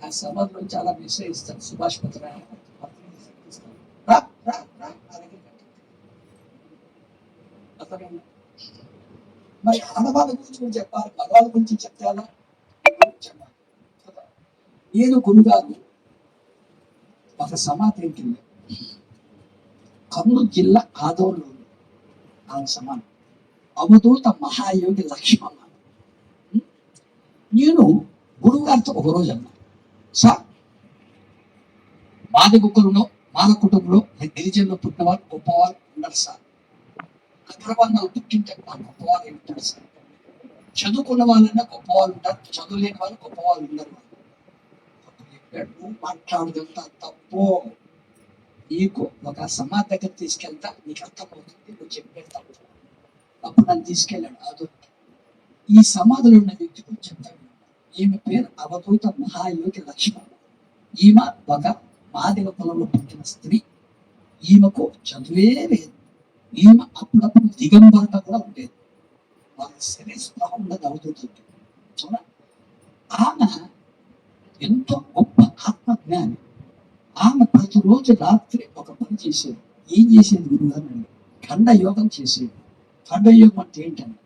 ఆ సమాధిలో చాలా మెసేజ్ ఇస్తాను. సుభాష్ పత్ర మరి ఆడవాళ్ళ గురించి కూడా చెప్పాలి, మగవాళ్ళ గురించి చెప్తారా చెప్పాలి. నేను గురుగారు ఒక సమాధికి వెళ్ళి, కర్నూలు జిల్లా ఆదోళన ఆ సమాధి, అవధూత మహాయోగి లక్ష్మణ. నేను గురువుగారితో ఒకరోజు అన్నా, సార్ మాది కుక్కలలో మాన కుటుంబంలో గిరిజనులు పుట్టినవారు గొప్పవారు ఉండరు సార్. అగ్రవర్ణాలు పుట్టింటే మా గొప్పవారు ఉంటారు సార్. చదువుకున్న వాళ్ళైనా గొప్పవాళ్ళు ఉంటారు, చదువు లేని వాళ్ళు గొప్పవాళ్ళు ఉండరు. నువ్వు మాట్లాడదంతా తప్పు. నీకు ఒక సమాధి దగ్గర తీసుకెళ్తా, నీకు అర్థమవుతుంది, నువ్వు చెప్పేది తప్పు. అప్పుడు నన్ను తీసుకెళ్ళాడు అదు. ఈ సమాధిలో ఉన్న వ్యక్తి గురించి చెప్తాడు. ఈమె పేరు అవధూత మహాయోగి లక్ష్మణ. ఈమె ఒక మాదిగ కులంలో పుట్టిన స్త్రీ. ఈమెకు చదువే లేదు. ఈమె అప్పుడప్పుడు దిగంబరంగా కూడా ఉండేది. వాళ్ళ శరీర స్పృహ ఉన్నది అవధూతుంది. చూడ, ఆమె ఎంతో గొప్ప ఆత్మజ్ఞాని. ఆమె ప్రతిరోజు రాత్రి ఒక పని చేసేది. ఏం చేసేది గురుగారు? ఖండ యోగం చేసేది. ఖండ యోగం అంటే ఏంటంటే,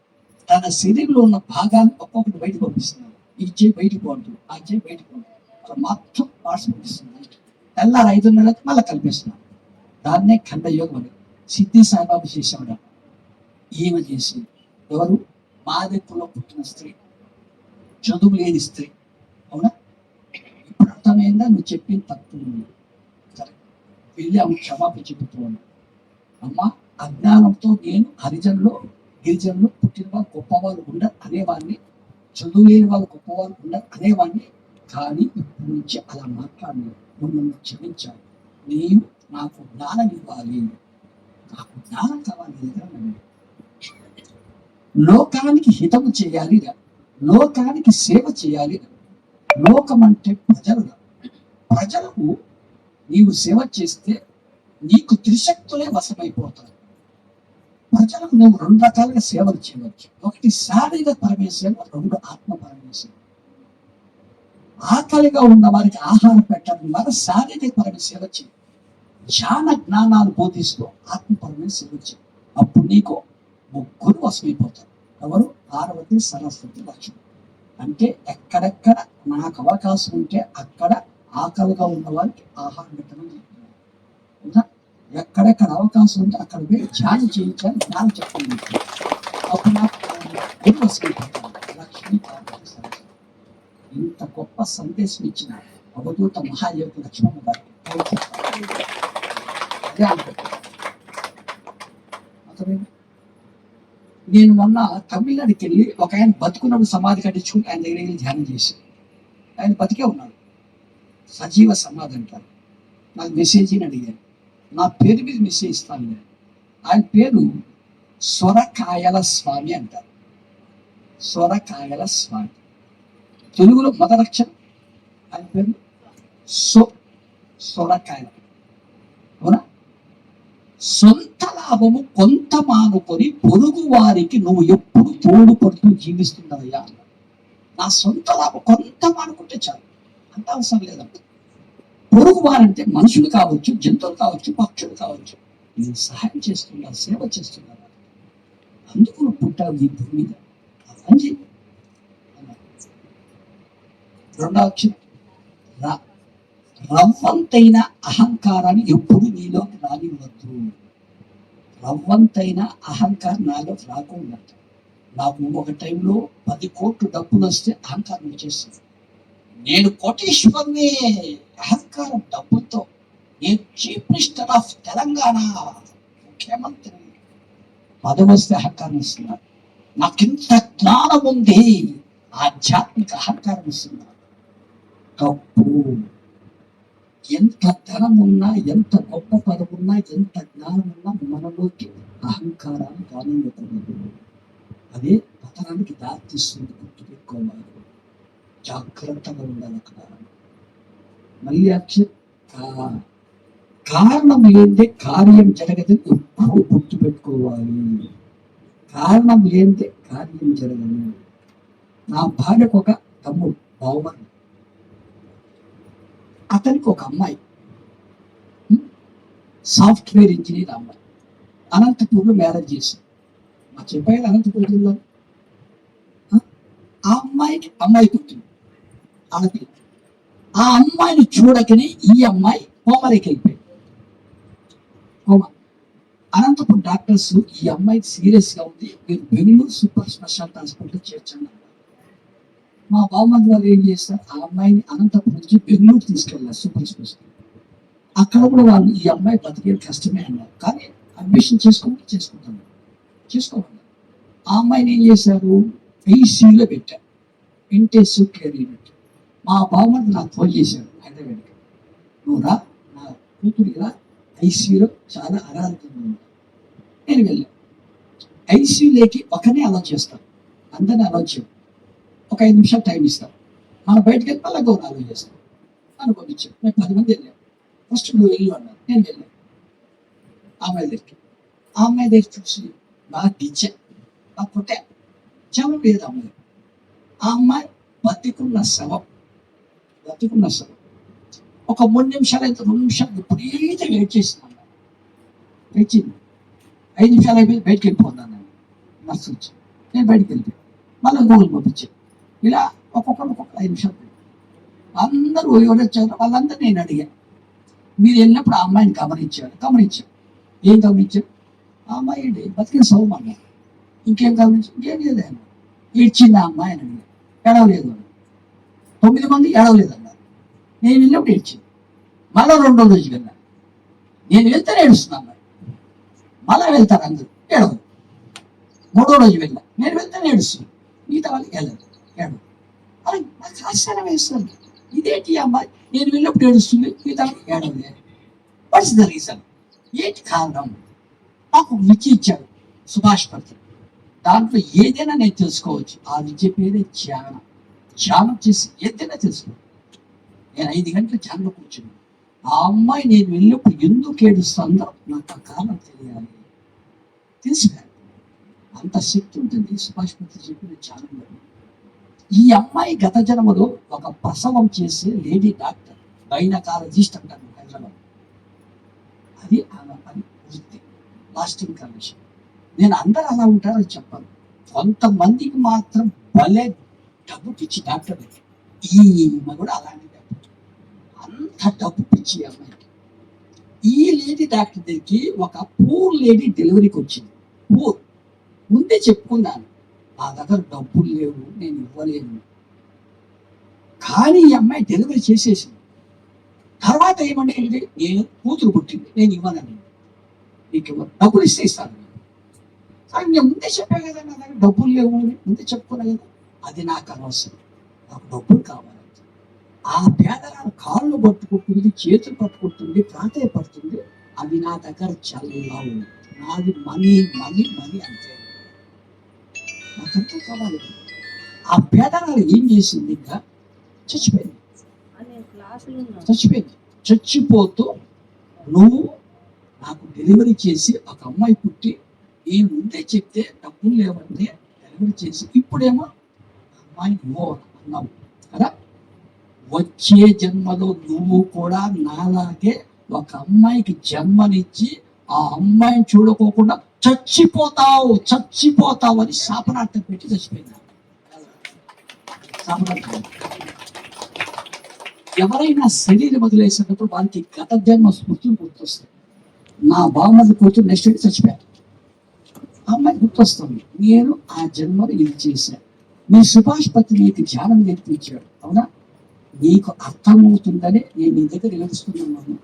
తన శరీరంలో ఉన్న భాగాన్ని ఒక్కొక్కటి బయటకు పంపిస్తున్నారు. ఈ చేయి బయటకు పోతుంది, ఆ చేయి బయటకు పోతుంది, అలా మొత్తం పార్ట్స్ పంపిస్తుంది. తెల్లారు 5 నెలలకు మళ్ళీ కల్పిస్తున్నారు. దాన్నే ఖండ యోగం అని సిద్ధి సాయిబాబు చేసేవాడు. ఈమె చేసి, ఎవరు మాదిక్కులో పుట్టిన స్త్రీ, చదువు లేని స్త్రీ. అవునా? ఇప్పుడు అర్థమైందా నువ్వు చెప్పిన తప్పు? సరే, వెళ్ళి ఆమె క్షమాపణ చెబుతున్నాను. అమ్మ, అజ్ఞానంతో నేను హరిజనులు గిరిజనులు పుట్టిన వాళ్ళు గొప్పవాళ్ళు ఉండరు అనేవాడిని, చదువు లేని వాళ్ళు గొప్పవాళ్ళు ఉండరు అనేవాడిని. కానీ ఇప్పటి నుంచి అలా మాట్లాడలేదు. నువ్వు నన్ను క్షమించాలి. నీవు నాకు జ్ఞానం ఇవ్వాలి, నాకు జ్ఞానం కావాలి. లోకానికి హితము చేయాలి, లోకానికి సేవ చేయాలి. లోకం అంటే ప్రజలు. ప్రజలకు నీవు సేవ చేస్తే నీకు త్రిశక్తులే వశమైపోతాయి. ప్రజలకు నువ్వు 2 రకాలుగా సేవలు చేయవచ్చు. ఒకటి శారీరక పరమైన సేవ, 2 ఆత్మపరమైన సేవ. ఆకలిగా ఉన్న వారికి ఆహారం పెట్టడం ద్వారా శారీరకపరమైన సేవ చేయి. ధ్యాన జ్ఞానాలు బోధిస్తూ ఆత్మపరమైన సేవ చేయి. అప్పుడు నీకు ముగ్గురు వశమైపోతారు. ఎవరు? పార్వతి, సరస్వతి, లక్ష్మి. అంటే ఎక్కడెక్కడ నాకు అవకాశం ఉంటే అక్కడ ఆకలిగా ఉన్న వారికి ఆహారం పెట్టమని చెప్తున్నాను. అవునా? ఎక్కడెక్కడ అవకాశం ఉంటే అక్కడ పోయి ధ్యానం చేయించాలని జ్ఞానం చెప్తుంది. అప్పుడు నాకు ముగ్గురు వశమైపోతారు. లక్ష్మి, పార్వతి, సరస్వతి. ఇంత గొప్ప సందేశం ఇచ్చిన అవధూత మహాయోగి లక్ష్మణ గారు అదే అనుకుంటున్నాను. అర్థమైందా? నేను మొన్న తమిళనాడుకి వెళ్ళి ఒక ఆయన బతుకున్నప్పుడు సమాధి కట్టించుకుని ఆయన దగ్గర వెళ్ళి ధ్యానం చేసి, ఆయన బతికే ఉన్నాడు, సజీవ సమాధి అంటారు. నాకు మెసేజ్ అని అడిగాను. నా పేరు మీద మెసేజ్ ఇస్తాను నేను. ఆయన పేరు సొరకాయల స్వామి అంటారు. సొరకాయల స్వామి. తెలుగులో మొదటి అక్షరం ఆయన పేరు సొరకాయ. అవునా? సొంత లాభము కొంత మానుకొని పొరుగు వారికి నువ్వు ఎప్పుడు తోడుపడుతూ జీవిస్తున్నావయ్యా అన్నాడు. నా సొంత లాభం కొంత మానుకుంటే చాలు, అంత అవసరం లేదంట. పొరుగు వారంటే మనుషులు కావచ్చు, జంతువులు కావచ్చు, పక్షులు కావచ్చు. నేను సహాయం చేస్తున్నా, సేవ చేస్తున్నా, అందుకు నువ్వు పుట్టావు ఈ భూమి మీద. అని రెండవ అక్షరం రవ్వంతైన అహంకారాన్ని ఎప్పుడు నీలోకి రానివ్వద్దు. రవ్వంతైన అహంకారం నాలో రాకుండా. నాకు ఒక టైంలో 10 కోట్లు డబ్బులు వస్తే అహంకారం వచ్చేస్తుంది. నేను కోటీశ్వరుని, అహంకారం డబ్బులతో. నేను చీఫ్ మినిస్టర్ ఆఫ్ తెలంగాణ, ముఖ్యమంత్రి. పదవి వస్తే అహంకారం వస్తున్నారు. నాకింత జ్ఞానం ఉంది, ఆధ్యాత్మిక అహంకారం వస్తున్నారు. తప్పు. ఎంత ధనం ఉన్నా, ఎంత గొప్ప పదవి ఉన్నా, ఎంత జ్ఞానం ఉన్నా మనలోకి అహంకారాన్ని రానివ్వకూడదు. అదే పతనానికి దారితీస్తుంది. గుర్తుపెట్టుకోవాలి, జాగ్రత్తగా ఉండాలి అక్కడ. మళ్ళీ కారణం లేదే కార్యం జరగదని ఎప్పుడు గుర్తుపెట్టుకోవాలి. కారణం లేదే కార్యం జరగదు. నా భార్యకు ఒక తమ్ముడు బావమని, అతనికి ఒక అమ్మాయి, సాఫ్ట్వేర్ ఇంజనీర్ అమ్మాయి. అనంతపూర్లో మ్యారేజ్ చేశారు. మా చెప్పారు అనంతపూర్లో. ఆ అమ్మాయికి అమ్మాయి పుట్టింది, ఆడపిల్ల. ఆ అమ్మాయిని చూడకనే ఈ అమ్మాయి కోమలోకి వెళ్ళిపోయింది. కోమ. అనంతపురం డాక్టర్స్ ఈ అమ్మాయి సీరియస్ గా ఉంది, మీరు బెంగళూరు సూపర్ స్పెషాలిటీ హాస్పిటల్ చేర్చండి. మా బావమంది వాళ్ళు ఏం చేస్తారు, ఆ అమ్మాయిని అనంతపురం నుంచి బెంగళూరు తీసుకెళ్ళారు సూపర్ స్పెషాలిటీ. అక్కడ కూడా వాళ్ళు ఈ అమ్మాయి బతికేది కష్టమే అన్నారు. కానీ అడ్మిషన్ చేసుకుంటాను. ఆ అమ్మాయిని ఏం చేశారు, ఐసీయూలో పెట్టారు, ఇంటెన్సివ్ కేర్ యూనిట్. మా బావమంది నాకు ఫోన్ చేశారు హైదరాబాద్కి, నువ్వు రా, నా కూతురిగా ఐసీయూలో చాలా అనారోగ్యంగా ఉంది. నేను వెళ్ళాను. ఐసీయూలోకి ఒకనే అలౌ చేస్తాను, అందరినీ అలౌ చేయను. ఒక 5 నిమిషాలు టైం ఇస్తాం. మనం బయటకు వెళ్ళి మళ్ళీ గౌరవ అలౌ చేస్తాం. నన్ను పంపించాను. మేము 10 మంది వెళ్ళాం. ఫస్ట్ నువ్వు వెళ్ళు అన్నారు. నేను వెళ్ళాను ఆ అమ్మాయి దగ్గరికి. ఆ అమ్మాయి దగ్గర చూసి బాగా టీచర్ బాగా కొట్టే జవం లేదు అమ్మాయి. ఆ అమ్మాయి బతికున్న శవం. ఒక 3 నిమిషాలు అయితే 2 నిమిషాలు విపరీత వెయిట్ చేసింది అమ్మాయి. తెచ్చింది 5 నిమిషాలు అయిపోయి బయటకు వెళ్ళిపోతున్నాను నేను. నర్సు వచ్చి నేను బయటకు వెళ్ళిపోయాను. మళ్ళీ గూగుల్ పంపించాను. ఇలా ఒక్కొక్క 5 నిమిషాలు. అందరూ ఎవరు వచ్చారు వాళ్ళందరూ నేను అడిగాను, మీరు వెళ్ళినప్పుడు ఆ అమ్మాయిని గమనించాను. ఏం గమనించారు? ఆ అమ్మాయి ఏంటి బతికిన శవం అన్నారు. ఇంకేం గమనించారు? ఇంకేం లేదు. ఆయన ఏడ్చింది ఆ అమ్మాయి అని అడిగాను. ఏడవలేదు. 9 మంది ఏడవలేదు అన్నారు. నేను వెళ్ళినప్పుడు ఏడ్చింది. మళ్ళీ 2వ రోజు వెళ్ళాను. నేను వెళ్తేనే ఏడుస్తున్నా అమ్మాయి. మళ్ళీ వెళ్తారు అందరూ, ఏడవదు. 3వ రోజు వెళ్ళా, నేను వెళ్తేనే ఏడుస్తున్నాను. మిగతా వాళ్ళకి వెళ్ళదు, ఏడవదు. అది నాకు ఆశ్చర్యం వేస్తుంది. ఇదేంటి అమ్మాయి నేను వెళ్ళినప్పుడు ఏడుస్తుంది, మిగతా ఏడవలే. What's the reason? ఏంటి కారణం? నాకు విద్య ఇచ్చాడు సుభాష్ పత్రి. దాంట్లో ఏదైనా నేను తెలుసుకోవచ్చు. ఆ విద్య పేరే ధ్యానం చేసి ఏదైనా తెలుసుకోవచ్చు. నేను 5 గంటల ధ్యానంలో కూర్చున్నాను. ఆ అమ్మాయి నేను వెళ్ళినప్పుడు ఎందుకు ఏడుస్తుందో నాకు ఆ కారణం తెలియాలి. తెలుసుకోవాలి. అంత శక్తి ఉంటుంది సుభాష్ పత్రి చెప్పిన ధ్యానంలో. ఈ అమ్మాయి గత జన్మలో ఒక ప్రసవం చేసే లేడీ డాక్టర్, గైనకాలజిస్ట్ అంటారు హైదరాబాద్. అది ఆమె పని వృత్తి, లాస్టింగ్ కండిషన్. నేను అందరూ అలా ఉంటారని చెప్పాను. కొంతమందికి మాత్రం భలే డబ్బు పిచ్చి డాక్టర్. ఈమె కూడా అలాంటి డబ్బు, అంత డబ్బు పిచ్చి అమ్మాయికి. ఈ లేడీ డాక్టర్ దగ్గరికి ఒక పూర్ లేడీ డెలివరీకి వచ్చింది. పూర్ ముందే చెప్పుకున్నాను, నా దగ్గర డబ్బులు లేవు, నేను ఇవ్వలేను. కానీ ఈ అమ్మాయి డెలివరీ చేసేసింది. తర్వాత ఏమంటుంది, నేను కూతురు పుట్టింది, నేను ఇవ్వనని. నీకు డబ్బులు ఇస్తే ఇస్తాను. కానీ నేను ముందే చెప్పా కదా, నా దగ్గర డబ్బులు లేవు అని ముందే చెప్పుకున్నా కదా. అది నాకు అనవసరం, నాకు డబ్బులు కావాలి. ఆ పేదరాలు కాళ్ళు పట్టుకుంటుంది, చేతులు పట్టుకుంటుంది, ప్రాధాయపడుతుంది. అవి నా దగ్గర చల్లవు, నాది మనీ మనీ మనీ అంతే, నాకంతా కావాలి. ఆ పేదరాలు ఏం చేసింది, ఇంకా చచ్చిపోయింది. చచ్చిపోతూ నువ్వు నాకు డెలివరీ చేసి ఒక అమ్మాయి పుట్టి, నేను ముందే చెప్తే డబ్బులు లేవంటే డెలివరీ చేసి ఇప్పుడేమో అమ్మాయి నువ్వు అన్నావు కదా. వచ్చే జన్మలో నువ్వు కూడా నాలాగే ఒక అమ్మాయికి జన్మనిచ్చి ఆ అమ్మాయిని చూడకోకుండా చచ్చిపోతావు చచ్చిపోతావు అని శాపనార్థం పెట్టి చచ్చిపోయింది. శాపనార్థం. ఎవరైనా శరీరం వదిలేసినప్పుడు వారికి గత జన్మ స్మృతులు గుర్తొస్తాయి. నా బామ్మది కూతురు నెక్స్ట్ డే చచ్చిపోయారు, అమ్మాయి గుర్తొస్తుంది, నేను ఆ జన్మలో ఇది చేశాను. నీ సుభాష్ పతి నీకు ధ్యానం నేర్పించాడు, అవునా? నీకు అర్థమవుతుందని నేను నీ దగ్గర ఏడుస్తున్నాను,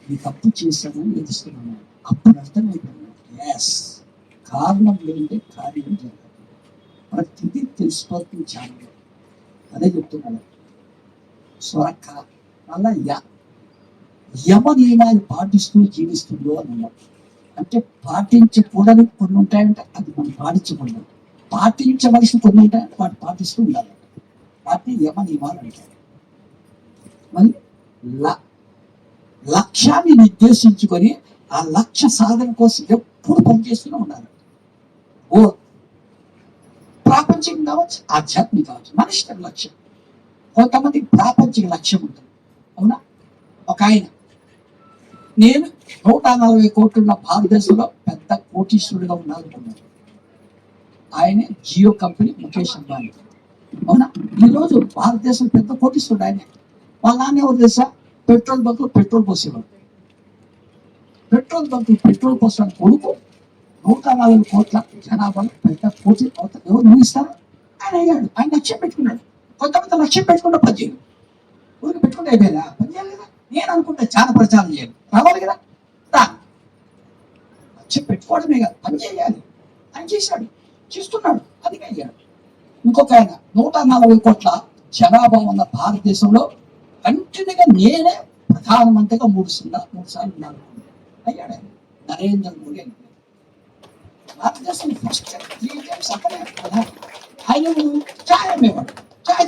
నీ తప్పు చేశానని ఏడుస్తున్నాను. అప్పుడు అర్థమైపోయింది, ఎస్, కారణం లేదంటే కార్యం జరగదు. ప్రతిదీ తెలిసిపోతుంది ధ్యానంలో. అదే చెప్తున్నాను. స్వరక్క వల్ల యమ నియమాలు పాటిస్తూ జీవిస్తుందో అని అన్నాడు. అంటే పాటించకూడని కొన్ని ఉంటాయంటే అది మనం పాటించకూడదు, పాటించవలసి కొన్ని ఉంటాయంటే వాటి పాటిస్తూ ఉండాలి. వాటిని యమ నియమాలు అంటారు. మరి లక్ష్యాన్ని నిర్దేశించుకొని ఆ లక్ష్య సాధన కోసం ఎప్పుడు పనిచేస్తూనే ఉండాలి. ఓ ప్రాపంచికం కావచ్చు, ఆధ్యాత్మిక కావచ్చు, మనిషి లక్ష్యం. కొంతమందికి ప్రాపంచిక లక్ష్యం ఉంటుంది, అవునా? ఒక ఆయన, నేను 140 కోట్లున్న భారతదేశంలో పెద్ద కోటీశ్వరుడిగా ఉండాలనుకున్నాను. ఆయనే జియో కంపెనీ ముఖేష్ అంబానీ, అవునా? ఈరోజు భారతదేశంలో పెద్ద కోటీశ్వరుడు ఆయనే. వాళ్ళ నాన్న ఎవరు తెలుసా? పెట్రోల్ బంకులు పెట్రోల్ పోసేవాడు. పెట్రోల్ బంకులు పెట్రోల్ పోసిన కొడుకు 140 కోట్ల జనాభాలో పెద్ద కోటి ఎవరు ఊహిస్తారు? ఆయన అయ్యాడు. ఆయన లక్ష్యం పెట్టుకున్నాడు. కొంతమంది లక్ష్యం పెట్టుకుంటే పని చేయరు, ఊరికి పెట్టుకుంటే అయిపోయారా? పని చేయాలి కదా. నేను అనుకుంటే చాలా ప్రచారం చేయాలి, రావాలి కదా. లక్ష్యం పెట్టుకోవడమే కదా, పని చేయాలి. ఆయన చేశాడు, చేస్తున్నాడు, అది అయ్యాడు. ఇంకొక ఆయన 140 కోట్ల జనాభా ఉన్న భారతదేశంలో కంటిన్యూగా నేనే ప్రధానమంత్రిగా 3 సార్లు ఉన్నాను అయ్యాడు ఆయన. నరేంద్ర మోడీ అని భారతదేశం ఫస్ట్ 3 times అక్కడే ప్రధాని. ఆయన ఛాయ్ అమ్మేవాడు,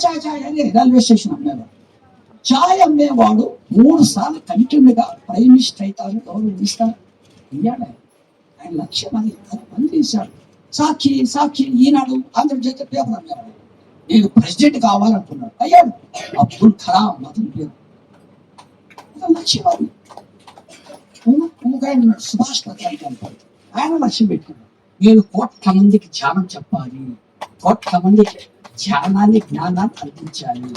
ఛాయ్ అని రైల్వే స్టేషన్ అమ్మేవాడు. ఛాయ్ అమ్మేవాడు 3 సార్లు కంటిన్యూగా ప్రైమ్ మినిస్టర్ అవుతారు, ఎవరు ఇస్తారు అయ్యాడు ఆయన. ఆయన లక్ష్యం అది పని చేశాడు. సాక్షి ఈనాడు ఆంధ్రజ్యోతి పేపర్ అమ్మేవాడు. నేను ప్రెసిడెంట్ కావాలనుకున్నాడు, అయ్యాడు. అబ్దుల్ కలాం అతని పేరు. లక్ష్యం అది. ఆయన సుభాష్ పత్రానికి అంటారు, ఆయన లక్ష్యం పెట్టుకున్నాడు, నేను 1 కోట్ల మందికి ధ్యానం చెప్పాలి, 1 కోట్ల మందికి ధ్యానాన్ని జ్ఞానాన్ని అందించాలి,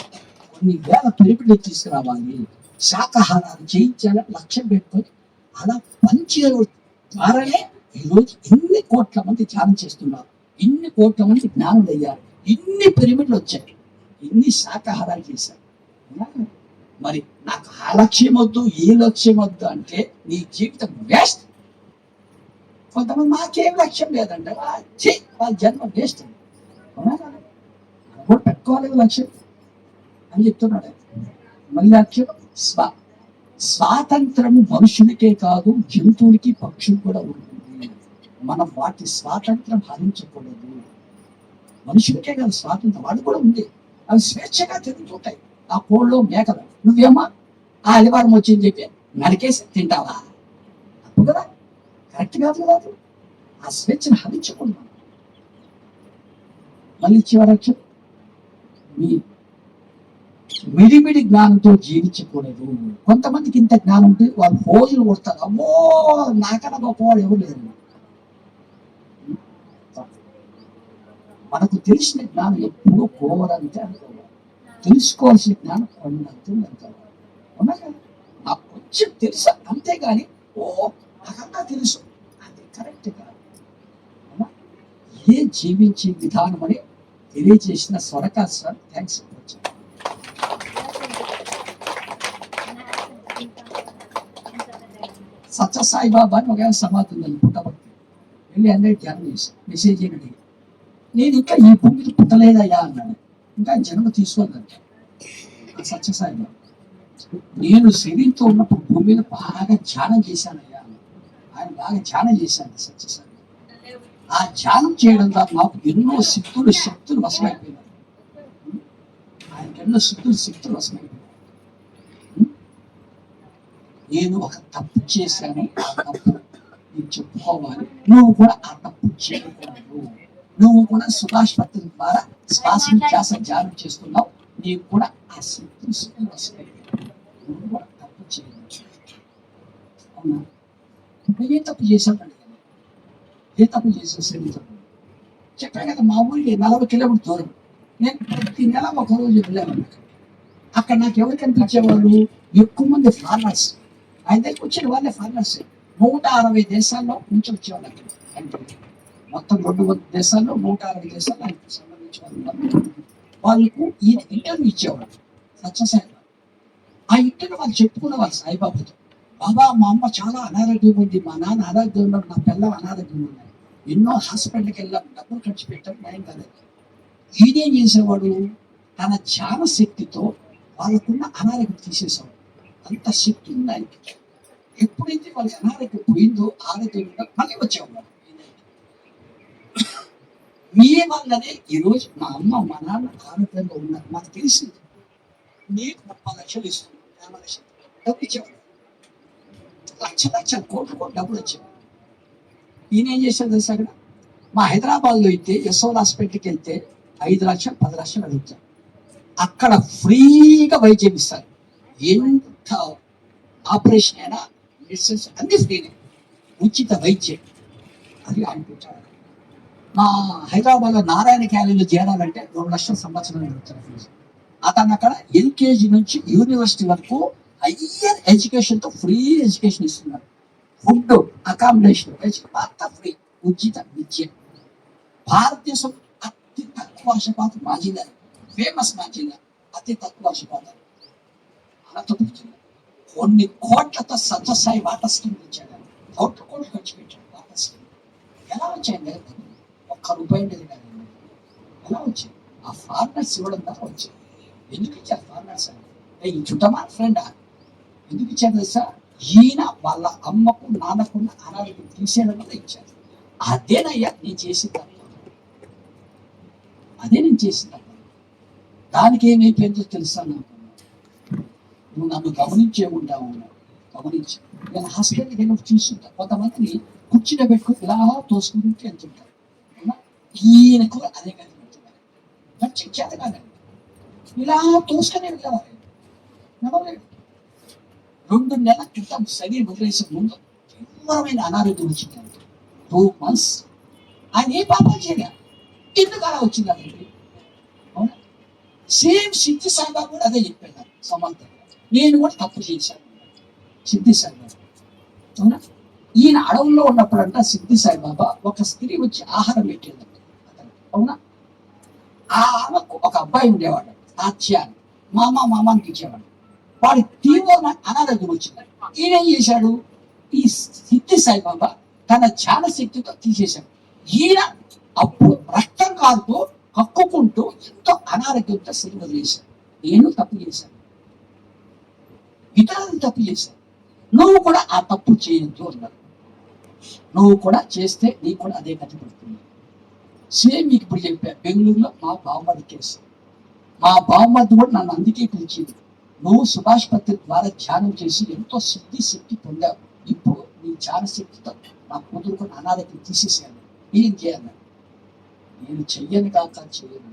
కొన్ని వేల పిలుపులు తీసుకురావాలి, శాకాహారాలు చేయించాలని లక్ష్యం పెట్టుకొని అలా పనిచేయడం ద్వారానే ఈరోజు ఎన్ని కోట్ల మంది ధ్యానం చేస్తున్నారు, ఎన్ని కోట్ల మంది జ్ఞానం అయ్యారు, ఇన్ని పిరమిడ్లు వచ్చాయి, ఇన్ని శాకాహారాలు చేశారు. మరి నాకు ఆ లక్ష్యం వద్దు, ఈ లక్ష్యం వద్దు అంటే నీ జీవితం వేస్ట్. కొంతమంది మాకేం లక్ష్యం లేదంటే వాళ్ళ జన్మ వేస్ట్ అండి, కూడా పెట్టుకోవాలి లక్ష్యం అని చెప్తున్నాడు. మళ్ళీ లక్ష్యం స్వాతంత్రము మనుషులకే కాదు, జంతువులకి పక్షులు కూడా ఉంటుంది. మనం వాటి స్వాతంత్రం హరించకూడదు. మనుషులకే కాదు స్వాతంత్రం, వాడు కూడా ఉంది, అవి స్వేచ్ఛగా తిరుగుతుంటాయి. ఆ కోళ్ళు మేకలు నువ్వేమో ఆ ఆదివారం వచ్చింది చెప్పి నరికేసి తింటావా? తప్పు కదా, కరెక్ట్ కాదు కదా. ఆ స్వేచ్ఛను హరించకూడదు. మళ్ళీ చివరకు మీ మిడిమిడి జ్ఞానంతో జీవించకూడదు. కొంతమందికి ఇంత జ్ఞానం ఉంటే వాళ్ళు రోజులు కొడతారు, అమ్మో నాకన్నా గొప్పవాడు ఎవరు లేరు. మనకు తెలిసిన జ్ఞానం ఎప్పుడూ కోవరంతే అనుకోవాలి. తెలుసుకోవాల్సిన జ్ఞానం కొండంతే అనుకోవాలి. అవునా కదా? నాకు కొంచెం తెలుసు అంతేగాని ఓ నాకన్నా తెలుసు అది కరెక్ట్ కాదు. అవునా? ఏ జీవించే విధానం అని తెలియజేసిన స్వరకార్ సార్, థ్యాంక్స్ వచ్చారు. సత్య సాయిబాబా అని ఒక సమాధి ఉందని పుట్టబట్టి వెళ్ళి అందరికీ ధ్యానం చేశాను. మెసేజ్ ఏంటి, నేను ఇంకా ఈ భూమికి పుట్టలేదయ్యా అన్నాడు. ఇంకా జన్మ తీసుకోలేదంట ఆ సత్య సాయిబాబా. నేను శరీరంతో ఉన్నప్పుడు భూమి మీద బాగా ధ్యానం చేశానయ్యా. ఆయన బాగా ధ్యానం చేశాను సత్య సాయిబాబా. ఆ ధ్యానం చేయడం ద్వారా నాకు ఎన్నో శక్తులు వశమైపోయినాయి. ఆయనకి ఎన్నో శక్తులు వశమైపోయినాయి. నేను ఒక తప్పు చేశాను, ఆ తప్పు నేను చెప్పుకోవాలి. నువ్వు కూడా ఆ తప్పు చేయకూడదు. నువ్వు కూడా సుభాష్ పత్రిక ద్వారా శ్వాస ధ్యానం చేస్తున్నావు. నీకు కూడా ఆ శక్తులు వస్తాయి. నువ్వు కూడా తప్పు చేయవచ్చు. అవునా? ఏ తప్పు చేశాను? ఏ తప్పు చేసేసాను? చెప్పాను కదా, మా ఊరికి 40 కిలోమీటర్ దూరం. నేను ప్రతి నెల ఒక రోజు వెళ్ళాను. అక్కడ నాకు ఎవరు కనిపించేవాళ్ళు? ఎక్కువ మంది ఫార్మర్స్. ఆయన దగ్గరికి వచ్చిన వాళ్ళే ఫార్మర్స్. 160 దేశాల్లో నుంచి వచ్చేవాళ్ళు. అంటే మొత్తం 200 దేశాల్లో 160 దేశాల్లో ఆయనకు సంబంధించిన వాళ్ళకు ఈయన ఇంటర్వ్యూ ఇచ్చేవాడు సత్యసాయి. ఆ ఇంటర్వ్యూ వాళ్ళు చెప్పుకునేవాళ్ళు సాయిబాబాతో. బాబా, మా అమ్మ చాలా అనారోగ్యం ఉంది, మా నాన్న అనారోగ్యం ఉన్నాడు, నా పిల్లలు అనారోగ్యం ఉన్నాయి, ఎన్నో హాస్పిటల్కి వెళ్ళాం, డబ్బులు ఖర్చు పెట్టాం, నయం కాలేదు. ఈయనేం చేసేవాడు? తన ధ్యాన శక్తితో వాళ్ళకున్న అనారోగ్యం తీసేసేవాడు. అంత శక్తి ఉంది ఆయనకి. ఎప్పుడైతే వాళ్ళకి అనారోగ్యం పోయిందో ఆరోగ్యం మళ్ళీ వచ్చేవాడు. మీ వల్లనే ఈరోజు మా అమ్మ మా నాన్న ఆరోగ్యంగా ఉన్నారు. మాకు తెలిసింది. నీకు 30 లక్షలు ఇస్తున్నాం, 50 లక్షలు డబ్బు ఇచ్చేవాడు. లక్షలు కోట్లు డబ్బులు వచ్చేవాడు. ఈయన ఏం చేశాడు తెలుసా? అక్కడ మా హైదరాబాద్లో అయితే యశోద హాస్పిటల్కి వెళ్తే 5 లక్షలు 10 లక్షలు అడుగుతారు. అక్కడ ఫ్రీగా వైద్యం ఇస్తారు. ఎంత ఆపరేషన్ అయినా మెడిసిన్స్ అన్ని ఫ్రీనే, ఉచిత వైద్యం. అది అనిపించాడు. మా హైదరాబాద్లో నారాయణ క్యాలీలో చేరాలంటే 2 లక్షల సంవత్సరం అడుగుతారు ఫీజు. అతను అక్కడ ఎల్కేజీ నుంచి యూనివర్సిటీ వరకు హయ్యర్ ఎడ్యుకేషన్తో ఫ్రీ ఎడ్యుకేషన్ ఇస్తున్నారు. ఫుడ్, అకామిడేషన్, అంతా ఫ్రీ, ఉచిత విద్య. భారతదేశం అతి తక్కువ వర్షపాతం మా జిల్లా, ఫేమస్ మా జిల్లా, అతి తక్కువ వర్షపాతం. అనంతపురం కొన్ని కోట్లతో సత్యసాయి వాటర్ స్కీమ్ ఇచ్చాడు. కోట్లు ఖర్చు పెట్టాడు వాటర్ స్కీమ్. ఎలా వచ్చాయండి? ₹1 లేదు కానీ ఎలా వచ్చాయి? ఆ ఫార్మర్స్ ఇవ్వడం ద్వారా వచ్చాయి. ఎందుకు ఇచ్చారు ఫార్మర్స్ అని? ఈ చుట్టమా ఫ్రెండా? ఎందుకు ఇచ్చారు తెలుసా? ఈయన వాళ్ళ అమ్మకు నాన్నకున్న అనారోగ్యం తీసేయడం వల్ల ఇచ్చారు. అదేనయ్యా నేను చేసిన తప్ప. అదే నేను చేసిన తప్ప. దానికి ఏమైపోయిందో తెలుసా? నాకు నువ్వు నన్ను గమనించే ఉంటావు. గమనించి నేను హాస్పిటల్కి వెళ్ళి చూస్తుంటా. కొంతమందిని కుర్చీలో పెట్టుకుని ఇలా తోసుకుంటూ వెళ్తుంటారు. ఈయనకు అదే కనిపిస్తున్నారు. మంచి చేత కాదండి, ఇలా తోసుకొని వెళ్ళేవారు. నడవలేడు. 2 నెలల క్రితం శరీరం వదిలేసే ముందు తీవ్రమైన అనారోగ్యం వచ్చింది. 2 months ఆయన ఏ పాపం చేయలేదు. ఎందుకు అలా వచ్చింది అదండి? అవునా? సేమ్ సిద్ధి సాయిబాబా కూడా అదే చెప్పాను సమాంతరంగా. నేను కూడా తప్పు చేశాను సిద్ధి సాయిబాబా. అవునా? ఈయన అడవుల్లో ఉన్నప్పుడంట సిద్ధి సాయిబాబా ఒక స్త్రీ వచ్చి ఆహారం పెట్టేది. అవునా? ఆ ఆమెకు ఒక అబ్బాయి ఉండేవాడు, ఆత్యాన్ని మామ అని పిలిచేవాడు. వాడి తీవ్రమైన అనారోగ్యం వచ్చింది. ఈయన ఏం చేశాడు? ఈ సిద్ధి సాయిబాబా తన ధ్యాన శక్తితో తీసేశాడు. ఈయన అప్పుడు రక్తం కారుతూ కక్కుకుంటూ ఎంతో అనారోగ్యంతో శరీరం వదిలేశాడు. నేను తప్పు చేశాను, ఇతరులు తప్పు చేశాను. నువ్వు కూడా ఆ తప్పు చేయొద్దు అన్నాడు. నువ్వు కూడా చేస్తే నీకు కూడా అదే గతి పడుతుంది. సేమ్ మీకు ఇప్పుడు చెప్పా. బెంగళూరులో మా బావమర్ది కేసు. మా బావమర్ది కూడా నన్ను అందుకే పిలిచింది. నువ్వు సుభాష్ పత్రిక ద్వారా ధ్యానం చేసి ఎంతో శక్తి పొందావు. ఇప్పుడు నీ ధ్యాన శక్తితో నా కూతురు కూడా అనారోగ్యం తీసేసాను, ఏం చేయాలి? నేను చెయ్యను కాక చేయను.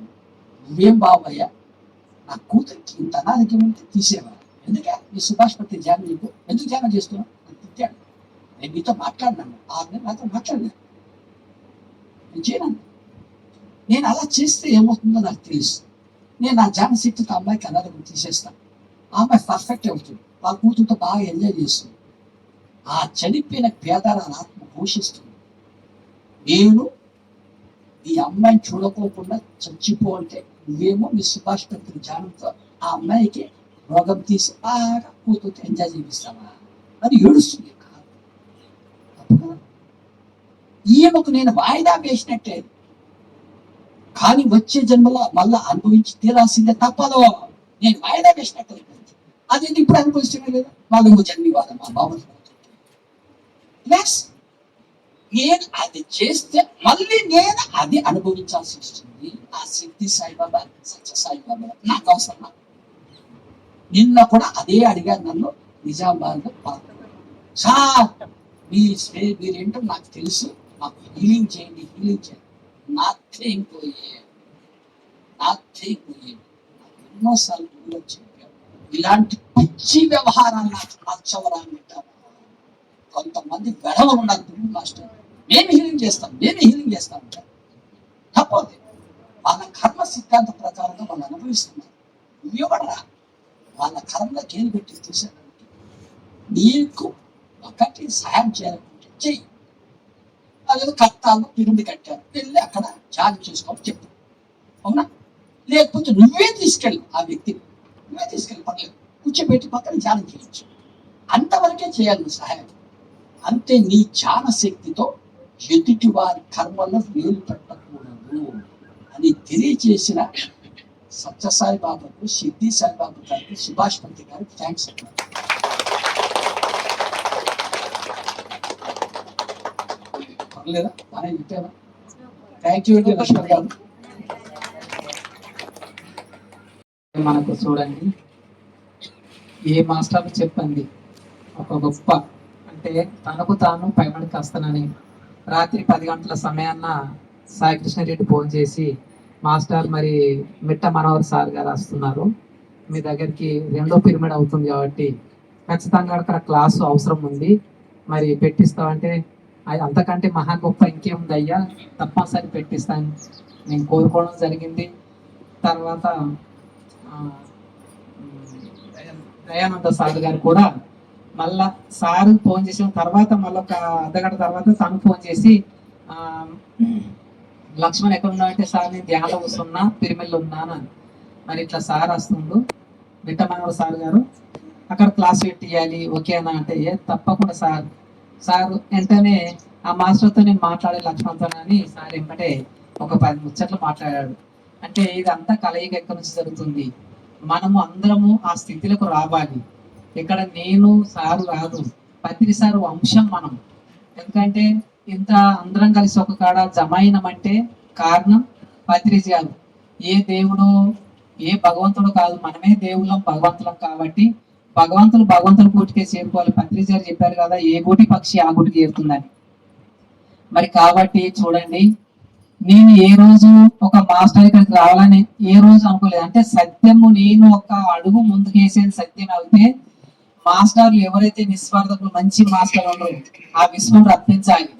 నువ్వేం బావయ్యా, ఆ కూతురికి ఇంత అనాధిక్యం ఉంటే తీసేవారు. ఎందుకే ఈ సుభాష్ పత్రి ధ్యానం నీకు ఎందుకు ధ్యానం చేస్తున్నావు అని తిట్టాడు. నేను మీతో మాట్లాడినాను, 6 నెలలు నాతో మాట్లాడలేదు, నేను చేయను. నేను అలా చేస్తే ఏమవుతుందో నాకు తెలుసు. నేను నా ధ్యాన శక్తితో అమ్మాయికి అనారోగ్యం తీసేస్తాను. ఆ అమ్మాయి పర్ఫెక్ట్ అవుతుంది, వాళ్ళ కూతురుతో బాగా ఎంజాయ్ చేస్తుంది. ఆ చనిపోయిన పేదల ఆత్మ పోషిస్తుంది. నేను ఈ అమ్మాయిని చూడకోకుండా చచ్చిపోతే నువ్వేమో మీ సుభాష్ పత్రి ధ్యానంతో ఆ అమ్మాయికి రోగం తీసి బాగా కూతురుతో ఎంజాయ్ చేపిస్తావా అని ఏడుస్తుంది. ఈమెకు నేను వాయిదా వేసినట్టే, కానీ వచ్చే జన్మలో మళ్ళా అనుభవించి తీరాల్సిందే తప్పదు. నేను వాయిదా వేసినట్టు అది ఇప్పుడు అనుభవిస్తూనే లేదు. వాళ్ళు జన్మివాదం మా బాబు. నేను అది చేస్తే మళ్ళీ నేను అది అనుభవించాల్సి వస్తుంది. ఆ సిద్ధి సాయిబాబా, సత్య సాయిబాబా నాకు అవసరం. నిన్న కూడా అదే అడిగారు నన్ను నిజామాబాద్ లో. సార్ మీరేంటో నాకు తెలుసు, మాకు హీలింగ్ చేయండి, హీలింగ్ చేయండి. నథింగ్ పోయే ఎన్నోసార్లు చెప్పారు. ఇలాంటి పిచ్చి వ్యవహారాలు నాకు నచ్చవరా అంటారు. కొంతమంది వెడవలు ఉన్నారు మాస్టర్, నేను హీలింగ్ చేస్తాను తప్పదు. వాళ్ళ కర్మ సిద్ధాంత ప్రకారంగా వాళ్ళు అనుభవిస్తున్నారు. నువ్వెవడరా వాళ్ళ కర్మలో కేలు పెట్టి తీసేదానికి? నీకు ఒకటి సాయం చేయాలనుకుంటే చెయ్యి. అదే కట్టాలు పిరుండి కట్టారు, వెళ్ళి అక్కడ ఛార్జ్ చేసుకోవాలి చెప్పు, అవునా? లేకపోతే నువ్వే తీసుకెళ్ళి ఆ వ్యక్తిని, నువ్వే తీసుకెళ్ళి పర్లేదు, కూర్చోబెట్టి పక్కన ధ్యానం చేయొచ్చు. అంతవరకే చేయాలి నువ్వు సహాయం. అంతే. నీ ధ్యాన శక్తితో ఎదుటి వారి కర్మలో వేలు పెట్టకూడదు అని తెలియజేసిన సత్యసాయి బాబాకు, సిద్ధి సాయిబాబు గారికి, సుభాష్ పత్రి గారికి థ్యాంక్స్ అన్నారు. పర్లేదా? బాగా చెప్పారా? థ్యాంక్ యూ అండి లక్ష్మణ్ గారు. మనకు చూడండి, ఏ మాస్టర్ చెప్పండి ఒక గొప్ప అంటే తనకు తాను పైమడికి వస్తానని రాత్రి 10 గంటల సమయాన్న సాయి కృష్ణారెడ్డి ఫోన్ చేసి, మాస్టర్ మరి మిట్ట మనోహర్ సార్ గారు వస్తున్నారు మీ దగ్గరికి, 2వ పిరమిడ్ అవుతుంది కాబట్టి ఖచ్చితంగా అక్కడ క్లాసు అవసరం ఉంది, మరి పెట్టిస్తామంటే అంతకంటే మహా గొప్ప ఇంకేముంది అయ్యా, తప్పనిసరి పెట్టిస్తాను నేను కోరుకోవడం జరిగింది. తర్వాత దయానంద సార్ గారు కూడా మళ్ళా సారు ఫోన్ చేసిన తర్వాత మళ్ళీ ఒక అర్ధగంట తర్వాత తను ఫోన్ చేసి, లక్ష్మణ్ ఎక్కడ ఉన్నావు అంటే, సార్ నేను ధ్యానంలో కూర్చున్నా, పిరిమిల్లో ఉన్నాను అని. మరి ఇట్లా సార్ వస్తుండు, విట్టమనోడు సార్ గారు అక్కడ క్లాస్ పెట్టియాలి ఓకేనా అంటే, తప్పకుండా సార్ వెంటనే ఆ మాస్టర్తో నేను మాట్లాడే లక్ష్మణ్తో అని సార్ వెంబటే ఒక 10 ముచ్చట్లు మాట్లాడాడు. అంటే ఇదంతా కలయిక ఎక్కడి నుంచి జరుగుతుంది, మనము అందరము ఆ స్థితిలోకి రావాలి. ఇక్కడ నేను సారు కాదు, పత్రి సారు వంశం మనం. ఎందుకంటే ఇంత అందరం కలిసి ఒక కాడ జమైనమంటే కారణం పత్రిజీ గారు. ఏ దేవుడు ఏ భగవంతుడు కాదు, మనమే దేవుళ్ళం భగవంతులం. కాబట్టి భగవంతులు గూటికే చేరుకోవాలి. పత్రిజీ గారు చెప్పారు కదా, ఏ గూటి పక్షి ఆ గూటికి చేరుతుందని. మరి కాబట్టి చూడండి, నేను ఏ రోజు ఒక మాస్టర్ ఇక్కడికి రావాలని ఏ రోజు అనుకోలేదు. అంటే సత్యము నేను ఒక అడుగు ముందుకు వేసేది సత్యం అయితే, మాస్టర్లు ఎవరైతే నిస్వార్థకులు మంచి మాస్టర్ ఉన్నారో ఆ విశ్వం రప్పించాలి.